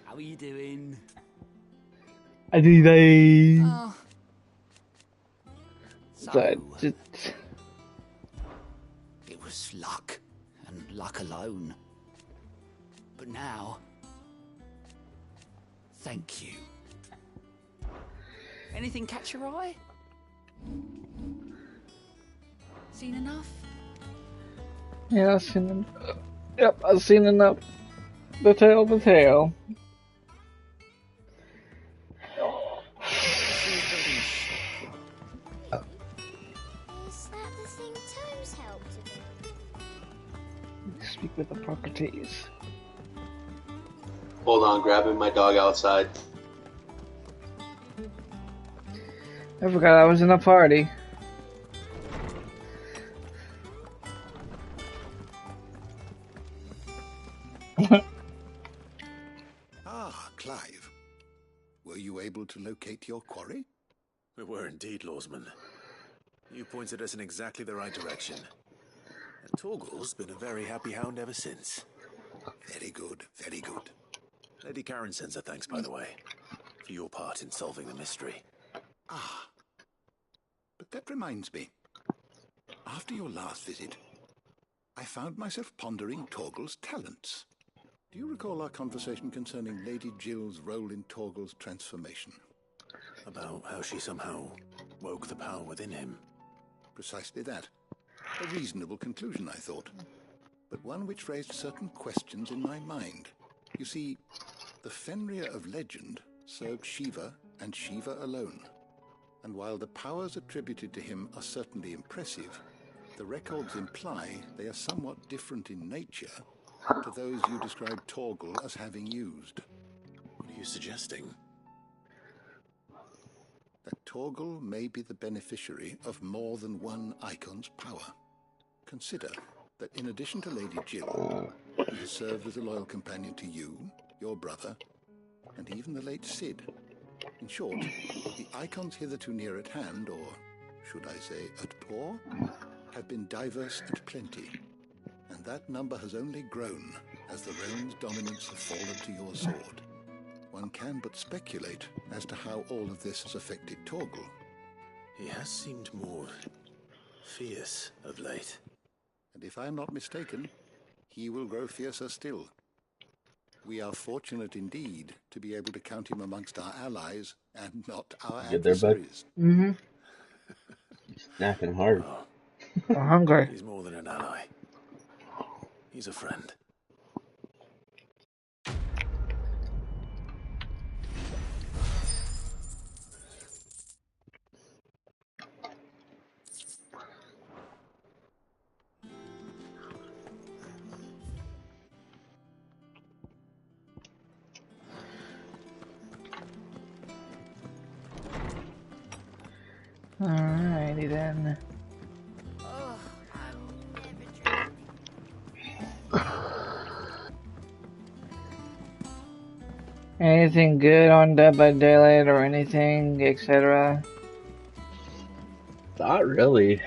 How are you doing? I do they. Oh. It was luck, and luck alone. But now, thank you. Anything catch your eye? Seen enough? Yeah, I've seen them. Yep, I've seen enough. The tale. Speak with the Socrates. Hold on, grabbing my dog outside. I forgot I was in a party. Clive. Were you able to locate your quarry? We were indeed, Lawsman. You pointed us in exactly the right direction. And Torgal's been a very happy hound ever since. Very good, very good. Lady Karen sends her thanks, by the way, for your part in solving the mystery. Ah. But that reminds me. After your last visit, I found myself pondering Torgal's talents. Do you recall our conversation concerning Lady Jill's role in Torgal's transformation? About how she somehow woke the power within him. Precisely that. A reasonable conclusion, I thought. But one which raised certain questions in my mind. You see, the Fenrir of legend served Shiva and Shiva alone. And while the powers attributed to him are certainly impressive, the records imply they are somewhat different in nature to those you described Torgal as having used. What are you suggesting? That Torgal may be the beneficiary of more than one icon's power. Consider that in addition to Lady Jill, he has served as a loyal companion to you, your brother, and even the late Sid. In short, the icons hitherto near at hand, or should I say at paw, have been diverse and plenty. And that number has only grown as the realm's dominance has fallen to your sword. One can but speculate as to how all of this has affected Torgal. He has seemed more fierce of late. And if I am not mistaken, he will grow fiercer still. We are fortunate indeed to be able to count him amongst our allies and not our adversaries. Mm-hmm. Snapping hard. I'm hungry. He's more than an ally. He's a friend. Alrighty then. Anything good on Dead by Daylight or anything, etc.? Not really.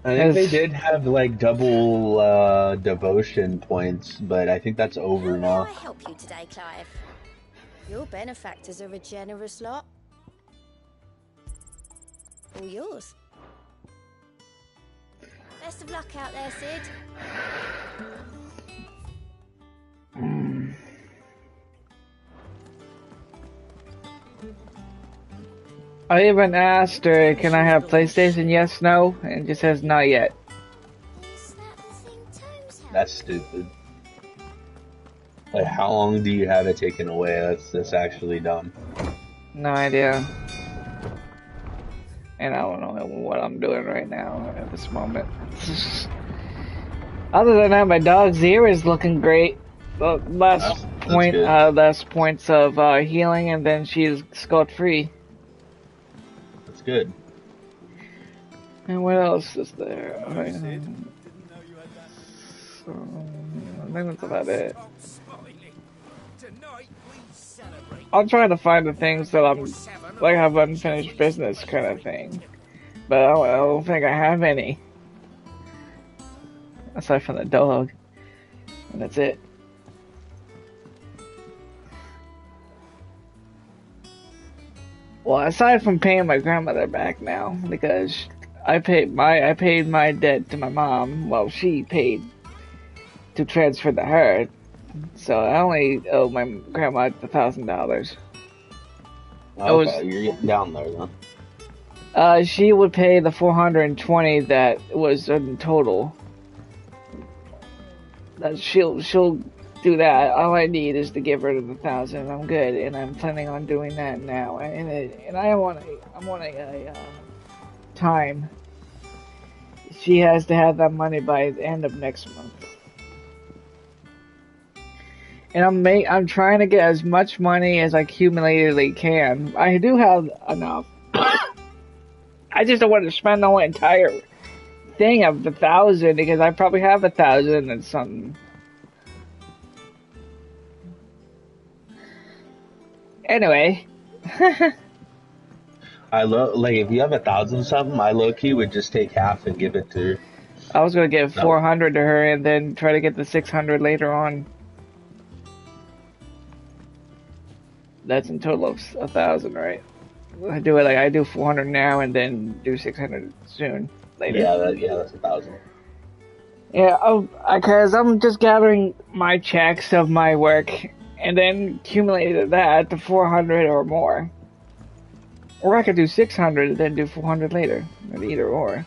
I think they did have like double devotion points, but I think that's over now. How can I help you today, Clive? Your benefactors are a generous lot. All yours. Best of luck out there, Sid. I even asked her, can I have PlayStation? Yes, no, and it just says not yet. That's stupid. Like, how long do you have it taken away? That's actually dumb. No idea. And I don't know what I'm doing right now at this moment. Other than that, my dog's ear is looking great. Less points of healing, and then she's scot-free. That's good. And what else is there? I think that's about it. I'm trying to find the things that I'm like have unfinished business kind of thing, but I don't think I have any aside from the dog, and that's it. Well, aside from paying my grandmother back now, because I paid my debt to my mom. Well, she paid to transfer to her, so I only owe my grandma $1,000. Okay, you're getting down there then. She would pay the $420 that was in total. She'll do that. All I need is to give her the $1,000. I'm good, and I'm planning on doing that now. And I'm on a time. She has to have that money by the end of next month. And I'm trying to get as much money as I cumulatedly can. I do have enough. I just don't want to spend the whole entire thing of the 1,000 because I probably have 1,000 and something. Anyway. Like if you have 1,000 something, I low-key would just take half and give it to her. I was gonna give 400 to her and then try to get the 600 later on. That's in total of 1,000, right? I do 400 now and then do 600 soon later. Yeah, that's 1,000. Yeah, because I'm just gathering my checks of my work and then accumulated that to 400 or more. Or I could do 600 and then do 400 later. Either or.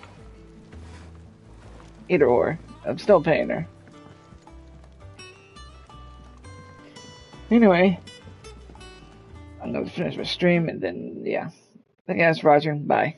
Either or. I'm still paying her. Anyway. I'm gonna finish my stream and then, yeah. Thanks, Roger. Bye.